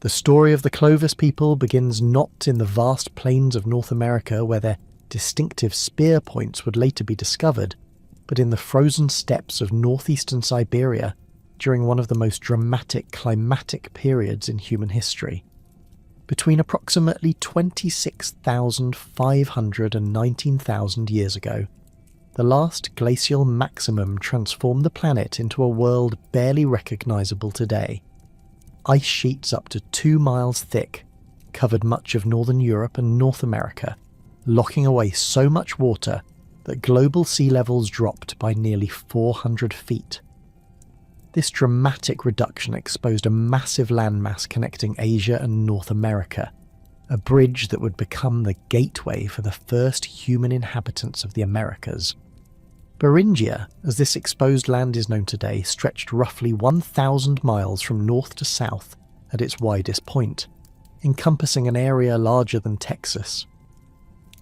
The story of the Clovis people begins not in the vast plains of North America where their distinctive spear points would later be discovered, but in the frozen steppes of northeastern Siberia during one of the most dramatic climatic periods in human history. Between approximately 26,500 and 19,000 years ago, the last glacial maximum transformed the planet into a world barely recognisable today. Ice sheets up to 2 miles thick covered much of northern Europe and North America, locking away so much water that global sea levels dropped by nearly 400 feet. This dramatic reduction exposed a massive landmass connecting Asia and North America, a bridge that would become the gateway for the first human inhabitants of the Americas. Beringia, as this exposed land is known today, stretched roughly 1,000 miles from north to south at its widest point, encompassing an area larger than Texas.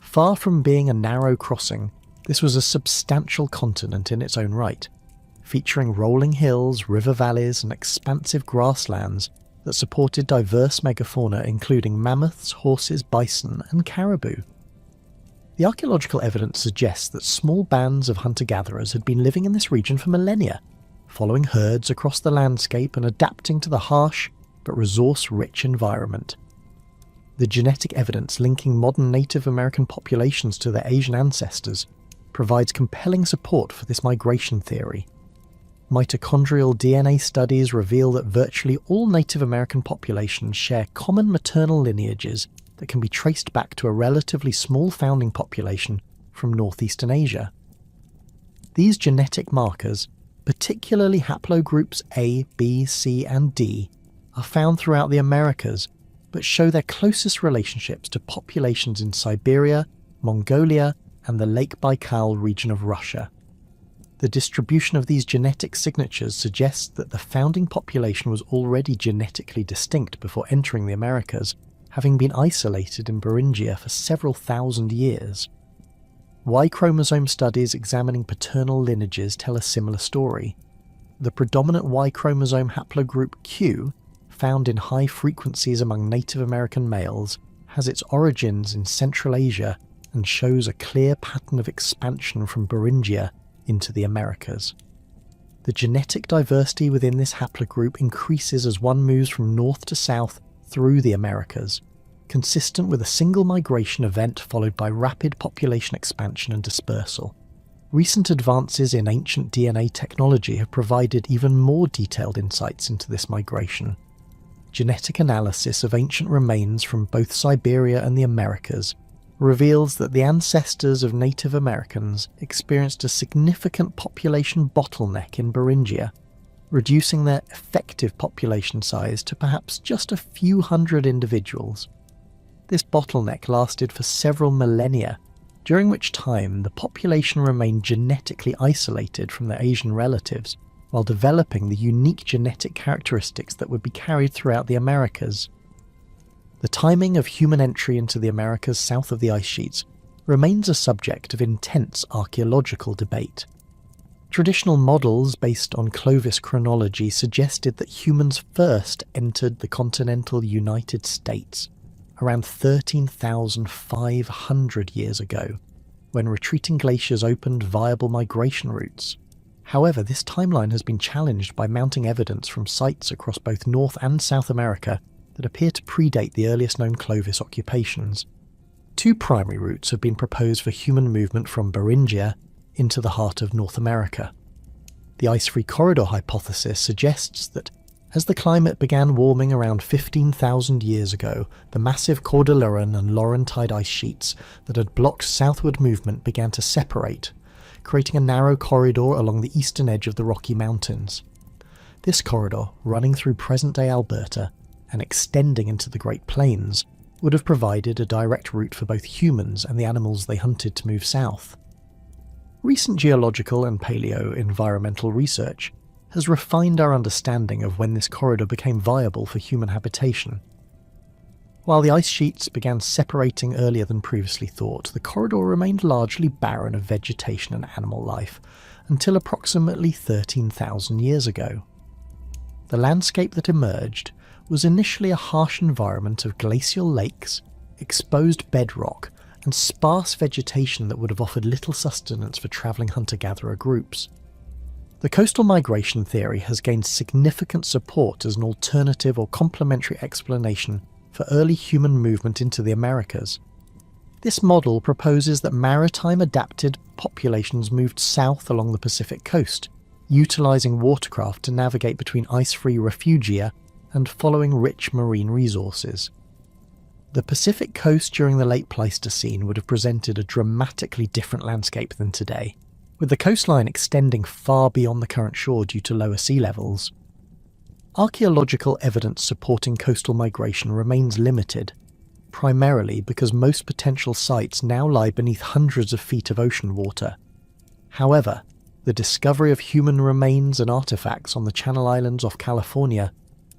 Far from being a narrow crossing, this was a substantial continent in its own right, featuring rolling hills, river valleys and expansive grasslands that supported diverse megafauna including mammoths, horses, bison and caribou. The archaeological evidence suggests that small bands of hunter-gatherers had been living in this region for millennia, following herds across the landscape and adapting to the harsh but resource-rich environment. The genetic evidence linking modern Native American populations to their Asian ancestors provides compelling support for this migration theory. Mitochondrial DNA studies reveal that virtually all Native American populations share common maternal lineages that can be traced back to a relatively small founding population from northeastern Asia. These genetic markers, particularly haplogroups A, B, C and D, are found throughout the Americas, but show their closest relationships to populations in Siberia, Mongolia and the Lake Baikal region of Russia. The distribution of these genetic signatures suggests that the founding population was already genetically distinct before entering the Americas, having been isolated in Beringia for several thousand years. Y chromosome studies examining paternal lineages tell a similar story. The predominant Y chromosome haplogroup Q, found in high frequencies among Native American males, has its origins in Central Asia and shows a clear pattern of expansion from Beringia into the Americas. The genetic diversity within this haplogroup increases as one moves from north to south through the Americas, consistent with a single migration event followed by rapid population expansion and dispersal. Recent advances in ancient DNA technology have provided even more detailed insights into this migration. Genetic analysis of ancient remains from both Siberia and the Americas reveals that the ancestors of Native Americans experienced a significant population bottleneck in Beringia, reducing their effective population size to perhaps just a few hundred individuals. This bottleneck lasted for several millennia, during which time the population remained genetically isolated from their Asian relatives, while developing the unique genetic characteristics that would be carried throughout the Americas. The timing of human entry into the Americas south of the ice sheets remains a subject of intense archaeological debate. Traditional models based on Clovis chronology suggested that humans first entered the continental United States around 13,500 years ago, when retreating glaciers opened viable migration routes. However, this timeline has been challenged by mounting evidence from sites across both North and South America that appear to predate the earliest known Clovis occupations. Two primary routes have been proposed for human movement from Beringia into the heart of North America. The ice-free corridor hypothesis suggests that as the climate began warming around 15,000 years ago, the massive Cordilleran and Laurentide ice sheets that had blocked southward movement began to separate, creating a narrow corridor along the eastern edge of the Rocky Mountains. This corridor, running through present-day Alberta and extending into the Great Plains, would have provided a direct route for both humans and the animals they hunted to move south. Recent geological and paleo-environmental research has refined our understanding of when this corridor became viable for human habitation. While the ice sheets began separating earlier than previously thought, the corridor remained largely barren of vegetation and animal life until approximately 13,000 years ago. The landscape that emerged was initially a harsh environment of glacial lakes, exposed bedrock, and sparse vegetation that would have offered little sustenance for travelling hunter-gatherer groups. The coastal migration theory has gained significant support as an alternative or complementary explanation for early human movement into the Americas. This model proposes that maritime adapted populations moved south along the Pacific coast, utilising watercraft to navigate between ice-free refugia and following rich marine resources. The Pacific coast during the late Pleistocene would have presented a dramatically different landscape than today, with the coastline extending far beyond the current shore due to lower sea levels. Archaeological evidence supporting coastal migration remains limited, primarily because most potential sites now lie beneath hundreds of feet of ocean water. However, the discovery of human remains and artefacts on the Channel Islands off California,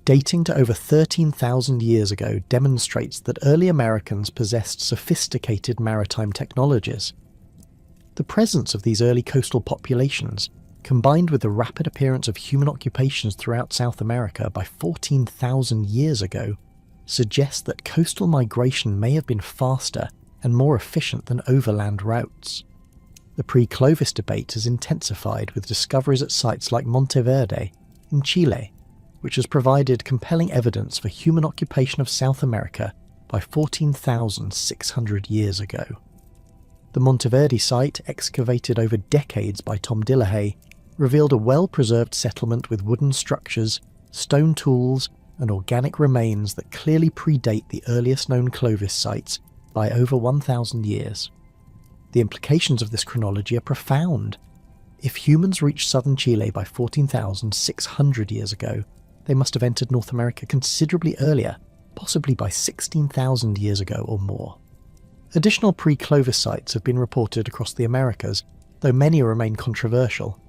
dating to over 13,000 years ago, demonstrates that early Americans possessed sophisticated maritime technologies. The presence of these early coastal populations, combined with the rapid appearance of human occupations throughout South America by 14,000 years ago, suggests that coastal migration may have been faster and more efficient than overland routes. The pre-Clovis debate has intensified with discoveries at sites like Monteverde in Chile, which has provided compelling evidence for human occupation of South America by 14,600 years ago. The Monteverde site, excavated over decades by Tom Dillahay, revealed a well-preserved settlement with wooden structures, stone tools, and organic remains that clearly predate the earliest known Clovis sites by over 1,000 years. The implications of this chronology are profound. If humans reached southern Chile by 14,600 years ago, they must have entered North America considerably earlier, possibly by 16,000 years ago or more. Additional pre-Clovis sites have been reported across the Americas, though many remain controversial.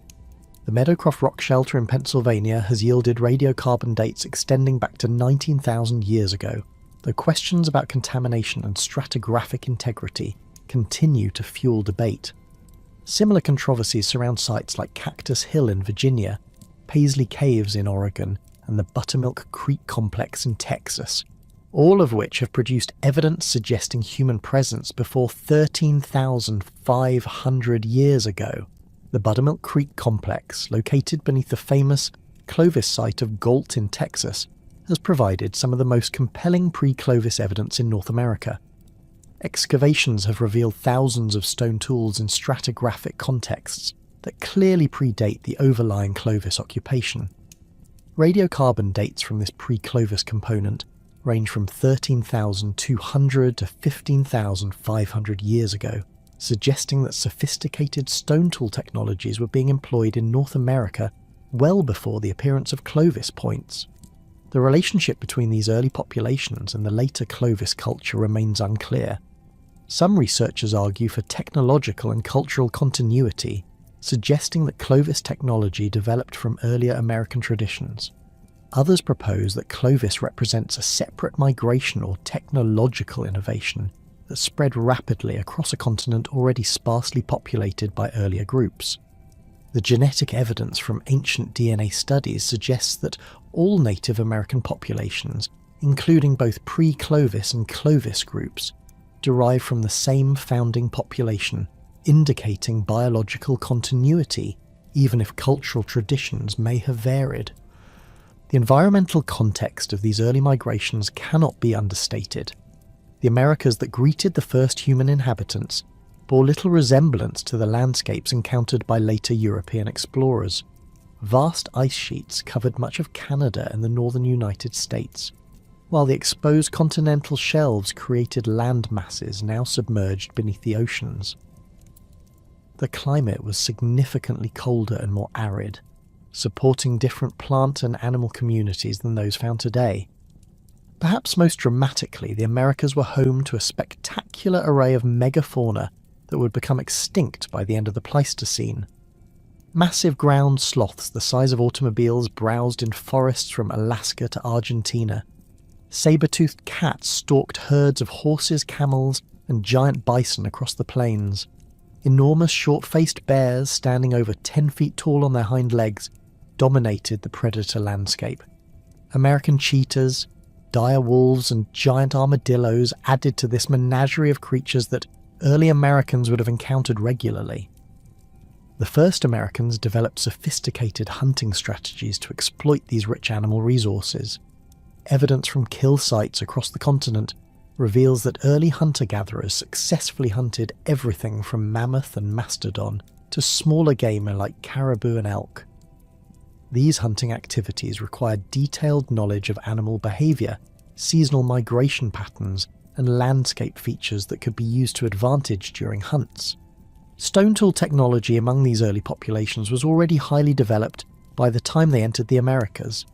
The Meadowcroft rock shelter in Pennsylvania has yielded radiocarbon dates extending back to 19,000 years ago, though questions about contamination and stratigraphic integrity continue to fuel debate. Similar controversies surround sites like Cactus Hill in Virginia, Paisley Caves in Oregon, and the Buttermilk Creek complex in Texas, all of which have produced evidence suggesting human presence before 13,500 years ago. The Buttermilk Creek complex, located beneath the famous Clovis site of Galt in Texas, has provided some of the most compelling pre-Clovis evidence in North America. Excavations have revealed thousands of stone tools in stratigraphic contexts that clearly predate the overlying Clovis occupation. Radiocarbon dates from this pre-Clovis component range from 13,200 to 15,500 years ago, suggesting that sophisticated stone tool technologies were being employed in North America well before the appearance of Clovis points. The relationship between these early populations and the later Clovis culture remains unclear. Some researchers argue for technological and cultural continuity, suggesting that Clovis technology developed from earlier American traditions. Others propose that Clovis represents a separate migration or technological innovation that spread rapidly across a continent already sparsely populated by earlier groups. The genetic evidence from ancient DNA studies suggests that all Native American populations, including both pre-Clovis and Clovis groups, derive from the same founding population, indicating biological continuity, even if cultural traditions may have varied. The environmental context of these early migrations cannot be understated. The Americas that greeted the first human inhabitants bore little resemblance to the landscapes encountered by later European explorers. Vast ice sheets covered much of Canada and the northern United States, while the exposed continental shelves created land masses now submerged beneath the oceans. The climate was significantly colder and more arid, supporting different plant and animal communities than those found today. Perhaps most dramatically, the Americas were home to a spectacular array of megafauna that would become extinct by the end of the Pleistocene. Massive ground sloths the size of automobiles browsed in forests from Alaska to Argentina. Saber-toothed cats stalked herds of horses, camels, and giant bison across the plains. Enormous short-faced bears, standing over 10 feet tall on their hind legs, dominated the predator landscape. American cheetahs, dire wolves and giant armadillos added to this menagerie of creatures that early Americans would have encountered regularly. The first Americans developed sophisticated hunting strategies to exploit these rich animal resources. Evidence from kill sites across the continent reveals that early hunter-gatherers successfully hunted everything from mammoth and mastodon to smaller game like caribou and elk. These hunting activities required detailed knowledge of animal behaviour, seasonal migration patterns, and landscape features that could be used to advantage during hunts. Stone tool technology among these early populations was already highly developed by the time they entered the Americas.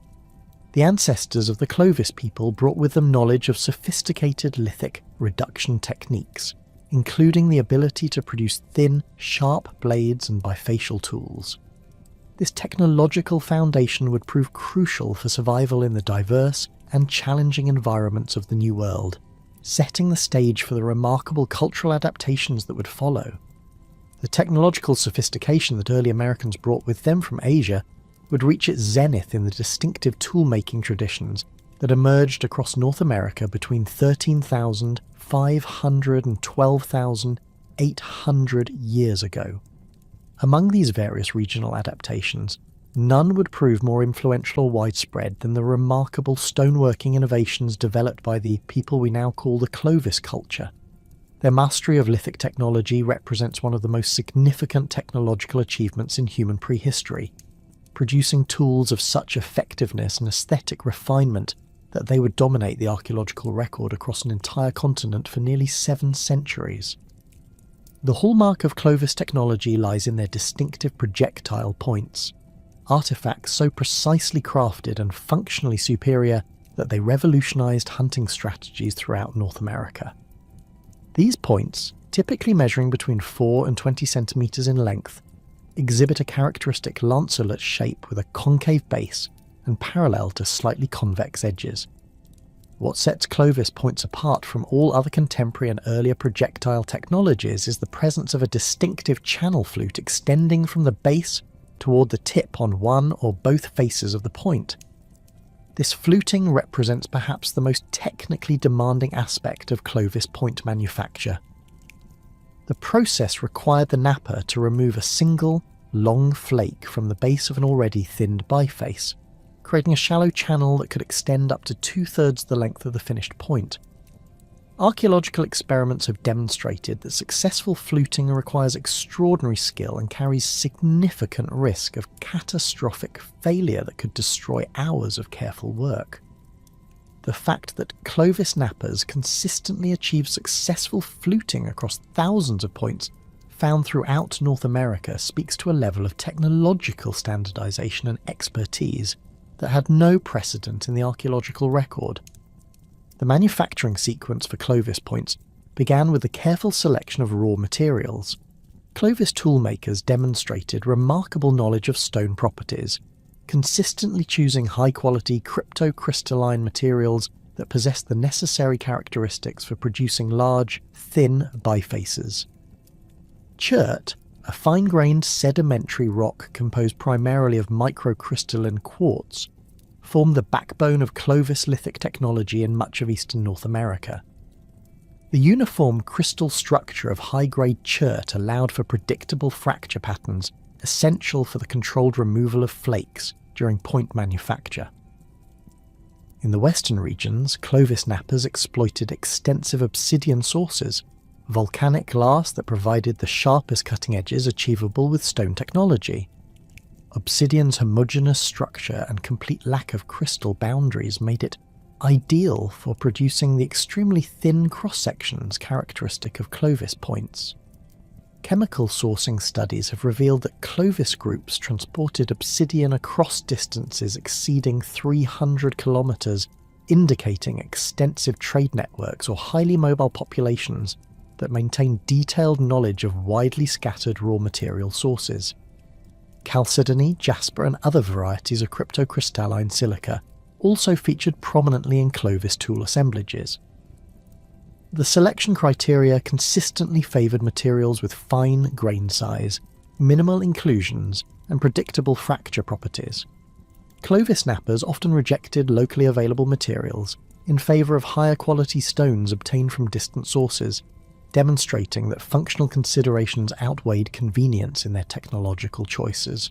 The ancestors of the Clovis people brought with them knowledge of sophisticated lithic reduction techniques, including the ability to produce thin, sharp blades and bifacial tools. This technological foundation would prove crucial for survival in the diverse and challenging environments of the New World, setting the stage for the remarkable cultural adaptations that would follow. The technological sophistication that early Americans brought with them from Asia would reach its zenith in the distinctive tool-making traditions that emerged across North America between 13,500 and 12,800 years ago. Among these various regional adaptations, none would prove more influential or widespread than the remarkable stoneworking innovations developed by the people we now call the Clovis culture. Their mastery of lithic technology represents one of the most significant technological achievements in human prehistory, producing tools of such effectiveness and aesthetic refinement that they would dominate the archaeological record across an entire continent for nearly 7 centuries. The hallmark of Clovis technology lies in their distinctive projectile points, artifacts so precisely crafted and functionally superior that they revolutionized hunting strategies throughout North America. These points, typically measuring between 4 and 20 centimeters in length, exhibit a characteristic lanceolate shape with a concave base and parallel to slightly convex edges. What sets Clovis points apart from all other contemporary and earlier projectile technologies is the presence of a distinctive channel flute extending from the base toward the tip on one or both faces of the point. This fluting represents perhaps the most technically demanding aspect of Clovis point manufacture. The process required the napper to remove a single, long flake from the base of an already thinned biface, creating a shallow channel that could extend up to 2/3 the length of the finished point. Archaeological experiments have demonstrated that successful fluting requires extraordinary skill and carries significant risk of catastrophic failure that could destroy hours of careful work. The fact that Clovis nappers consistently achieve successful fluting across thousands of points found throughout North America speaks to a level of technological standardization and expertise that had no precedent in the archaeological record. The manufacturing sequence for Clovis points began with the careful selection of raw materials. Clovis toolmakers demonstrated remarkable knowledge of stone properties, consistently choosing high-quality cryptocrystalline materials that possessed the necessary characteristics for producing large, thin bifaces. Chert, a fine-grained sedimentary rock composed primarily of microcrystalline quartz, formed the backbone of Clovis lithic technology in much of eastern North America. The uniform crystal structure of high-grade chert allowed for predictable fracture patterns essential for the controlled removal of flakes during point manufacture. In the western regions, Clovis nappers exploited extensive obsidian sources, volcanic glass that provided the sharpest cutting edges achievable with stone technology. Obsidian's homogeneous structure and complete lack of crystal boundaries made it ideal for producing the extremely thin cross-sections characteristic of Clovis points. Chemical sourcing studies have revealed that Clovis groups transported obsidian across distances exceeding 300 kilometers, indicating extensive trade networks or highly mobile populations that maintain detailed knowledge of widely scattered raw material sources. Chalcedony, jasper and other varieties of cryptocrystalline silica also featured prominently in Clovis tool assemblages. The selection criteria consistently favoured materials with fine grain size, minimal inclusions and predictable fracture properties. Clovis knappers often rejected locally available materials in favour of higher quality stones obtained from distant sources, demonstrating that functional considerations outweighed convenience in their technological choices.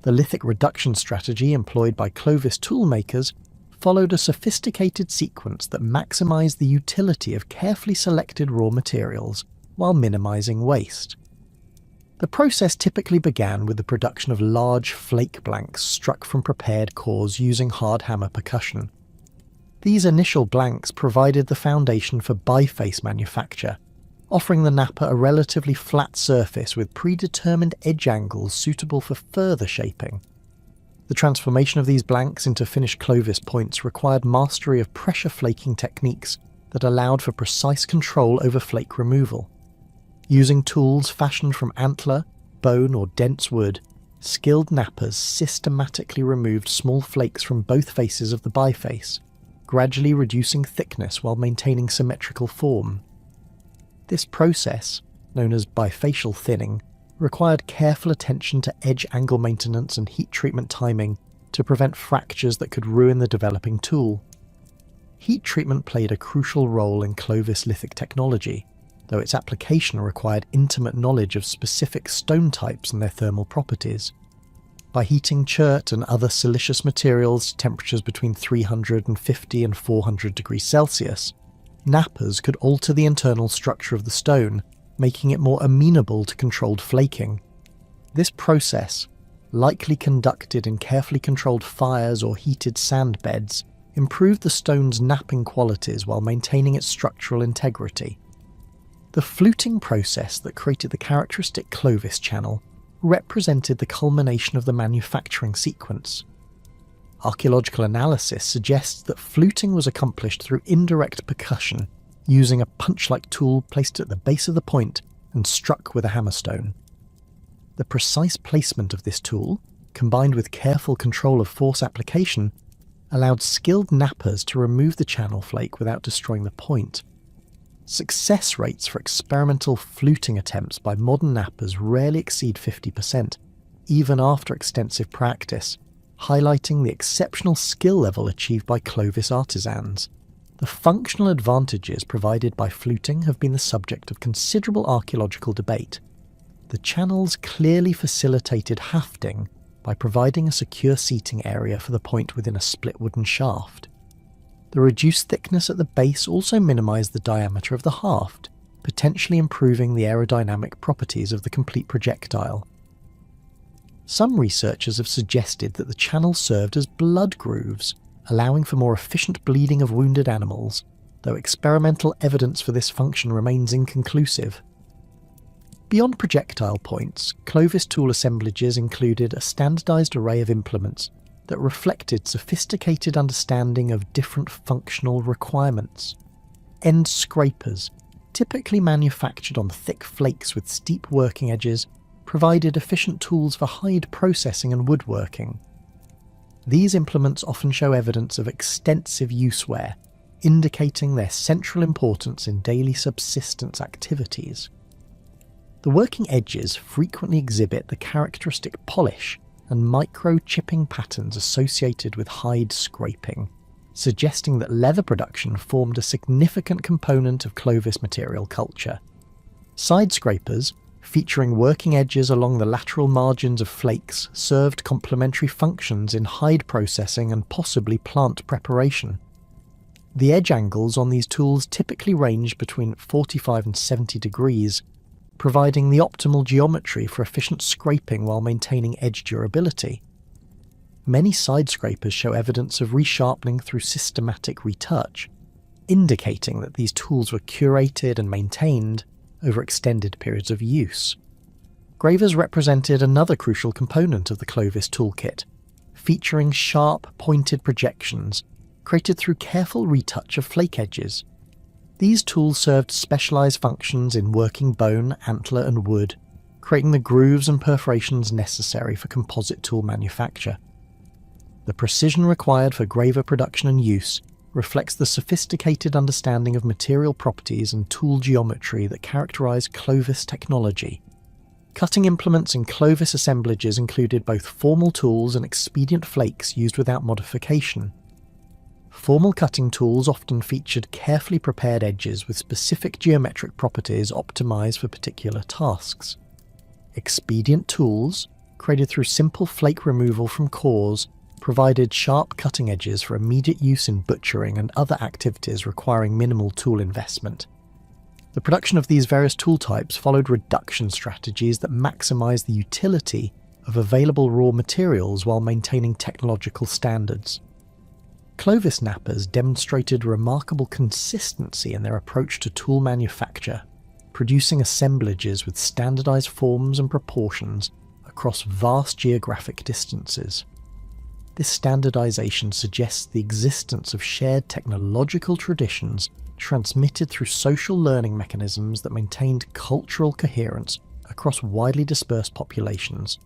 The lithic reduction strategy employed by Clovis toolmakers followed a sophisticated sequence that maximised the utility of carefully selected raw materials while minimising waste. The process typically began with the production of large flake blanks struck from prepared cores using hard hammer percussion. These initial blanks provided the foundation for biface manufacture, offering the napper a relatively flat surface with predetermined edge angles suitable for further shaping. The transformation of these blanks into finished Clovis points required mastery of pressure flaking techniques that allowed for precise control over flake removal. Using tools fashioned from antler, bone or dense wood, skilled nappers systematically removed small flakes from both faces of the biface, gradually reducing thickness while maintaining symmetrical form. This process, known as bifacial thinning, required careful attention to edge angle maintenance and heat treatment timing to prevent fractures that could ruin the developing tool. Heat treatment played a crucial role in Clovis lithic technology, though its application required intimate knowledge of specific stone types and their thermal properties. By heating chert and other silicious materials to temperatures between 350 and 400 degrees Celsius, nappers could alter the internal structure of the stone, making it more amenable to controlled flaking. This process, likely conducted in carefully controlled fires or heated sand beds, improved the stone's napping qualities while maintaining its structural integrity. The fluting process that created the characteristic Clovis channel represented the culmination of the manufacturing sequence. Archaeological analysis suggests that fluting was accomplished through indirect percussion, using a punch-like tool placed at the base of the point and struck with a hammerstone. The precise placement of this tool, combined with careful control of force application, allowed skilled nappers to remove the channel flake without destroying the point. Success rates for experimental fluting attempts by modern nappers rarely exceed 50%, even after extensive practice, highlighting the exceptional skill level achieved by Clovis artisans. The functional advantages provided by fluting have been the subject of considerable archaeological debate. The channels clearly facilitated hafting by providing a secure seating area for the point within a split wooden shaft. The reduced thickness at the base also minimised the diameter of the haft, potentially improving the aerodynamic properties of the complete projectile. Some researchers have suggested that the channel served as blood grooves, allowing for more efficient bleeding of wounded animals, though experimental evidence for this function remains inconclusive. Beyond projectile points, Clovis tool assemblages included a standardised array of implements that reflected sophisticated understanding of different functional requirements. End scrapers, typically manufactured on thick flakes with steep working edges, provided efficient tools for hide processing and woodworking. These implements often show evidence of extensive use wear, indicating their central importance in daily subsistence activities. The working edges frequently exhibit the characteristic polish and micro-chipping patterns associated with hide scraping, suggesting that leather production formed a significant component of Clovis material culture. Side scrapers, featuring working edges along the lateral margins of flakes, served complementary functions in hide processing and possibly plant preparation. The edge angles on these tools typically range between 45 and 70 degrees, providing the optimal geometry for efficient scraping while maintaining edge durability. Many side scrapers show evidence of resharpening through systematic retouch, indicating that these tools were curated and maintained over extended periods of use. Gravers represented another crucial component of the Clovis toolkit, featuring sharp, pointed projections created through careful retouch of flake edges. These tools served specialised functions in working bone, antler and wood, creating the grooves and perforations necessary for composite tool manufacture. The precision required for graver production and use reflects the sophisticated understanding of material properties and tool geometry that characterise Clovis technology. Cutting implements in Clovis assemblages included both formal tools and expedient flakes used without modification. Formal cutting tools often featured carefully prepared edges with specific geometric properties optimized for particular tasks. Expedient tools, created through simple flake removal from cores, provided sharp cutting edges for immediate use in butchering and other activities requiring minimal tool investment. The production of these various tool types followed reduction strategies that maximized the utility of available raw materials while maintaining technological standards. Clovis knappers demonstrated remarkable consistency in their approach to tool manufacture, producing assemblages with standardized forms and proportions across vast geographic distances. This standardization suggests the existence of shared technological traditions transmitted through social learning mechanisms that maintained cultural coherence across widely dispersed populations.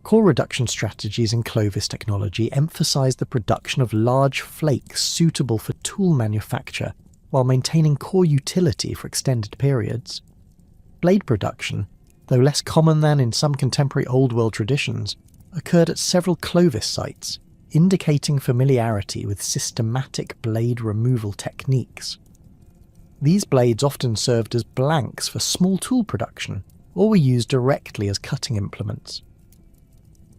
Core reduction strategies in Clovis technology emphasize the production of large flakes suitable for tool manufacture while maintaining core utility for extended periods. Blade production, though less common than in some contemporary Old World traditions, occurred at several Clovis sites, indicating familiarity with systematic blade removal techniques. These blades often served as blanks for small tool production, or were used directly as cutting implements.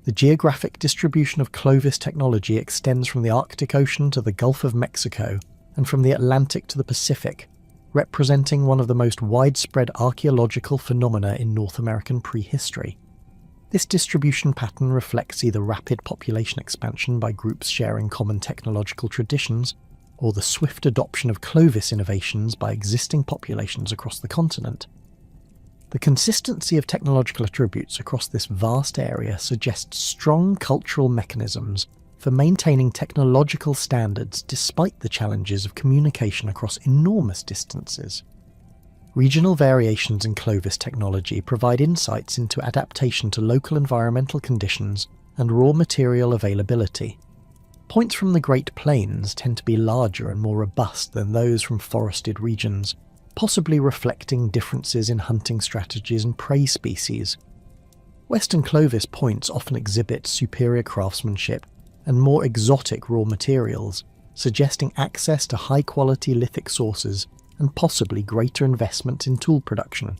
The geographic distribution of Clovis technology extends from the Arctic Ocean to the Gulf of Mexico, and from the Atlantic to the Pacific, representing one of the most widespread archaeological phenomena in North American prehistory. This distribution pattern reflects either rapid population expansion by groups sharing common technological traditions, or the swift adoption of Clovis innovations by existing populations across the continent. The consistency of technological attributes across this vast area suggests strong cultural mechanisms for maintaining technological standards despite the challenges of communication across enormous distances. Regional variations in Clovis technology provide insights into adaptation to local environmental conditions and raw material availability. Points from the Great Plains tend to be larger and more robust than those from forested regions, possibly reflecting differences in hunting strategies and prey species. Western Clovis points often exhibit superior craftsmanship and more exotic raw materials, suggesting access to high-quality lithic sources and possibly greater investment in tool production.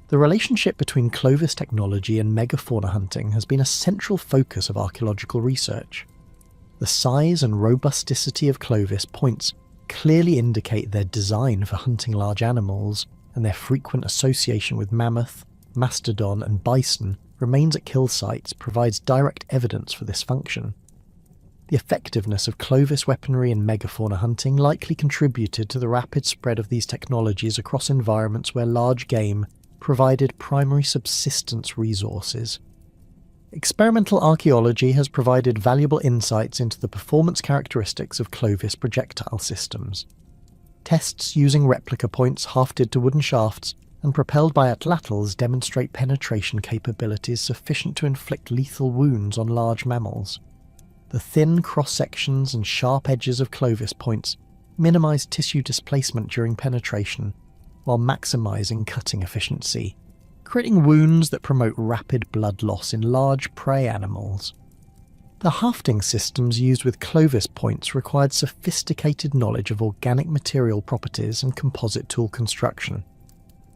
The relationship between Clovis technology and megafauna hunting has been a central focus of archaeological research. The size and robusticity of Clovis points clearly indicate their design for hunting large animals, and their frequent association with mammoth, mastodon and bison remains at kill sites provides direct evidence for this function. The effectiveness of Clovis weaponry in megafauna hunting likely contributed to the rapid spread of these technologies across environments where large game provided primary subsistence resources. Experimental archaeology has provided valuable insights into the performance characteristics of Clovis projectile systems. Tests using replica points hafted to wooden shafts and propelled by atlatls demonstrate penetration capabilities sufficient to inflict lethal wounds on large mammals. The thin cross-sections and sharp edges of Clovis points minimize tissue displacement during penetration, while maximizing cutting efficiency, creating wounds that promote rapid blood loss in large prey animals. The hafting systems used with Clovis points required sophisticated knowledge of organic material properties and composite tool construction.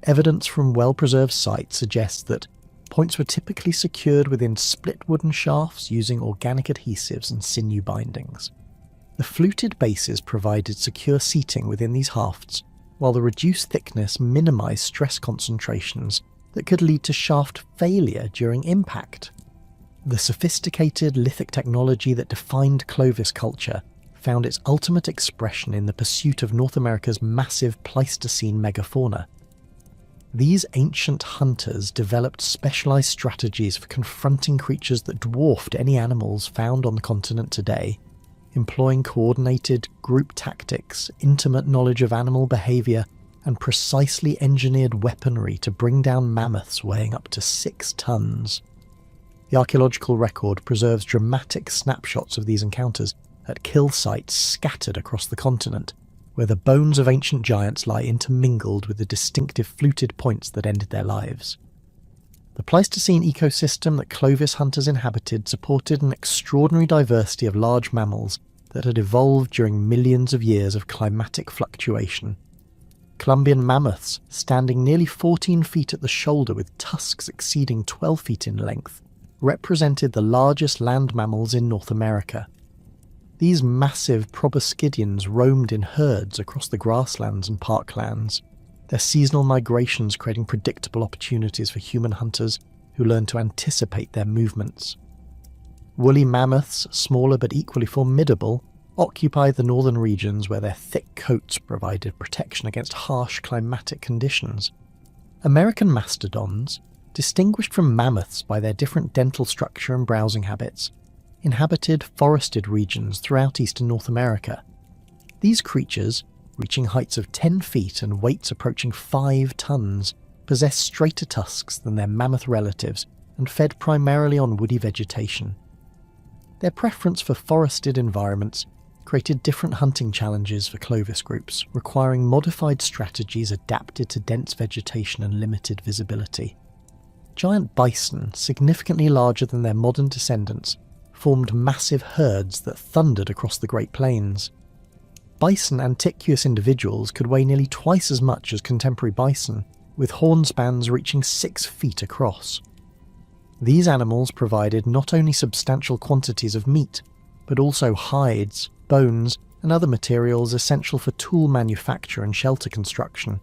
Evidence from well-preserved sites suggests that points were typically secured within split wooden shafts using organic adhesives and sinew bindings. The fluted bases provided secure seating within these hafts, while the reduced thickness minimized stress concentrations that could lead to shaft failure during impact. The sophisticated lithic technology that defined Clovis culture found its ultimate expression in the pursuit of North America's massive Pleistocene megafauna. These ancient hunters developed specialized strategies for confronting creatures that dwarfed any animals found on the continent today, employing coordinated group tactics, intimate knowledge of animal behavior, and precisely engineered weaponry to bring down mammoths weighing up to 6 tons. The archaeological record preserves dramatic snapshots of these encounters at kill sites scattered across the continent, where the bones of ancient giants lie intermingled with the distinctive fluted points that ended their lives. The Pleistocene ecosystem that Clovis hunters inhabited supported an extraordinary diversity of large mammals that had evolved during millions of years of climatic fluctuation. Columbian mammoths, standing nearly 14 feet at the shoulder with tusks exceeding 12 feet in length, represented the largest land mammals in North America. These massive proboscideans roamed in herds across the grasslands and parklands, their seasonal migrations creating predictable opportunities for human hunters who learned to anticipate their movements. Woolly mammoths, smaller but equally formidable, occupied the northern regions where their thick coats provided protection against harsh climatic conditions. American mastodons, distinguished from mammoths by their different dental structure and browsing habits, inhabited forested regions throughout eastern North America. These creatures, reaching heights of 10 feet and weights approaching 5 tons, possessed straighter tusks than their mammoth relatives and fed primarily on woody vegetation. Their preference for forested environments created different hunting challenges for Clovis groups, requiring modified strategies adapted to dense vegetation and limited visibility. Giant bison, significantly larger than their modern descendants, formed massive herds that thundered across the Great Plains. Bison antiquus individuals could weigh nearly twice as much as contemporary bison, with horn spans reaching 6 feet across. These animals provided not only substantial quantities of meat, but also hides, bones, and other materials essential for tool manufacture and shelter construction.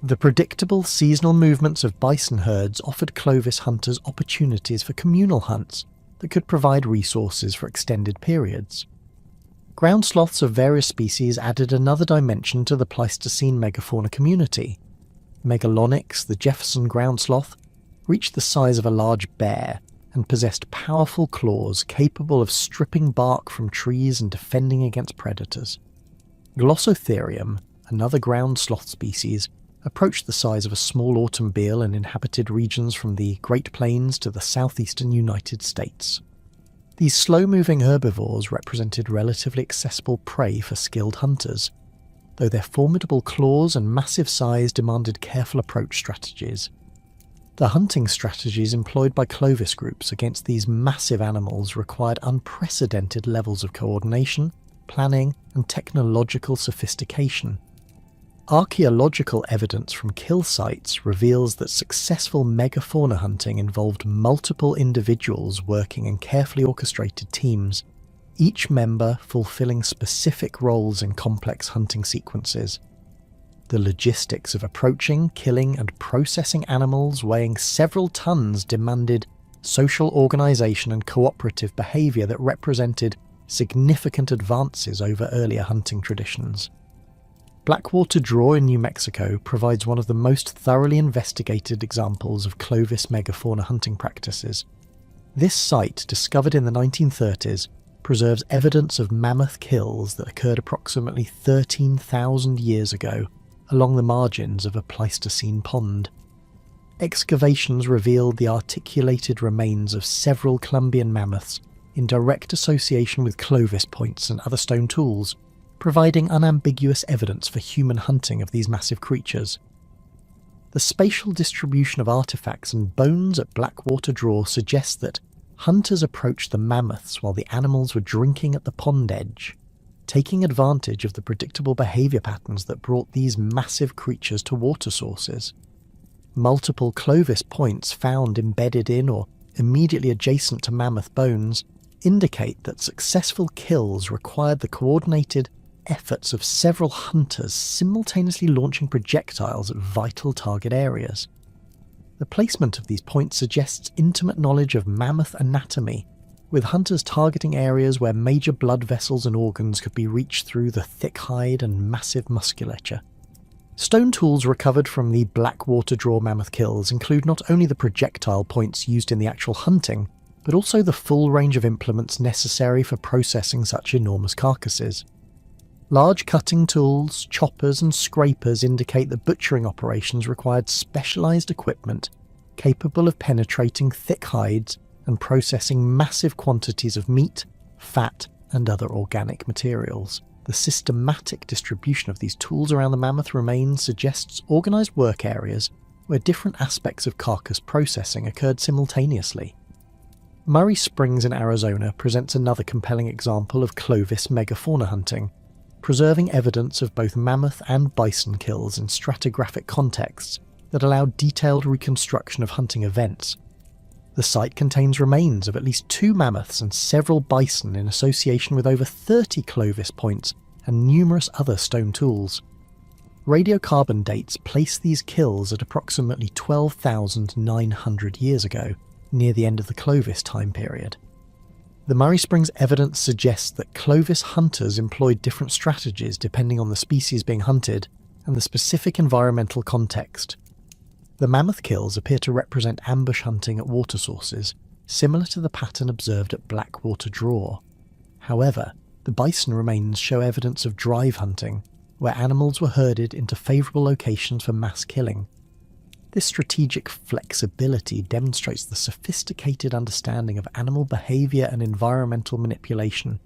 The predictable seasonal movements of bison herds offered Clovis hunters opportunities for communal hunts that could provide resources for extended periods. Ground sloths of various species added another dimension to the Pleistocene megafauna community. Megalonyx, the Jefferson ground sloth, reached the size of a large bear and possessed powerful claws capable of stripping bark from trees and defending against predators. Glossotherium, another ground sloth species, approached the size of a small automobile and inhabited regions from the Great Plains to the southeastern United States. These slow-moving herbivores represented relatively accessible prey for skilled hunters, though their formidable claws and massive size demanded careful approach strategies. The hunting strategies employed by Clovis groups against these massive animals required unprecedented levels of coordination, planning, and technological sophistication. Archaeological evidence from kill sites reveals that successful megafauna hunting involved multiple individuals working in carefully orchestrated teams, each member fulfilling specific roles in complex hunting sequences. The logistics of approaching, killing, and processing animals weighing several tons demanded social organisation and cooperative behaviour that represented significant advances over earlier hunting traditions. Blackwater Draw in New Mexico provides one of the most thoroughly investigated examples of Clovis megafauna hunting practices. This site, discovered in the 1930s, preserves evidence of mammoth kills that occurred approximately 13,000 years ago along the margins of a Pleistocene pond. Excavations revealed the articulated remains of several Columbian mammoths in direct association with Clovis points and other stone tools, providing unambiguous evidence for human hunting of these massive creatures. The spatial distribution of artifacts and bones at Blackwater Draw suggests that hunters approached the mammoths while the animals were drinking at the pond edge, taking advantage of the predictable behaviour patterns that brought these massive creatures to water sources. Multiple Clovis points found embedded in or immediately adjacent to mammoth bones indicate that successful kills required the coordinated efforts of several hunters simultaneously launching projectiles at vital target areas. The placement of these points suggests intimate knowledge of mammoth anatomy, with hunters targeting areas where major blood vessels and organs could be reached through the thick hide and massive musculature. Stone tools recovered from the Blackwater Draw mammoth kills include not only the projectile points used in the actual hunting, but also the full range of implements necessary for processing such enormous carcasses. Large cutting tools, choppers and scrapers indicate that butchering operations required specialised equipment capable of penetrating thick hides and processing massive quantities of meat, fat and other organic materials. The systematic distribution of these tools around the mammoth remains suggests organised work areas where different aspects of carcass processing occurred simultaneously. Murray Springs in Arizona presents another compelling example of Clovis megafauna hunting, preserving evidence of both mammoth and bison kills in stratigraphic contexts that allow detailed reconstruction of hunting events. The site contains remains of at least 2 mammoths and several bison in association with over 30 Clovis points and numerous other stone tools. Radiocarbon dates place these kills at approximately 12,900 years ago, near the end of the Clovis time period. The Murray Springs evidence suggests that Clovis hunters employed different strategies depending on the species being hunted and the specific environmental context. The mammoth kills appear to represent ambush hunting at water sources, similar to the pattern observed at Blackwater Draw. However, the bison remains show evidence of drive hunting, where animals were herded into favourable locations for mass killing. This strategic flexibility demonstrates the sophisticated understanding of animal behaviour and environmental manipulation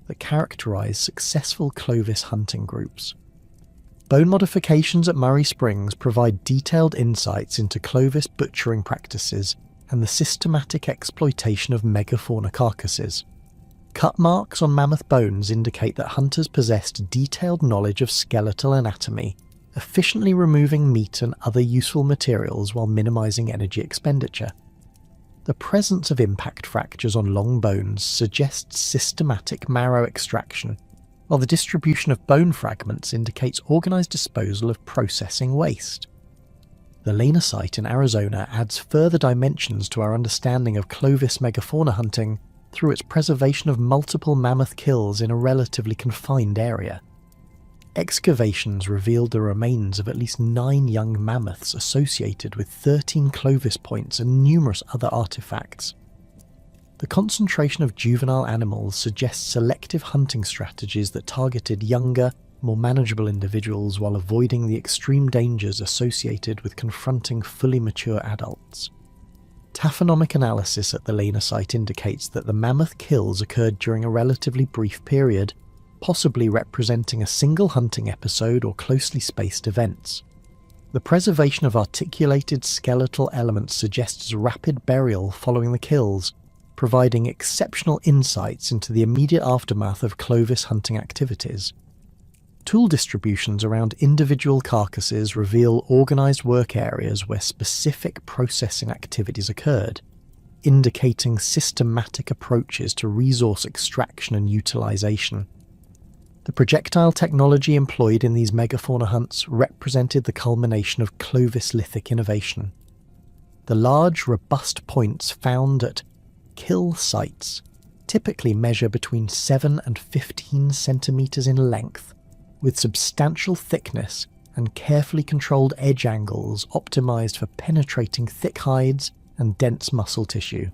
that characterise successful Clovis hunting groups. Bone modifications at Murray Springs provide detailed insights into Clovis butchering practices and the systematic exploitation of megafauna carcasses. Cut marks on mammoth bones indicate that hunters possessed detailed knowledge of skeletal anatomy, efficiently removing meat and other useful materials while minimising energy expenditure. The presence of impact fractures on long bones suggests systematic marrow extraction, while the distribution of bone fragments indicates organised disposal of processing waste. The Lena site in Arizona adds further dimensions to our understanding of Clovis megafauna hunting through its preservation of multiple mammoth kills in a relatively confined area. Excavations revealed the remains of at least 9 young mammoths associated with 13 Clovis points and numerous other artefacts. The concentration of juvenile animals suggests selective hunting strategies that targeted younger, more manageable individuals while avoiding the extreme dangers associated with confronting fully mature adults. Taphonomic analysis at the Lena site indicates that the mammoth kills occurred during a relatively brief period, possibly representing a single hunting episode or closely spaced events. The preservation of articulated skeletal elements suggests rapid burial following the kills, providing exceptional insights into the immediate aftermath of Clovis hunting activities. Tool distributions around individual carcasses reveal organised work areas where specific processing activities occurred, indicating systematic approaches to resource extraction and utilisation. The projectile technology employed in these megafauna hunts represented the culmination of Clovis lithic innovation. The large, robust points found at kill sites typically measure between 7 and 15 centimetres in length, with substantial thickness and carefully controlled edge angles optimised for penetrating thick hides and dense muscle tissue.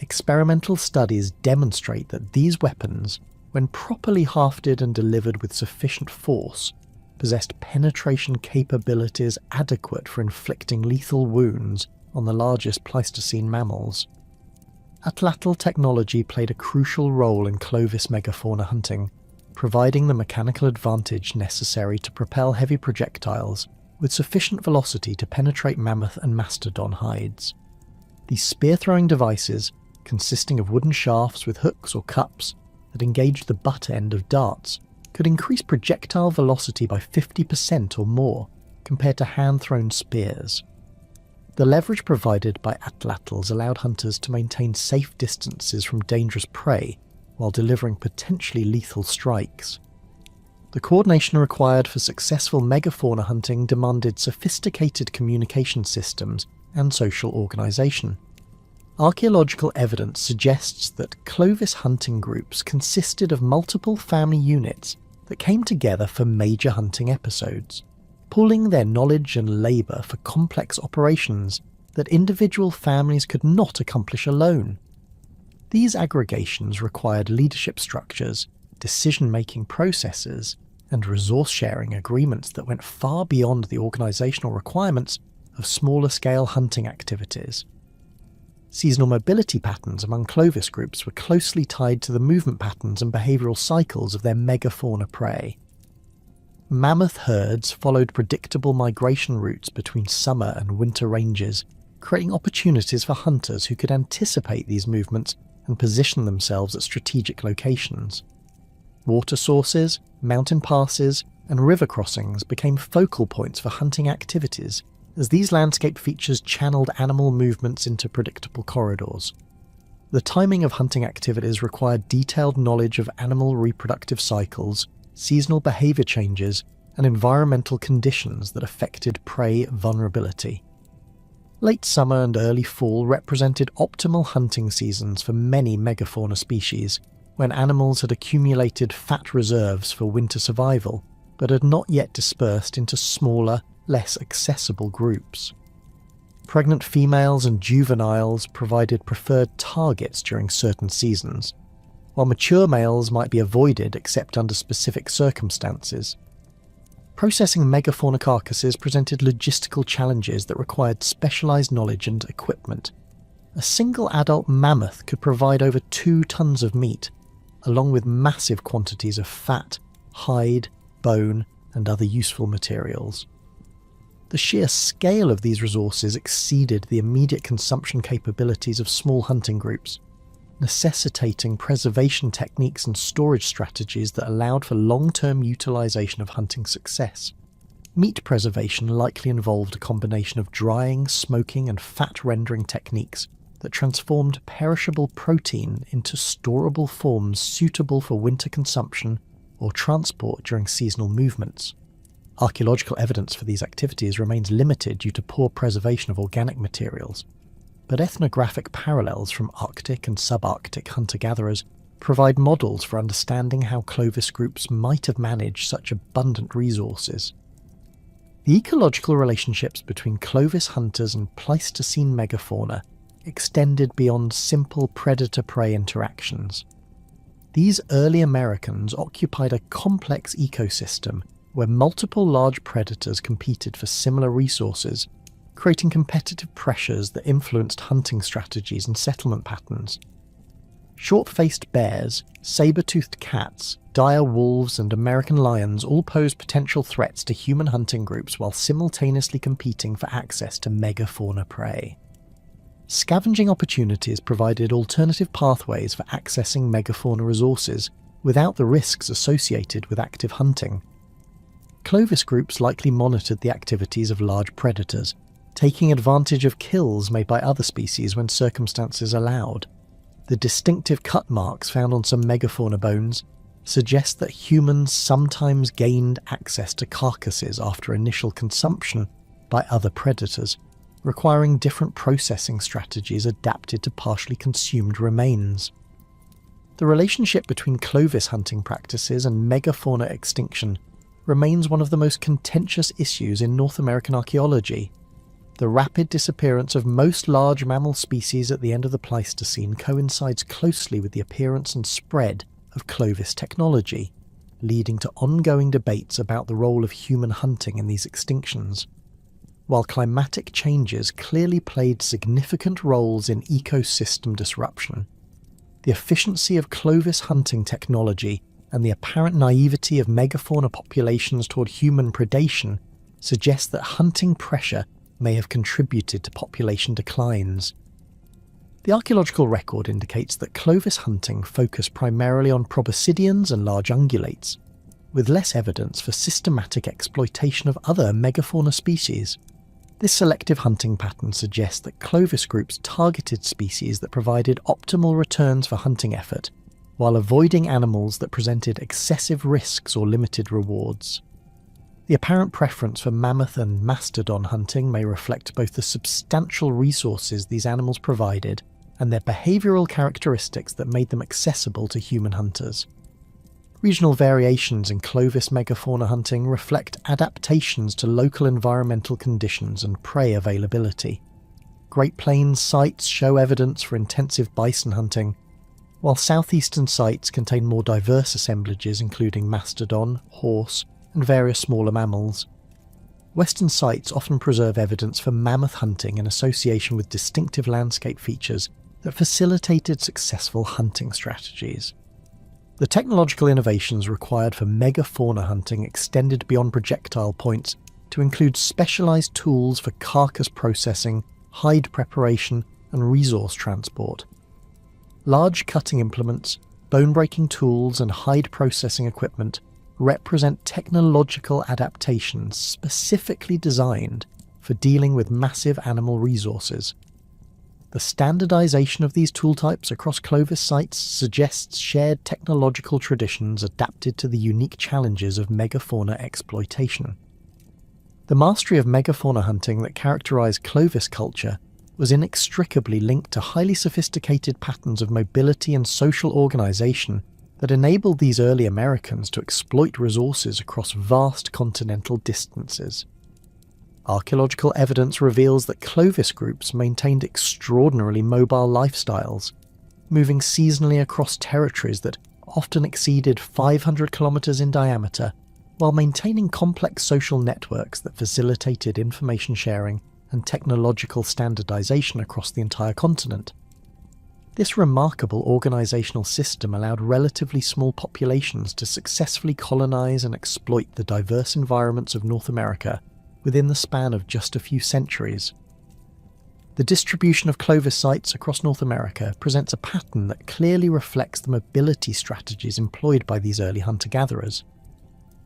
Experimental studies demonstrate that these weapons, when properly hafted and delivered with sufficient force, possessed penetration capabilities adequate for inflicting lethal wounds on the largest Pleistocene mammals. Atlatl technology played a crucial role in Clovis megafauna hunting, providing the mechanical advantage necessary to propel heavy projectiles with sufficient velocity to penetrate mammoth and mastodon hides. These spear-throwing devices, consisting of wooden shafts with hooks or cups that engaged the butt end of darts, could increase projectile velocity by 50% or more compared to hand-thrown spears. The leverage provided by atlatls allowed hunters to maintain safe distances from dangerous prey while delivering potentially lethal strikes. The coordination required for successful megafauna hunting demanded sophisticated communication systems and social organisation. Archaeological evidence suggests that Clovis hunting groups consisted of multiple family units that came together for major hunting episodes, pooling their knowledge and labour for complex operations that individual families could not accomplish alone. These aggregations required leadership structures, decision-making processes, and resource-sharing agreements that went far beyond the organisational requirements of smaller-scale hunting activities. Seasonal mobility patterns among Clovis groups were closely tied to the movement patterns and behavioural cycles of their megafauna prey. mammoth herds followed predictable migration routes between summer and winter ranges, creating opportunities for hunters who could anticipate these movements and position themselves at strategic locations. Water sources, mountain passes, and river crossings became focal points for hunting activities, as these landscape features channeled animal movements into predictable corridors. The timing of hunting activities required detailed knowledge of animal reproductive cycles, seasonal behavior changes, and environmental conditions that affected prey vulnerability. Late summer and early fall represented optimal hunting seasons for many megafauna species, when animals had accumulated fat reserves for winter survival, but had not yet dispersed into smaller, less accessible groups. Pregnant females and juveniles provided preferred targets during certain seasons, while mature males might be avoided except under specific circumstances. Processing megafauna carcasses presented logistical challenges that required specialized knowledge and equipment. A single adult mammoth could provide over 2 tons of meat, along with massive quantities of fat, hide, bone, and other useful materials. The sheer scale of these resources exceeded the immediate consumption capabilities of small hunting groups, necessitating preservation techniques and storage strategies that allowed for long-term utilization of hunting success. Meat preservation likely involved a combination of drying, smoking, and fat rendering techniques that transformed perishable protein into storable forms suitable for winter consumption or transport during seasonal movements. Archaeological evidence for these activities remains limited due to poor preservation of organic materials, but ethnographic parallels from Arctic and subarctic hunter-gatherers provide models for understanding how Clovis groups might have managed such abundant resources. The ecological relationships between Clovis hunters and Pleistocene megafauna extended beyond simple predator-prey interactions. These early Americans occupied a complex ecosystem where multiple large predators competed for similar resources, creating competitive pressures that influenced hunting strategies and settlement patterns. Short-faced bears, saber-toothed cats, dire wolves, and American lions all pose potential threats to human hunting groups while simultaneously competing for access to megafauna prey. Scavenging opportunities provided alternative pathways for accessing megafauna resources without the risks associated with active hunting. Clovis groups likely monitored the activities of large predators, taking advantage of kills made by other species when circumstances allowed. The distinctive cut marks found on some megafauna bones suggest that humans sometimes gained access to carcasses after initial consumption by other predators, requiring different processing strategies adapted to partially consumed remains. The relationship between Clovis hunting practices and megafauna extinction remains one of the most contentious issues in North American archaeology. The rapid disappearance of most large mammal species at the end of the Pleistocene coincides closely with the appearance and spread of Clovis technology, leading to ongoing debates about the role of human hunting in these extinctions. While climatic changes clearly played significant roles in ecosystem disruption, the efficiency of Clovis hunting technology and the apparent naivety of megafauna populations toward human predation suggest that hunting pressure may have contributed to population declines. The archaeological record indicates that Clovis hunting focused primarily on proboscideans and large ungulates, with less evidence for systematic exploitation of other megafauna species. This selective hunting pattern suggests that Clovis groups targeted species that provided optimal returns for hunting effort, while avoiding animals that presented excessive risks or limited rewards. The apparent preference for mammoth and mastodon hunting may reflect both the substantial resources these animals provided and their behavioural characteristics that made them accessible to human hunters. Regional variations in Clovis megafauna hunting reflect adaptations to local environmental conditions and prey availability. Great Plains sites show evidence for intensive bison hunting, while southeastern sites contain more diverse assemblages including mastodon, horse, and various smaller mammals. Western sites often preserve evidence for mammoth hunting in association with distinctive landscape features that facilitated successful hunting strategies. The technological innovations required for megafauna hunting extended beyond projectile points to include specialised tools for carcass processing, hide preparation, and resource transport. Large cutting implements, bone-breaking tools, and hide processing equipment represent technological adaptations specifically designed for dealing with massive animal resources. The standardization of these tool types across Clovis sites suggests shared technological traditions adapted to the unique challenges of megafauna exploitation. The mastery of megafauna hunting that characterized Clovis culture was inextricably linked to highly sophisticated patterns of mobility and social organization that enabled these early Americans to exploit resources across vast continental distances. Archaeological evidence reveals that Clovis groups maintained extraordinarily mobile lifestyles, moving seasonally across territories that often exceeded 500 kilometers in diameter, while maintaining complex social networks that facilitated information sharing and technological standardization across the entire continent. This remarkable organizational system allowed relatively small populations to successfully colonize and exploit the diverse environments of North America within the span of just a few centuries. The distribution of Clovis sites across North America presents a pattern that clearly reflects the mobility strategies employed by these early hunter-gatherers.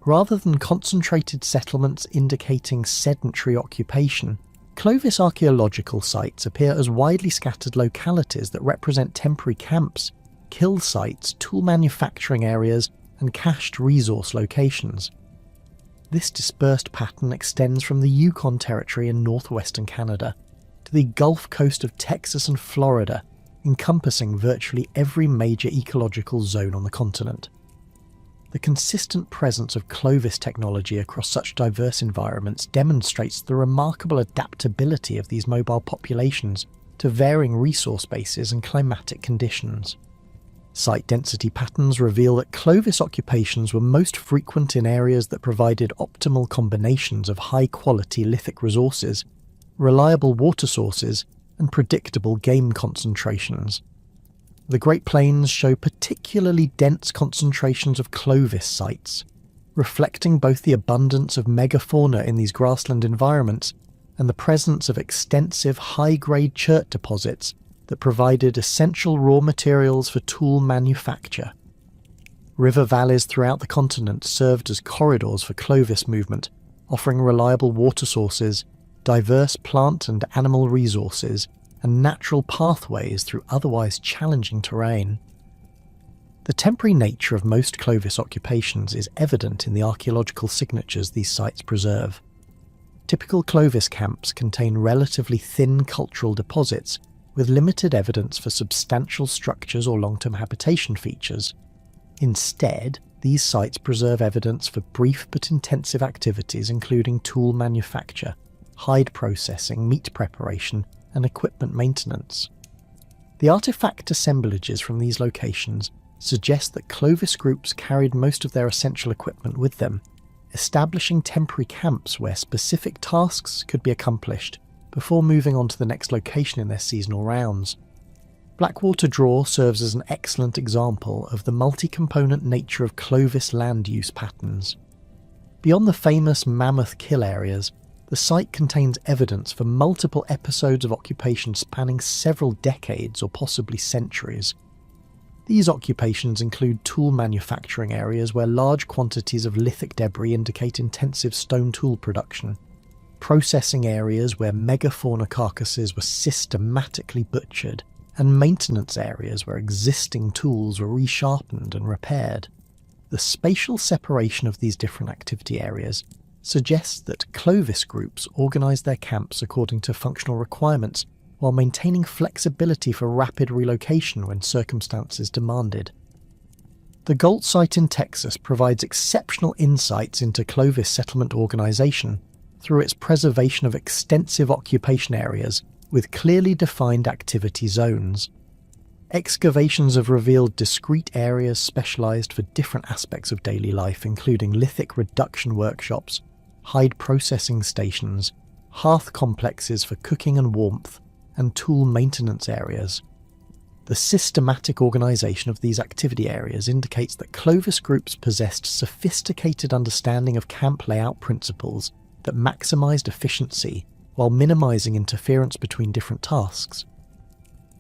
Rather than concentrated settlements indicating sedentary occupation, Clovis archaeological sites appear as widely scattered localities that represent temporary camps, kill sites, tool manufacturing areas, and cached resource locations. This dispersed pattern extends from the Yukon Territory in northwestern Canada to the Gulf Coast of Texas and Florida, encompassing virtually every major ecological zone on the continent. The consistent presence of Clovis technology across such diverse environments demonstrates the remarkable adaptability of these mobile populations to varying resource bases and climatic conditions. Site density patterns reveal that Clovis occupations were most frequent in areas that provided optimal combinations of high-quality lithic resources, reliable water sources, and predictable game concentrations. The Great Plains show particularly dense concentrations of Clovis sites, reflecting both the abundance of megafauna in these grassland environments and the presence of extensive high-grade chert deposits that provided essential raw materials for tool manufacture. River valleys throughout the continent served as corridors for Clovis movement, offering reliable water sources, diverse plant and animal resources, and natural pathways through otherwise challenging terrain. The temporary nature of most Clovis occupations is evident in the archaeological signatures these sites preserve. Typical Clovis camps contain relatively thin cultural deposits with limited evidence for substantial structures or long-term habitation features. Instead, these sites preserve evidence for brief but intensive activities including tool manufacture, hide processing, meat preparation, and equipment maintenance. The artifact assemblages from these locations suggest that Clovis groups carried most of their essential equipment with them, establishing temporary camps where specific tasks could be accomplished before moving on to the next location in their seasonal rounds. Blackwater Draw serves as an excellent example of the multi-component nature of Clovis land use patterns. Beyond the famous mammoth kill areas, the site contains evidence for multiple episodes of occupation spanning several decades or possibly centuries. These occupations include tool manufacturing areas where large quantities of lithic debris indicate intensive stone tool production, processing areas where megafauna carcasses were systematically butchered, and maintenance areas where existing tools were resharpened and repaired. The spatial separation of these different activity areas suggests that Clovis groups organised their camps according to functional requirements while maintaining flexibility for rapid relocation when circumstances demanded. The Galt site in Texas provides exceptional insights into Clovis settlement organisation through its preservation of extensive occupation areas with clearly defined activity zones. Excavations have revealed discrete areas specialised for different aspects of daily life, including lithic reduction workshops, hide processing stations, hearth complexes for cooking and warmth, and tool maintenance areas. The systematic organisation of these activity areas indicates that Clovis groups possessed sophisticated understanding of camp layout principles that maximised efficiency while minimising interference between different tasks.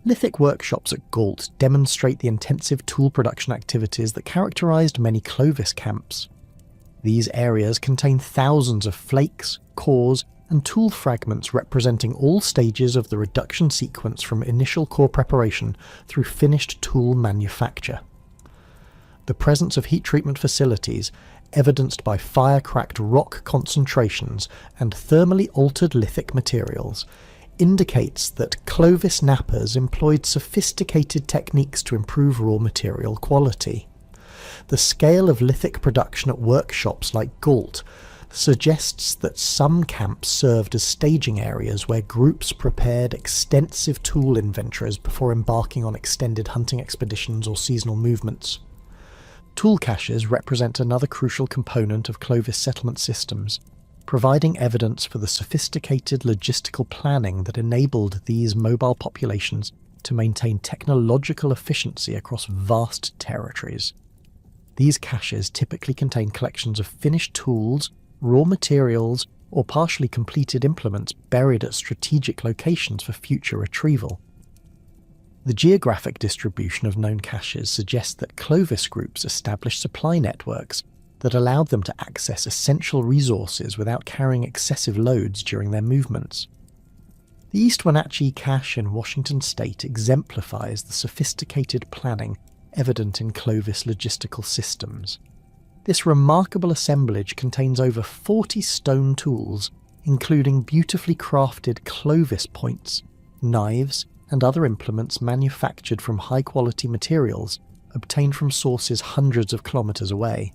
Lithic workshops at Galt demonstrate the intensive tool production activities that characterised many Clovis camps. These areas contain thousands of flakes, cores, and tool fragments representing all stages of the reduction sequence from initial core preparation through finished tool manufacture. The presence of heat treatment facilities, evidenced by fire-cracked rock concentrations and thermally altered lithic materials, indicates that Clovis knappers employed sophisticated techniques to improve raw material quality. The scale of lithic production at workshops like Galt suggests that some camps served as staging areas where groups prepared extensive tool inventories before embarking on extended hunting expeditions or seasonal movements. Tool caches represent another crucial component of Clovis settlement systems, providing evidence for the sophisticated logistical planning that enabled these mobile populations to maintain technological efficiency across vast territories. These caches typically contain collections of finished tools, raw materials, or partially completed implements buried at strategic locations for future retrieval. The geographic distribution of known caches suggests that Clovis groups established supply networks that allowed them to access essential resources without carrying excessive loads during their movements. The East Wenatchee cache in Washington state exemplifies the sophisticated planning evident in Clovis logistical systems. This remarkable assemblage contains over 40 stone tools, including beautifully crafted Clovis points, knives, and other implements manufactured from high-quality materials obtained from sources hundreds of kilometers away.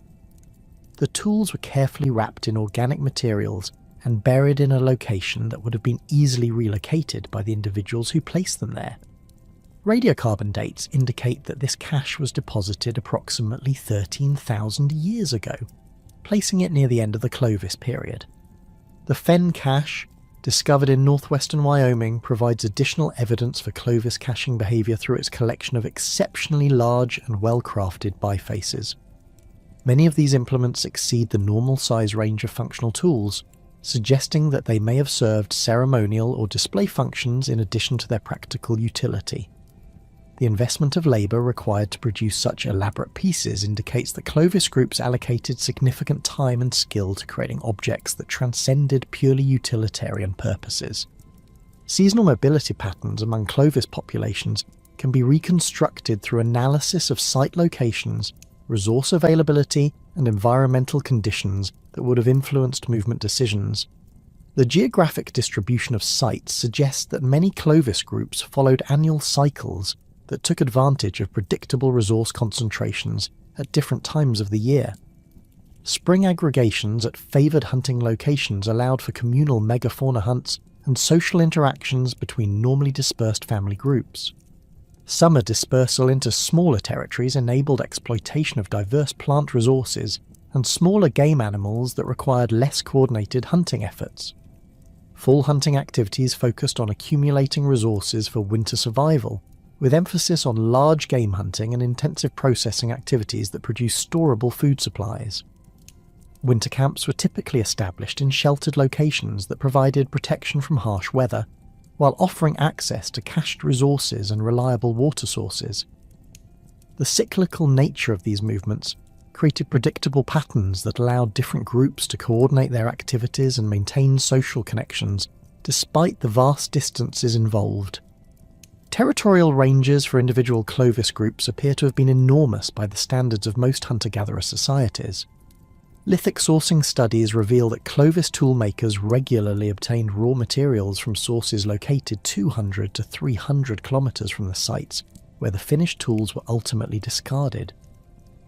The tools were carefully wrapped in organic materials and buried in a location that would have been easily relocated by the individuals who placed them there. Radiocarbon dates indicate that this cache was deposited approximately 13,000 years ago, placing it near the end of the Clovis period. The Fenn cache, discovered in northwestern Wyoming, provides additional evidence for Clovis caching behaviour through its collection of exceptionally large and well-crafted bifaces. Many of these implements exceed the normal size range of functional tools, suggesting that they may have served ceremonial or display functions in addition to their practical utility. The investment of labour required to produce such elaborate pieces indicates that Clovis groups allocated significant time and skill to creating objects that transcended purely utilitarian purposes. Seasonal mobility patterns among Clovis populations can be reconstructed through analysis of site locations, resource availability, and environmental conditions that would have influenced movement decisions. The geographic distribution of sites suggests that many Clovis groups followed annual cycles that took advantage of predictable resource concentrations at different times of the year. Spring aggregations at favoured hunting locations allowed for communal megafauna hunts and social interactions between normally dispersed family groups. Summer dispersal into smaller territories enabled exploitation of diverse plant resources and smaller game animals that required less coordinated hunting efforts. Fall hunting activities focused on accumulating resources for winter survival, with emphasis on large game hunting and intensive processing activities that produce storable food supplies. Winter camps were typically established in sheltered locations that provided protection from harsh weather, while offering access to cached resources and reliable water sources. The cyclical nature of these movements created predictable patterns that allowed different groups to coordinate their activities and maintain social connections, despite the vast distances involved. Territorial ranges for individual Clovis groups appear to have been enormous by the standards of most hunter-gatherer societies. Lithic sourcing studies reveal that Clovis toolmakers regularly obtained raw materials from sources located 200 to 300 kilometers from the sites where the finished tools were ultimately discarded.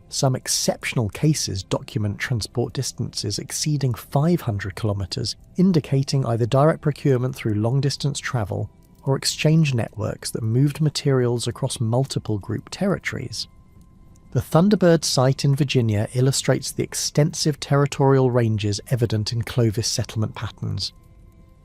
Some exceptional cases document transport distances exceeding 500 kilometers, indicating either direct procurement through long-distance travel or exchange networks that moved materials across multiple group territories. The Thunderbird site in Virginia illustrates the extensive territorial ranges evident in Clovis settlement patterns.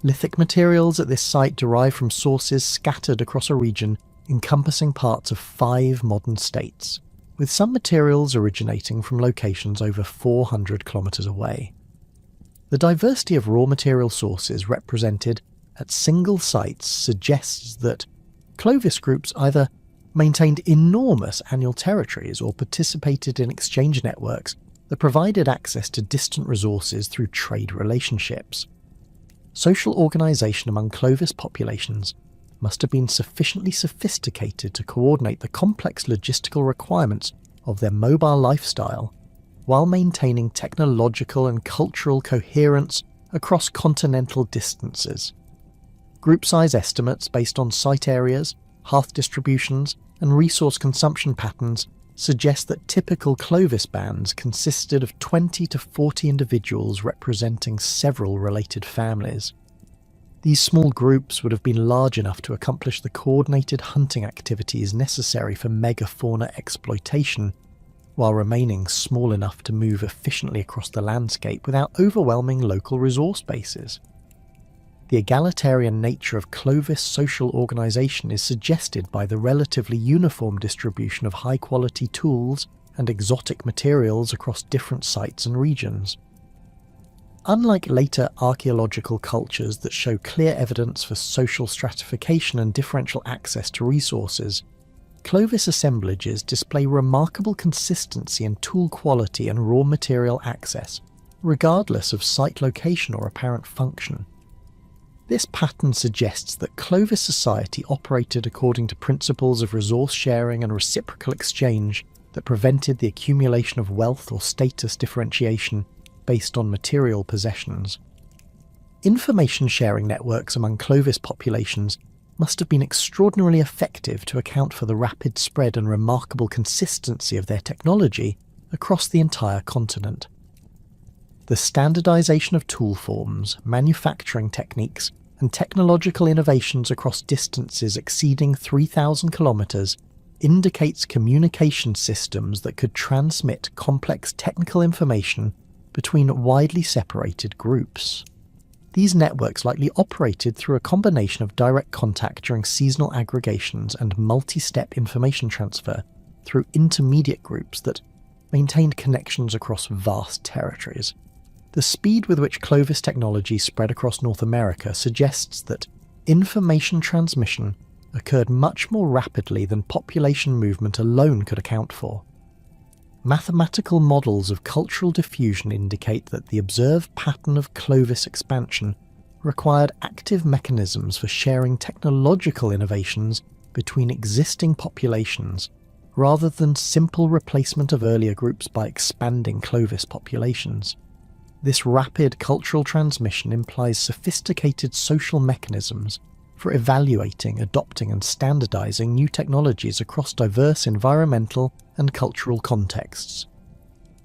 Lithic materials at this site derive from sources scattered across a region encompassing parts of 5 modern states, with some materials originating from locations over 400 kilometres away. The diversity of raw material sources represented at single sites suggests that Clovis groups either maintained enormous annual territories or participated in exchange networks that provided access to distant resources through trade relationships. Social organisation among Clovis populations must have been sufficiently sophisticated to coordinate the complex logistical requirements of their mobile lifestyle while maintaining technological and cultural coherence across continental distances. Group size estimates based on site areas, hearth distributions, and resource consumption patterns suggest that typical Clovis bands consisted of 20 to 40 individuals representing several related families. These small groups would have been large enough to accomplish the coordinated hunting activities necessary for megafauna exploitation, while remaining small enough to move efficiently across the landscape without overwhelming local resource bases. The egalitarian nature of Clovis social organisation is suggested by the relatively uniform distribution of high-quality tools and exotic materials across different sites and regions. Unlike later archaeological cultures that show clear evidence for social stratification and differential access to resources, Clovis assemblages display remarkable consistency in tool quality and raw material access, regardless of site location or apparent function. This pattern suggests that Clovis society operated according to principles of resource sharing and reciprocal exchange that prevented the accumulation of wealth or status differentiation based on material possessions. Information sharing networks among Clovis populations must have been extraordinarily effective to account for the rapid spread and remarkable consistency of their technology across the entire continent. The standardization of tool forms, manufacturing techniques, and technological innovations across distances exceeding 3,000 kilometers indicates communication systems that could transmit complex technical information between widely separated groups. These networks likely operated through a combination of direct contact during seasonal aggregations and multi-step information transfer through intermediate groups that maintained connections across vast territories. The speed with which Clovis technology spread across North America suggests that information transmission occurred much more rapidly than population movement alone could account for. Mathematical models of cultural diffusion indicate that the observed pattern of Clovis expansion required active mechanisms for sharing technological innovations between existing populations, rather than simple replacement of earlier groups by expanding Clovis populations. This rapid cultural transmission implies sophisticated social mechanisms for evaluating, adopting and standardizing new technologies across diverse environmental and cultural contexts.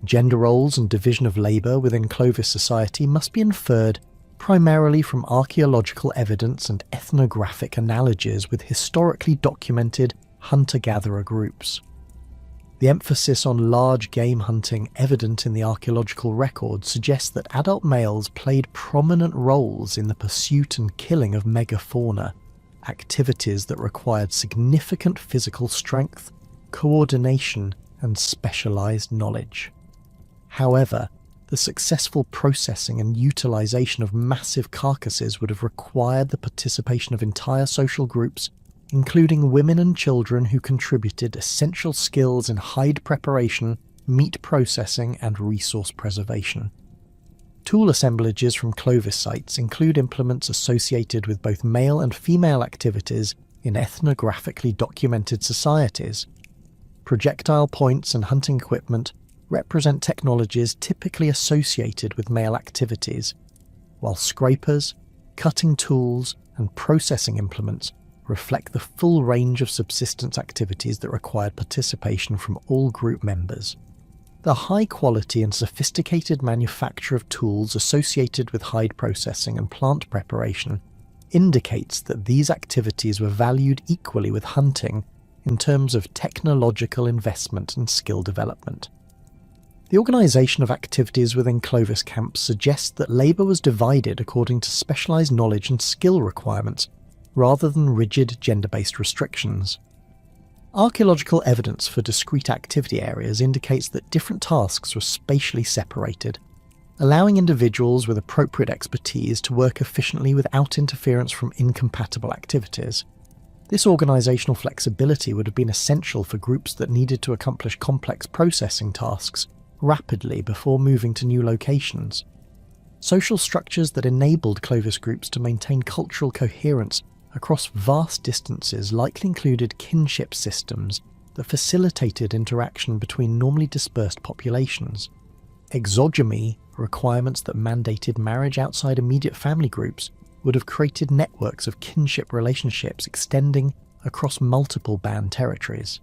Gender roles and division of labour within Clovis society must be inferred primarily from archaeological evidence and ethnographic analogies with historically documented hunter-gatherer groups. The emphasis on large game hunting evident in the archaeological record suggests that adult males played prominent roles in the pursuit and killing of megafauna, activities that required significant physical strength, coordination, and specialized knowledge. However, the successful processing and utilization of massive carcasses would have required the participation of entire social groups, including women and children who contributed essential skills in hide preparation, meat processing, and resource preservation. Tool assemblages from Clovis sites include implements associated with both male and female activities in ethnographically documented societies. Projectile points and hunting equipment represent technologies typically associated with male activities, while scrapers, cutting tools, and processing implements reflect the full range of subsistence activities that required participation from all group members. The high quality and sophisticated manufacture of tools associated with hide processing and plant preparation indicates that these activities were valued equally with hunting in terms of technological investment and skill development. The organisation of activities within Clovis camps suggests that labour was divided according to specialised knowledge and skill requirements, rather than rigid gender-based restrictions. Archaeological evidence for discrete activity areas indicates that different tasks were spatially separated, allowing individuals with appropriate expertise to work efficiently without interference from incompatible activities. This organisational flexibility would have been essential for groups that needed to accomplish complex processing tasks rapidly before moving to new locations. Social structures that enabled Clovis groups to maintain cultural coherence across vast distances likely included kinship systems that facilitated interaction between normally dispersed populations. Exogamy, requirements that mandated marriage outside immediate family groups, would have created networks of kinship relationships extending across multiple band territories.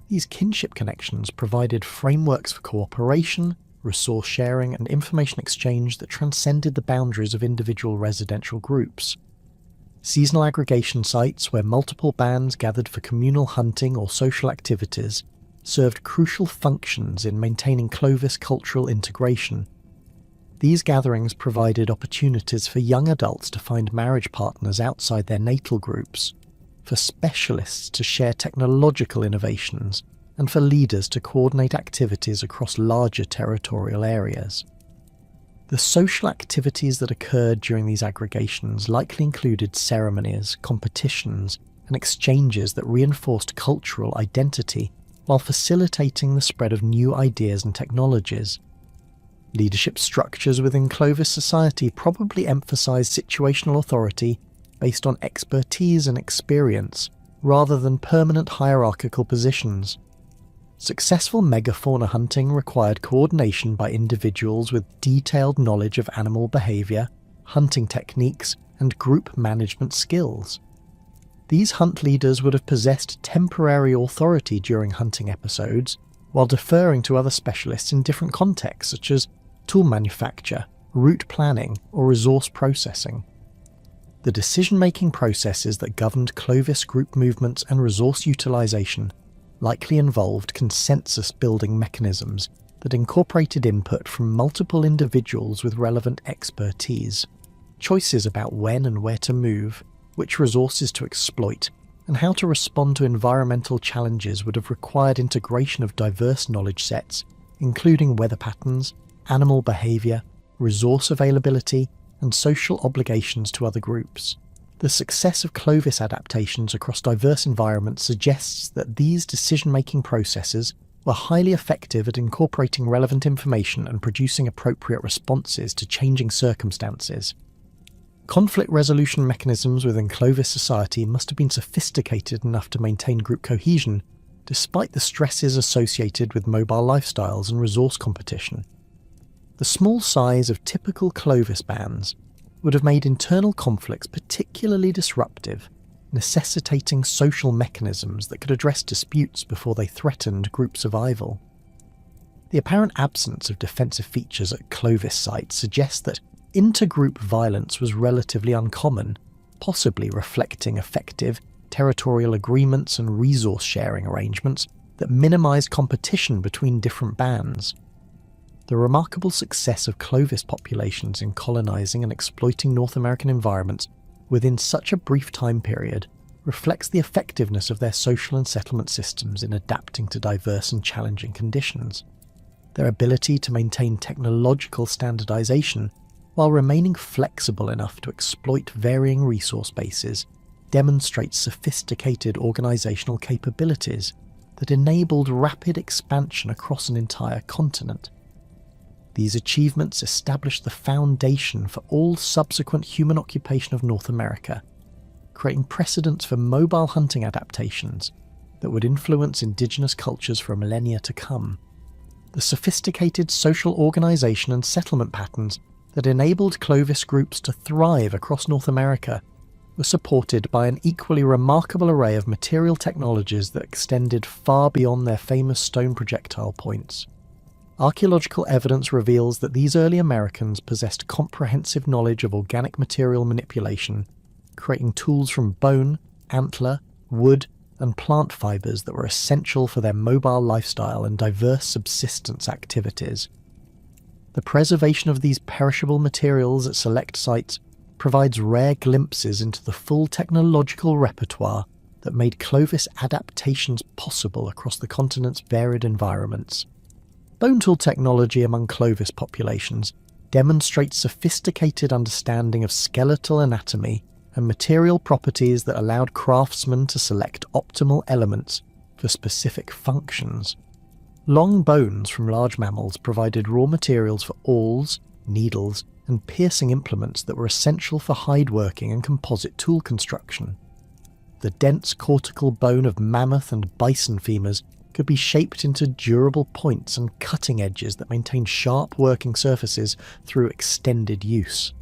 These kinship connections provided frameworks for cooperation, resource sharing, and information exchange that transcended the boundaries of individual residential groups. Seasonal aggregation sites where multiple bands gathered for communal hunting or social activities served crucial functions in maintaining Clovis cultural integration. These gatherings provided opportunities for young adults to find marriage partners outside their natal groups, for specialists to share technological innovations, and for leaders to coordinate activities across larger territorial areas. The social activities that occurred during these aggregations likely included ceremonies, competitions, and exchanges that reinforced cultural identity while facilitating the spread of new ideas and technologies. Leadership structures within Clovis society probably emphasized situational authority based on expertise and experience, rather than permanent hierarchical positions. Successful megafauna hunting required coordination by individuals with detailed knowledge of animal behavior, hunting techniques, and group management skills. These hunt leaders would have possessed temporary authority during hunting episodes, while deferring to other specialists in different contexts such as tool manufacture, route planning, or resource processing. The decision-making processes that governed Clovis group movements and resource utilization likely involved consensus-building mechanisms that incorporated input from multiple individuals with relevant expertise. Choices about when and where to move, which resources to exploit, and how to respond to environmental challenges would have required integration of diverse knowledge sets, including weather patterns, animal behavior, resource availability, and social obligations to other groups. The success of Clovis adaptations across diverse environments suggests that these decision-making processes were highly effective at incorporating relevant information and producing appropriate responses to changing circumstances. Conflict resolution mechanisms within Clovis society must have been sophisticated enough to maintain group cohesion, despite the stresses associated with mobile lifestyles and resource competition. The small size of typical Clovis bands would have made internal conflicts particularly disruptive, necessitating social mechanisms that could address disputes before they threatened group survival. The apparent absence of defensive features at Clovis sites suggests that intergroup violence was relatively uncommon, possibly reflecting effective territorial agreements and resource sharing arrangements that minimised competition between different bands. The remarkable success of Clovis populations in colonising and exploiting North American environments within such a brief time period reflects the effectiveness of their social and settlement systems in adapting to diverse and challenging conditions. Their ability to maintain technological standardisation while remaining flexible enough to exploit varying resource bases demonstrates sophisticated organisational capabilities that enabled rapid expansion across an entire continent. These achievements established the foundation for all subsequent human occupation of North America, creating precedents for mobile hunting adaptations that would influence indigenous cultures for millennia to come. The sophisticated social organisation and settlement patterns that enabled Clovis groups to thrive across North America were supported by an equally remarkable array of material technologies that extended far beyond their famous stone projectile points. Archaeological evidence reveals that these early Americans possessed comprehensive knowledge of organic material manipulation, creating tools from bone, antler, wood, and plant fibers that were essential for their mobile lifestyle and diverse subsistence activities. The preservation of these perishable materials at select sites provides rare glimpses into the full technological repertoire that made Clovis adaptations possible across the continent's varied environments. Bone tool technology among Clovis populations demonstrates sophisticated understanding of skeletal anatomy and material properties that allowed craftsmen to select optimal elements for specific functions. Long bones from large mammals provided raw materials for awls, needles, and piercing implements that were essential for hide working and composite tool construction. The dense cortical bone of mammoth and bison femurs could be shaped into durable points and cutting edges that maintained sharp working surfaces through extended use.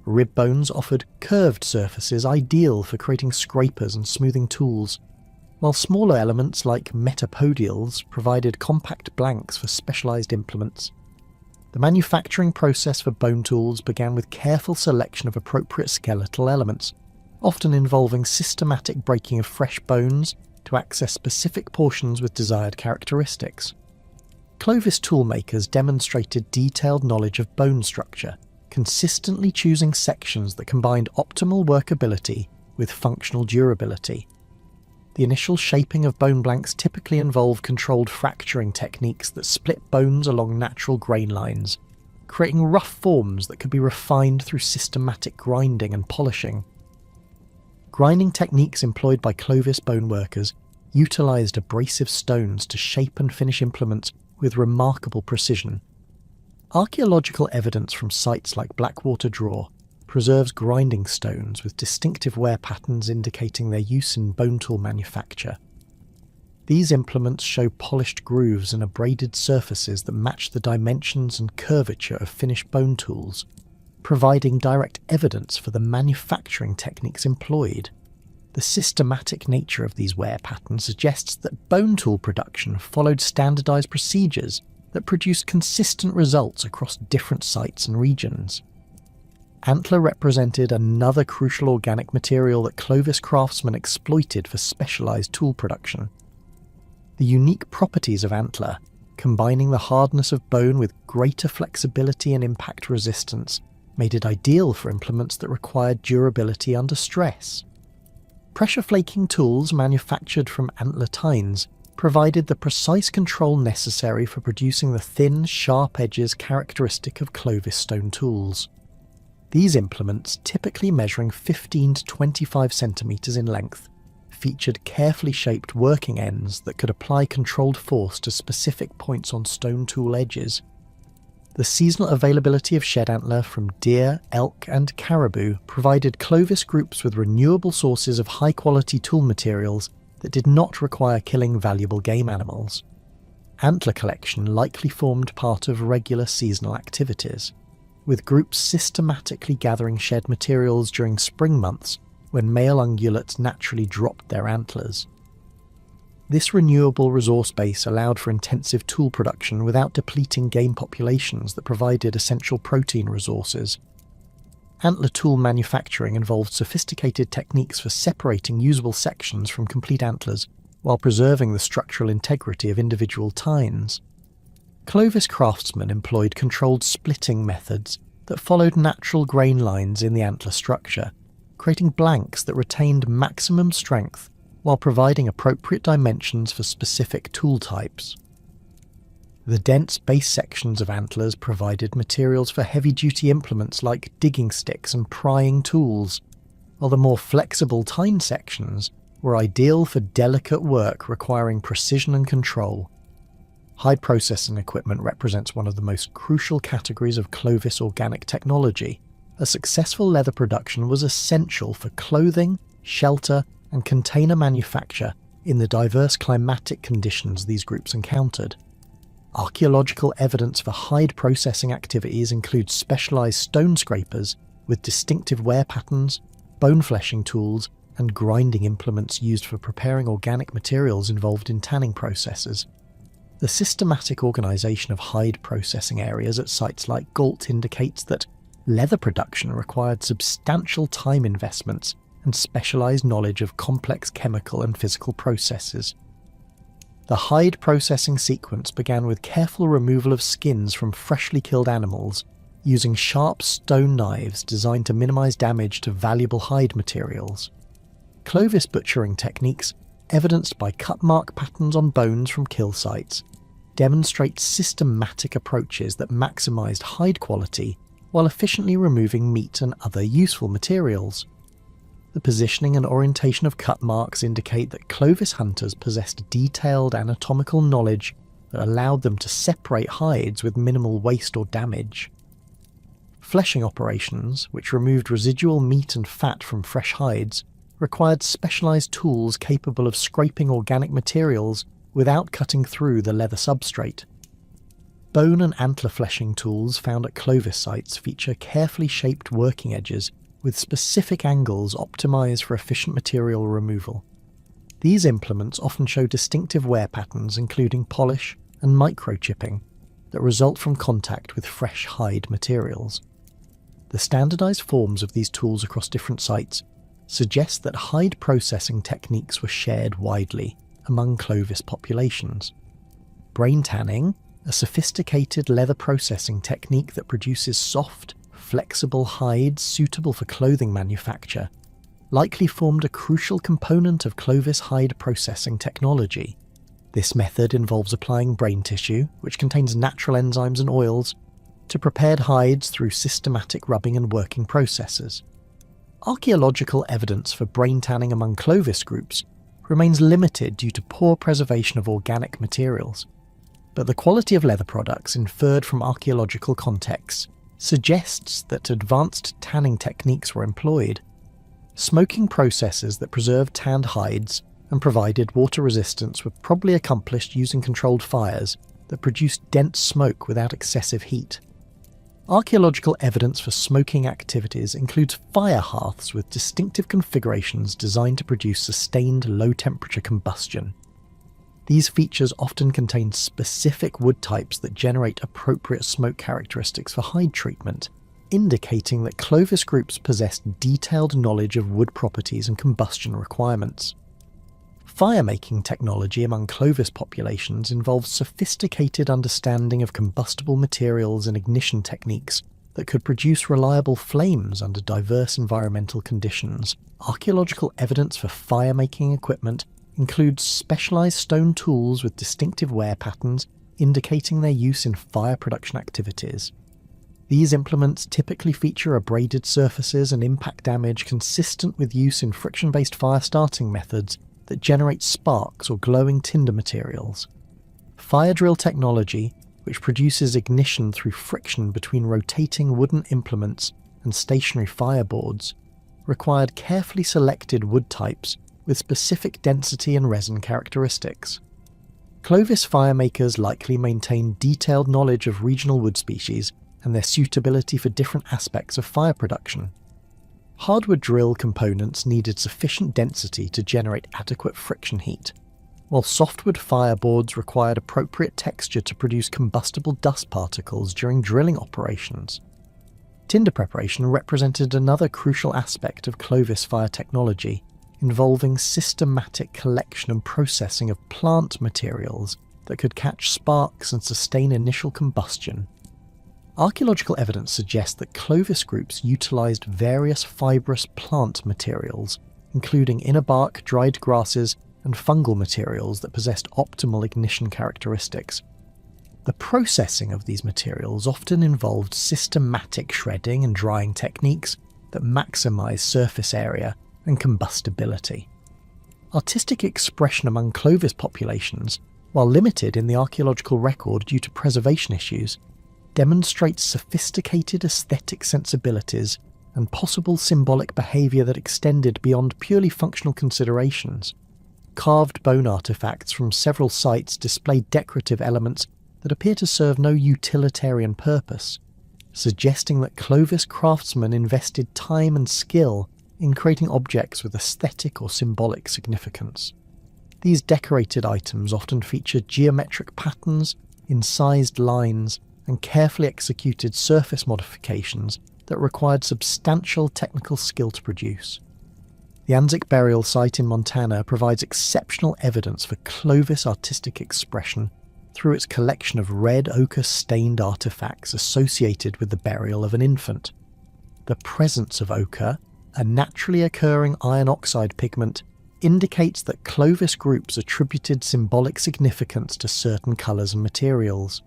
Rib bones offered curved surfaces ideal for creating scrapers and smoothing tools, while smaller elements like metapodials provided compact blanks for specialised implements. The manufacturing process for bone tools began with careful selection of appropriate skeletal elements, often involving systematic breaking of fresh bones to access specific portions with desired characteristics. Clovis toolmakers demonstrated detailed knowledge of bone structure, consistently choosing sections that combined optimal workability with functional durability. The initial shaping of bone blanks typically involved controlled fracturing techniques that split bones along natural grain lines, creating rough forms that could be refined through systematic grinding and polishing. Grinding techniques employed by Clovis bone workers utilised abrasive stones to shape and finish implements with remarkable precision. Archaeological evidence from sites like Blackwater Draw preserves grinding stones with distinctive wear patterns indicating their use in bone tool manufacture. These implements show polished grooves and abraded surfaces that match the dimensions and curvature of finished bone tools, providing direct evidence for the manufacturing techniques employed. The systematic nature of these wear patterns suggests that bone tool production followed standardised procedures that produced consistent results across different sites and regions. Antler represented another crucial organic material that Clovis craftsmen exploited for specialised tool production. The unique properties of antler, combining the hardness of bone with greater flexibility and impact resistance, made it ideal for implements that required durability under stress. Pressure flaking tools manufactured from antler tines provided the precise control necessary for producing the thin, sharp edges characteristic of Clovis stone tools. These implements, typically measuring 15 to 25 centimetres in length, featured carefully shaped working ends that could apply controlled force to specific points on stone tool edges. The seasonal availability of shed antler from deer, elk and caribou provided Clovis groups with renewable sources of high-quality tool materials that did not require killing valuable game animals. Antler collection likely formed part of regular seasonal activities, with groups systematically gathering shed materials during spring months when male ungulates naturally dropped their antlers. This renewable resource base allowed for intensive tool production without depleting game populations that provided essential protein resources. Antler tool manufacturing involved sophisticated techniques for separating usable sections from complete antlers while preserving the structural integrity of individual tines. Clovis craftsmen employed controlled splitting methods that followed natural grain lines in the antler structure, creating blanks that retained maximum strength while providing appropriate dimensions for specific tool types. The dense base sections of antlers provided materials for heavy-duty implements like digging sticks and prying tools, while the more flexible tine sections were ideal for delicate work requiring precision and control. Hide processing equipment represents one of the most crucial categories of Clovis organic technology. A successful leather production was essential for clothing, shelter, and container manufacture in the diverse climatic conditions these groups encountered. Archaeological evidence for hide processing activities includes specialised stone scrapers with distinctive wear patterns, bone fleshing tools, and grinding implements used for preparing organic materials involved in tanning processes. The systematic organisation of hide processing areas at sites like Galt indicates that leather production required substantial time investments and specialised knowledge of complex chemical and physical processes. The hide processing sequence began with careful removal of skins from freshly killed animals, using sharp stone knives designed to minimize damage to valuable hide materials. Clovis butchering techniques, evidenced by cut mark patterns on bones from kill sites, demonstrate systematic approaches that maximized hide quality while efficiently removing meat and other useful materials. The positioning and orientation of cut marks indicate that Clovis hunters possessed detailed anatomical knowledge that allowed them to separate hides with minimal waste or damage. Fleshing operations, which removed residual meat and fat from fresh hides, required specialized tools capable of scraping organic materials without cutting through the leather substrate. Bone and antler fleshing tools found at Clovis sites feature carefully shaped working edges with specific angles optimized for efficient material removal. These implements often show distinctive wear patterns including polish and microchipping that result from contact with fresh hide materials. The standardized forms of these tools across different sites suggest that hide processing techniques were shared widely among Clovis populations. Brain tanning, a sophisticated leather processing technique that produces soft, flexible hides suitable for clothing manufacture, likely formed a crucial component of Clovis hide processing technology. This method involves applying brain tissue, which contains natural enzymes and oils, to prepared hides through systematic rubbing and working processes. Archaeological evidence for brain tanning among Clovis groups remains limited due to poor preservation of organic materials, but the quality of leather products inferred from archaeological contexts suggests that advanced tanning techniques were employed. Smoking processes that preserved tanned hides and provided water resistance were probably accomplished using controlled fires that produced dense smoke without excessive heat. Archaeological evidence for smoking activities includes fire hearths with distinctive configurations designed to produce sustained low-temperature combustion. These features often contain specific wood types that generate appropriate smoke characteristics for hide treatment, indicating that Clovis groups possessed detailed knowledge of wood properties and combustion requirements. Fire-making technology among Clovis populations involves sophisticated understanding of combustible materials and ignition techniques that could produce reliable flames under diverse environmental conditions. Archaeological evidence for fire-making equipment includes specialized stone tools with distinctive wear patterns indicating their use in fire production activities. These implements typically feature abraded surfaces and impact damage consistent with use in friction-based fire starting methods that generate sparks or glowing tinder materials. Fire drill technology, which produces ignition through friction between rotating wooden implements and stationary fireboards, required carefully selected wood types with specific density and resin characteristics. Clovis firemakers likely maintained detailed knowledge of regional wood species and their suitability for different aspects of fire production. Hardwood drill components needed sufficient density to generate adequate friction heat, while softwood fireboards required appropriate texture to produce combustible dust particles during drilling operations. Tinder preparation represented another crucial aspect of Clovis fire technology, involving systematic collection and processing of plant materials that could catch sparks and sustain initial combustion. Archaeological evidence suggests that Clovis groups utilized various fibrous plant materials, including inner bark, dried grasses, and fungal materials that possessed optimal ignition characteristics. The processing of these materials often involved systematic shredding and drying techniques that maximize surface area and combustibility. Artistic expression among Clovis populations, while limited in the archaeological record due to preservation issues, demonstrates sophisticated aesthetic sensibilities and possible symbolic behaviour that extended beyond purely functional considerations. Carved bone artefacts from several sites display decorative elements that appear to serve no utilitarian purpose, suggesting that Clovis craftsmen invested time and skill in creating objects with aesthetic or symbolic significance. These decorated items often feature geometric patterns, incised lines, and carefully executed surface modifications that required substantial technical skill to produce. The Anzac burial site in Montana provides exceptional evidence for Clovis artistic expression, through its collection of red ochre-stained artifacts associated with the burial of an infant. The presence of ochre, a naturally occurring iron oxide pigment, indicates that Clovis groups attributed symbolic significance to certain colours and materials.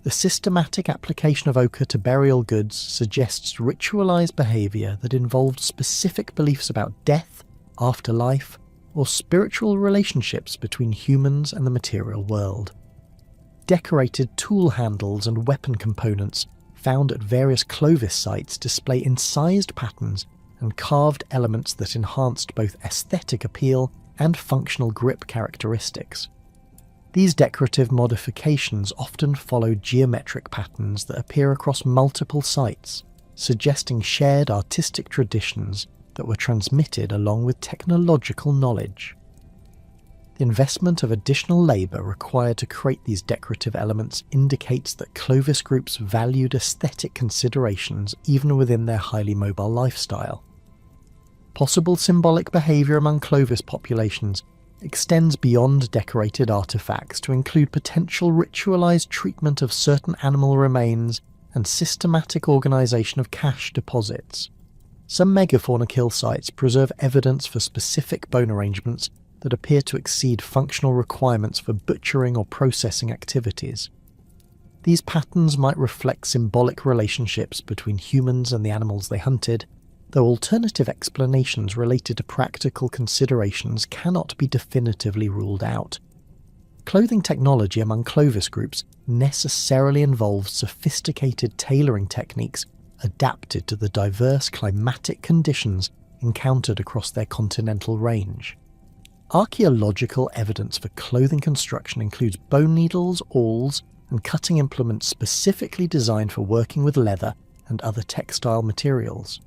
The systematic application of ochre to burial goods suggests ritualised behaviour that involved specific beliefs about death, afterlife, or spiritual relationships between humans and the material world. Decorated tool handles and weapon components found at various Clovis sites display incised patterns and carved elements that enhanced both aesthetic appeal and functional grip characteristics. These decorative modifications often follow geometric patterns that appear across multiple sites, suggesting shared artistic traditions that were transmitted along with technological knowledge. The investment of additional labour required to create these decorative elements indicates that Clovis groups valued aesthetic considerations even within their highly mobile lifestyle. Possible symbolic behaviour among Clovis populations extends beyond decorated artefacts to include potential ritualised treatment of certain animal remains and systematic organisation of cache deposits. Some megafauna kill sites preserve evidence for specific bone arrangements that appear to exceed functional requirements for butchering or processing activities. These patterns might reflect symbolic relationships between humans and the animals they hunted, though alternative explanations related to practical considerations cannot be definitively ruled out. Clothing technology among Clovis groups necessarily involves sophisticated tailoring techniques adapted to the diverse climatic conditions encountered across their continental range. Archaeological evidence for clothing construction includes bone needles, awls, and cutting implements specifically designed for working with leather and other textile materials.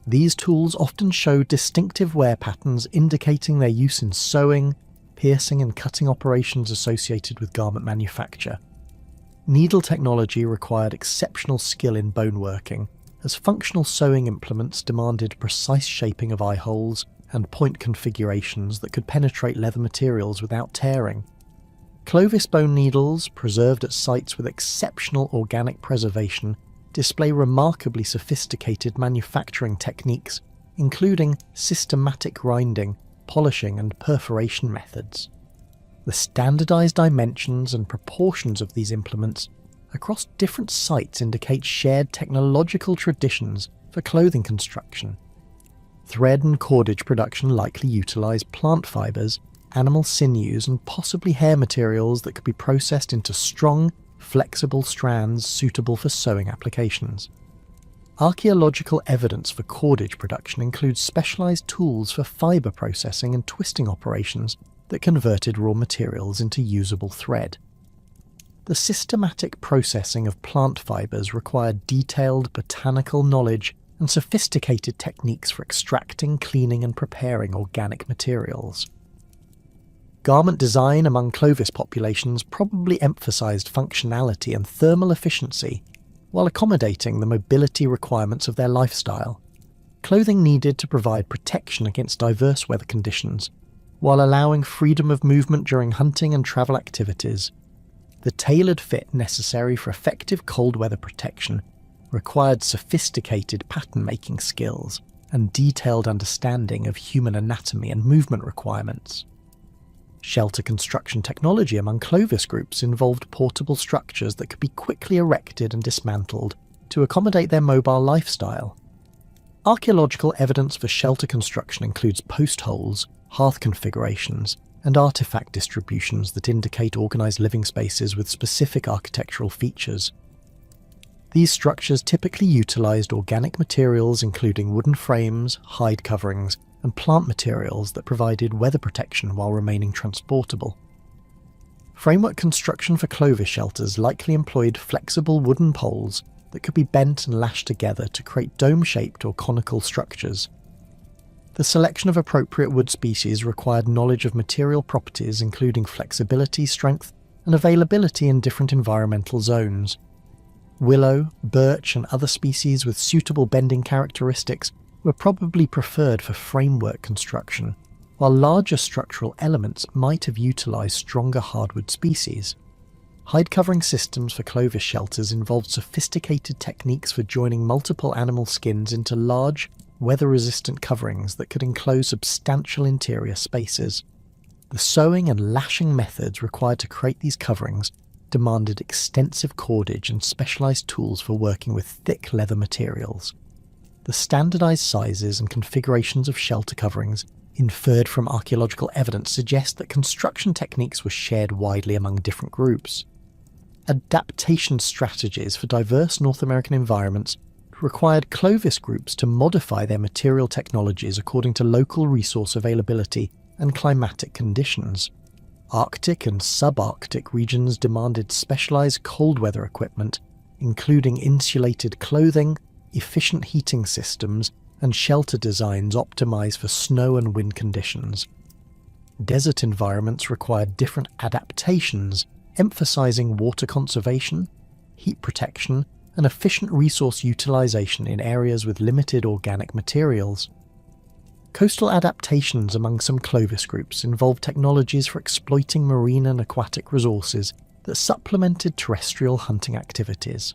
These tools often show distinctive wear patterns indicating their use in sewing, piercing and cutting operations associated with garment manufacture. Needle technology required exceptional skill in bone working, as functional sewing implements demanded precise shaping of eye holes and point configurations that could penetrate leather materials without tearing. Clovis bone needles, preserved at sites with exceptional organic preservation, display remarkably sophisticated manufacturing techniques, including systematic grinding, polishing and perforation methods. The standardized dimensions and proportions of these implements across different sites indicate shared technological traditions for clothing construction. Thread and cordage production likely utilize plant fibers, animal sinews and possibly hair materials that could be processed into strong, flexible strands suitable for sewing applications. Archaeological evidence for cordage production includes specialized tools for fiber processing and twisting operations that converted raw materials into usable thread. The systematic processing of plant fibers required detailed botanical knowledge and sophisticated techniques for extracting, cleaning and preparing organic materials. Garment design among Clovis populations probably emphasized functionality and thermal efficiency, while accommodating the mobility requirements of their lifestyle. Clothing needed to provide protection against diverse weather conditions, while allowing freedom of movement during hunting and travel activities. The tailored fit necessary for effective cold weather protection required sophisticated pattern-making skills and detailed understanding of human anatomy and movement requirements. Shelter construction technology among Clovis groups involved portable structures that could be quickly erected and dismantled to accommodate their mobile lifestyle. Archaeological evidence for shelter construction includes post holes, hearth configurations, and artifact distributions that indicate organized living spaces with specific architectural features. These structures typically utilized organic materials including wooden frames, hide coverings, and plant materials that provided weather protection while remaining transportable. Framework construction for Clovis shelters likely employed flexible wooden poles that could be bent and lashed together to create dome-shaped or conical structures. The selection of appropriate wood species required knowledge of material properties including flexibility, strength, and availability in different environmental zones. Willow, birch, and other species with suitable bending characteristics were probably preferred for framework construction. while larger structural elements might have utilised stronger hardwood species. Hide-covering systems for Clovis shelters involved sophisticated techniques for joining multiple animal skins into large, weather-resistant coverings that could enclose substantial interior spaces. The sewing and lashing methods required to create these coverings demanded extensive cordage and specialised tools for working with thick leather materials. The standardised sizes and configurations of shelter coverings inferred from archaeological evidence suggest that construction techniques were shared widely among different groups. Adaptation strategies for diverse North American environments required Clovis groups to modify their material technologies according to local resource availability and climatic conditions. Arctic and subarctic regions demanded specialised cold weather equipment, including insulated clothing, efficient heating systems, and shelter designs optimised for snow and wind conditions. Desert environments required different adaptations, emphasising water conservation, heat protection, and efficient resource utilisation in areas with limited organic materials. Coastal adaptations among some Clovis groups involved technologies for exploiting marine and aquatic resources that supplemented terrestrial hunting activities.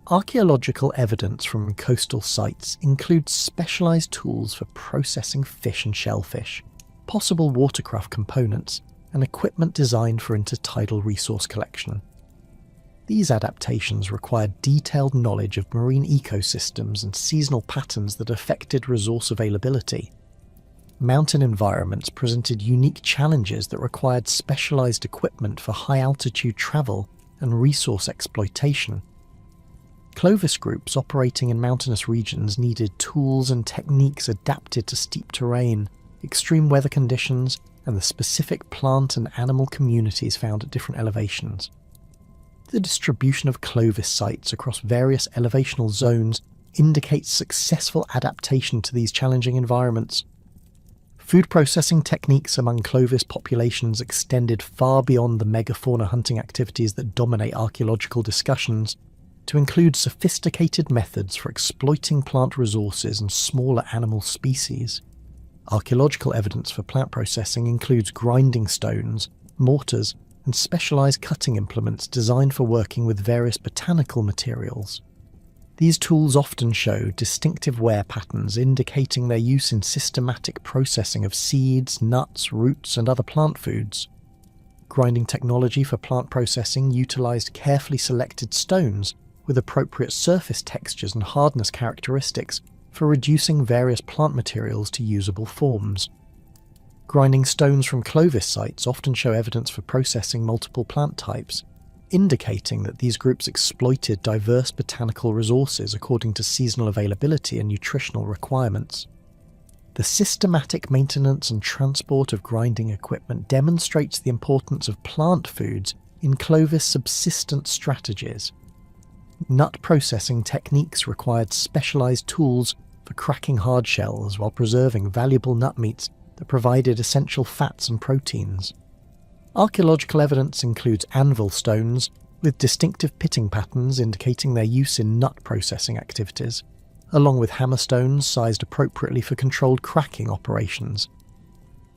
Archaeological evidence from coastal sites includes specialised tools for processing fish and shellfish, possible watercraft components, and equipment designed for intertidal resource collection. These adaptations required detailed knowledge of marine ecosystems and seasonal patterns that affected resource availability. Mountain environments presented unique challenges that required specialised equipment for high-altitude travel and resource exploitation. Clovis groups operating in mountainous regions needed tools and techniques adapted to steep terrain, extreme weather conditions, and the specific plant and animal communities found at different elevations. The distribution of Clovis sites across various elevational zones indicates successful adaptation to these challenging environments. Food processing techniques among Clovis populations extended far beyond the megafauna hunting activities that dominate archaeological discussions, to include sophisticated methods for exploiting plant resources and smaller animal species. Archaeological evidence for plant processing includes grinding stones, mortars, and specialised cutting implements designed for working with various botanical materials. These tools often show distinctive wear patterns indicating their use in systematic processing of seeds, nuts, roots, and other plant foods. Grinding technology for plant processing utilised carefully selected stones with appropriate surface textures and hardness characteristics for reducing various plant materials to usable forms. Grinding stones from Clovis sites often show evidence for processing multiple plant types, indicating that these groups exploited diverse botanical resources according to seasonal availability and nutritional requirements. The systematic maintenance and transport of grinding equipment demonstrates the importance of plant foods in Clovis subsistence strategies. Nut processing techniques required specialised tools for cracking hard shells while preserving valuable nut meats that provided essential fats and proteins. Archaeological evidence includes anvil stones with distinctive pitting patterns indicating their use in nut processing activities, along with hammer stones sized appropriately for controlled cracking operations.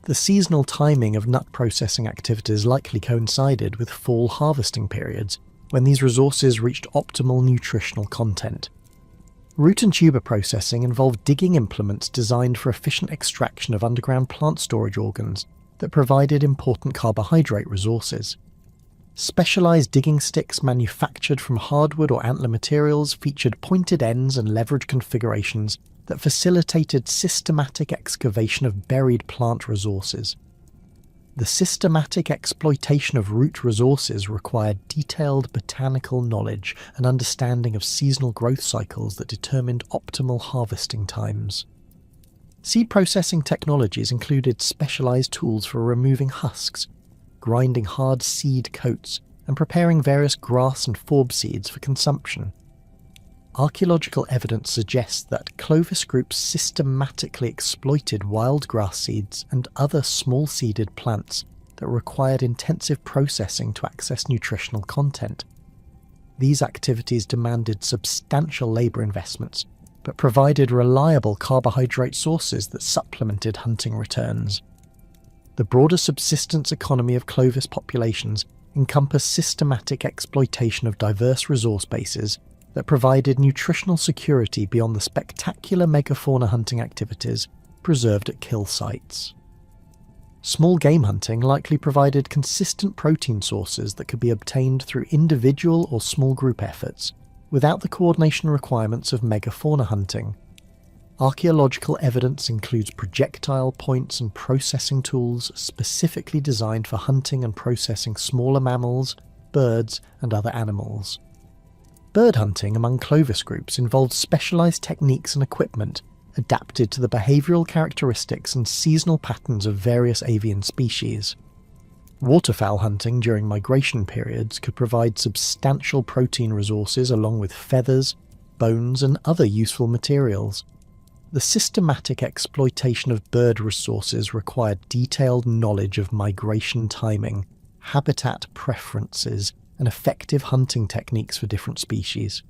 The seasonal timing of nut processing activities likely coincided with fall harvesting periods, when these resources reached optimal nutritional content. Root and tuber processing involved digging implements designed for efficient extraction of underground plant storage organs that provided important carbohydrate resources. Specialised digging sticks manufactured from hardwood or antler materials featured pointed ends and leverage configurations that facilitated systematic excavation of buried plant resources. The systematic exploitation of root resources required detailed botanical knowledge and understanding of seasonal growth cycles that determined optimal harvesting times. Seed processing technologies included specialised tools for removing husks, grinding hard seed coats, and preparing various grass and forb seeds for consumption. Archaeological evidence suggests that Clovis groups systematically exploited wild grass seeds and other small-seeded plants that required intensive processing to access nutritional content. These activities demanded substantial labour investments, but provided reliable carbohydrate sources that supplemented hunting returns. The broader subsistence economy of Clovis populations encompassed systematic exploitation of diverse resource bases that provided nutritional security beyond the spectacular megafauna hunting activities preserved at kill sites. Small game hunting likely provided consistent protein sources that could be obtained through individual or small group efforts, without the coordination requirements of megafauna hunting. Archaeological evidence includes projectile points and processing tools specifically designed for hunting and processing smaller mammals, birds, and other animals. Bird hunting among Clovis groups involved specialized techniques and equipment adapted to the behavioral characteristics and seasonal patterns of various avian species. Waterfowl hunting during migration periods could provide substantial protein resources along with feathers, bones, and other useful materials. The systematic exploitation of bird resources required detailed knowledge of migration timing, habitat preferences, and effective hunting techniques for different species.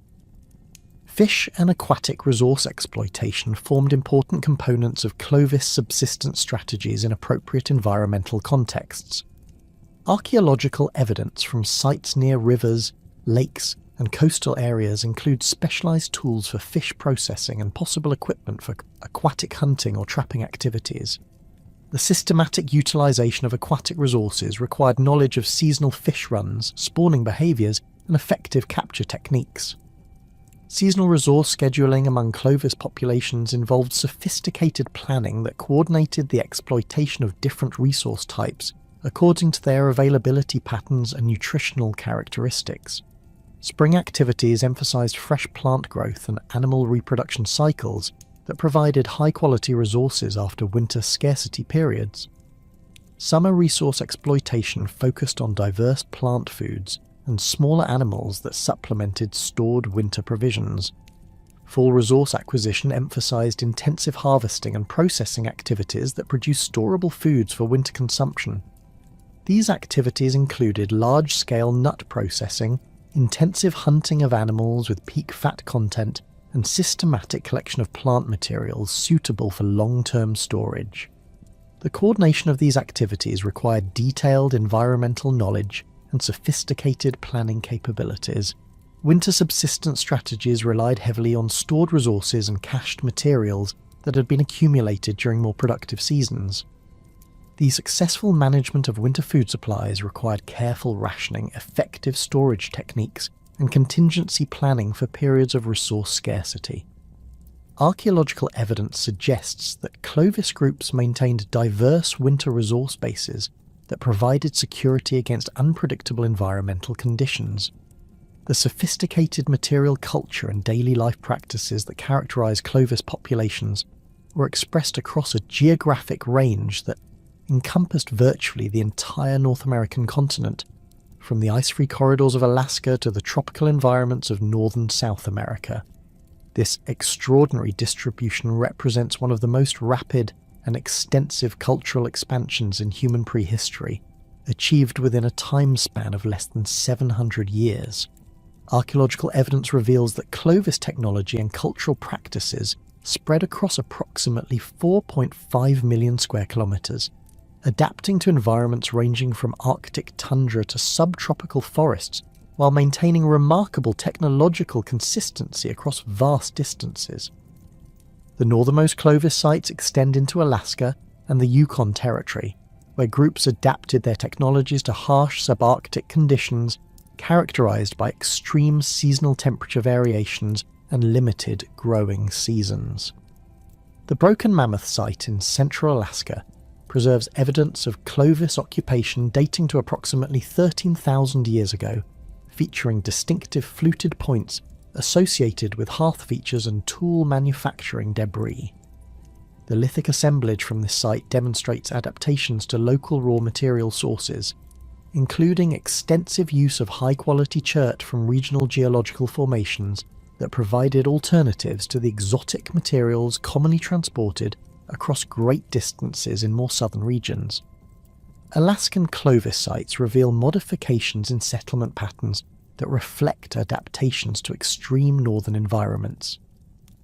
Fish and aquatic resource exploitation formed important components of Clovis subsistence strategies in appropriate environmental contexts. Archaeological evidence from sites near rivers, lakes, and coastal areas includes specialized tools for fish processing and possible equipment for aquatic hunting or trapping activities. The systematic utilization of aquatic resources required knowledge of seasonal fish runs, spawning behaviors, and effective capture techniques. Seasonal resource scheduling among Clovis populations involved sophisticated planning that coordinated the exploitation of different resource types according to their availability patterns and nutritional characteristics. Spring activities emphasized fresh plant growth and animal reproduction cycles that provided high-quality resources after winter scarcity periods. Summer resource exploitation focused on diverse plant foods and smaller animals that supplemented stored winter provisions. Fall resource acquisition emphasized intensive harvesting and processing activities that produced storable foods for winter consumption. These activities included large-scale nut processing, intensive hunting of animals with peak fat content, and systematic collection of plant materials suitable for long-term storage. The coordination of these activities required detailed environmental knowledge and sophisticated planning capabilities. Winter subsistence strategies relied heavily on stored resources and cached materials that had been accumulated during more productive seasons. The successful management of winter food supplies required careful rationing, effective storage techniques, and contingency planning for periods of resource scarcity. Archaeological evidence suggests that Clovis groups maintained diverse winter resource bases that provided security against unpredictable environmental conditions. The sophisticated material culture and daily life practices that characterize Clovis populations were expressed across a geographic range that encompassed virtually the entire North American continent, from the ice-free corridors of Alaska to the tropical environments of northern South America. This extraordinary distribution represents one of the most rapid and extensive cultural expansions in human prehistory, achieved within a time span of less than 700 years. Archaeological evidence reveals that Clovis technology and cultural practices spread across approximately 4.5 million square kilometers, adapting to environments ranging from Arctic tundra to subtropical forests, while maintaining remarkable technological consistency across vast distances. The northernmost Clovis sites extend into Alaska and the Yukon Territory, where groups adapted their technologies to harsh subarctic conditions characterized by extreme seasonal temperature variations and limited growing seasons. The Broken Mammoth site in central Alaska preserves evidence of Clovis occupation dating to approximately 13,000 years ago, featuring distinctive fluted points associated with hearth features and tool manufacturing debris. The lithic assemblage from this site demonstrates adaptations to local raw material sources, including extensive use of high-quality chert from regional geological formations that provided alternatives to the exotic materials commonly transported across great distances in more southern regions. Alaskan Clovis sites reveal modifications in settlement patterns that reflect adaptations to extreme northern environments.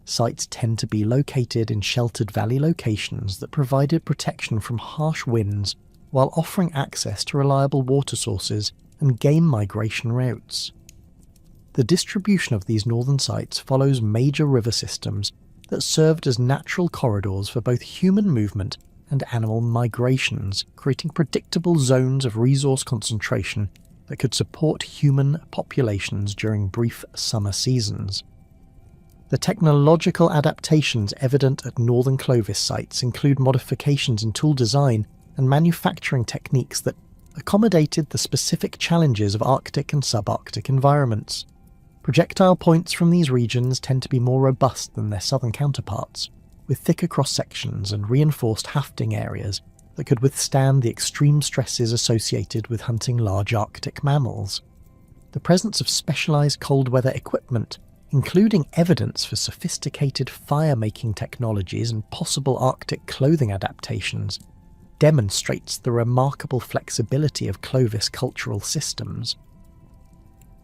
Sites tend to be located in sheltered valley locations that provided protection from harsh winds while offering access to reliable water sources and game migration routes. The distribution of these northern sites follows major river systems that served as natural corridors for both human movement and animal migrations, creating predictable zones of resource concentration that could support human populations during brief summer seasons. The technological adaptations evident at northern Clovis sites include modifications in tool design and manufacturing techniques that accommodated the specific challenges of Arctic and subarctic environments. Projectile points from these regions tend to be more robust than their southern counterparts, with thicker cross-sections and reinforced hafting areas that could withstand the extreme stresses associated with hunting large Arctic mammals. The presence of specialized cold weather equipment, including evidence for sophisticated fire-making technologies and possible Arctic clothing adaptations, demonstrates the remarkable flexibility of Clovis cultural systems.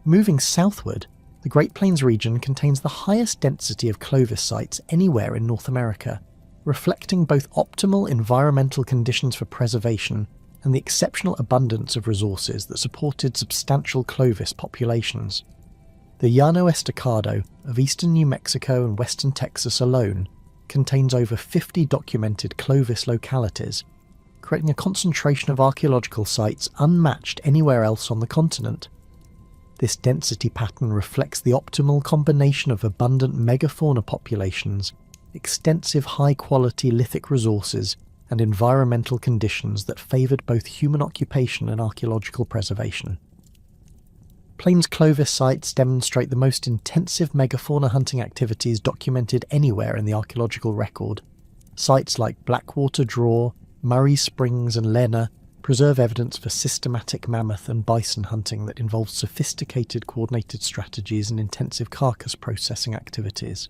Moving southward, the Great Plains region contains the highest density of Clovis sites anywhere in North America, reflecting both optimal environmental conditions for preservation and the exceptional abundance of resources that supported substantial Clovis populations. The Llano Estacado of eastern New Mexico and western Texas alone contains over 50 documented Clovis localities, creating a concentration of archaeological sites unmatched anywhere else on the continent. This density pattern reflects the optimal combination of abundant megafauna populations, extensive high-quality lithic resources, and environmental conditions that favoured both human occupation and archaeological preservation. Plains Clovis sites demonstrate the most intensive megafauna hunting activities documented anywhere in the archaeological record. Sites like Blackwater Draw, Murray Springs and Lena preserve evidence for systematic mammoth and bison hunting that involves sophisticated coordinated strategies and intensive carcass processing activities.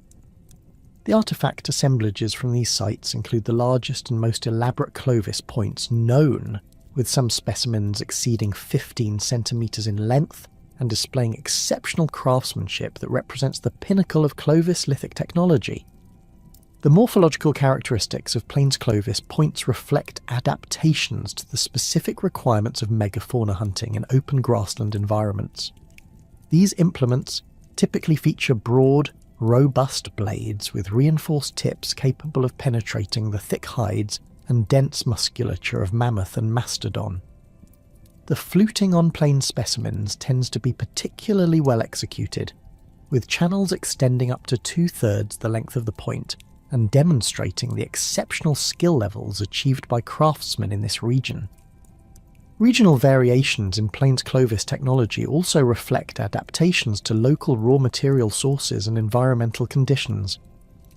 The artefact assemblages from these sites include the largest and most elaborate Clovis points known, with some specimens exceeding 15 centimetres in length and displaying exceptional craftsmanship that represents the pinnacle of Clovis lithic technology. The morphological characteristics of Plains Clovis points reflect adaptations to the specific requirements of megafauna hunting in open grassland environments. These implements typically feature broad, robust blades with reinforced tips capable of penetrating the thick hides and dense musculature of mammoth and mastodon. The fluting on plain specimens tends to be particularly well executed, with channels extending up to 2/3 the length of the point and demonstrating the exceptional skill levels achieved by craftsmen in this region. Regional variations in Plains Clovis technology also reflect adaptations to local raw material sources and environmental conditions.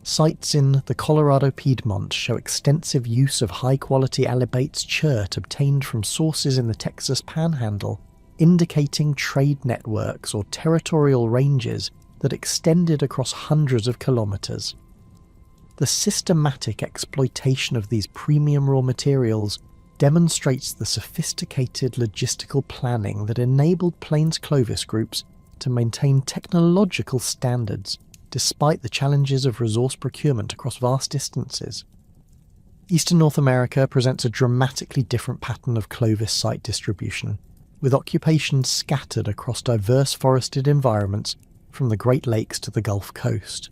Sites in the Colorado Piedmont show extensive use of high-quality Alibates chert obtained from sources in the Texas Panhandle, indicating trade networks or territorial ranges that extended across hundreds of kilometers. The systematic exploitation of these premium raw materials demonstrates the sophisticated logistical planning that enabled Plains Clovis groups to maintain technological standards despite the challenges of resource procurement across vast distances. Eastern North America presents a dramatically different pattern of Clovis site distribution, with occupations scattered across diverse forested environments from the Great Lakes to the Gulf Coast.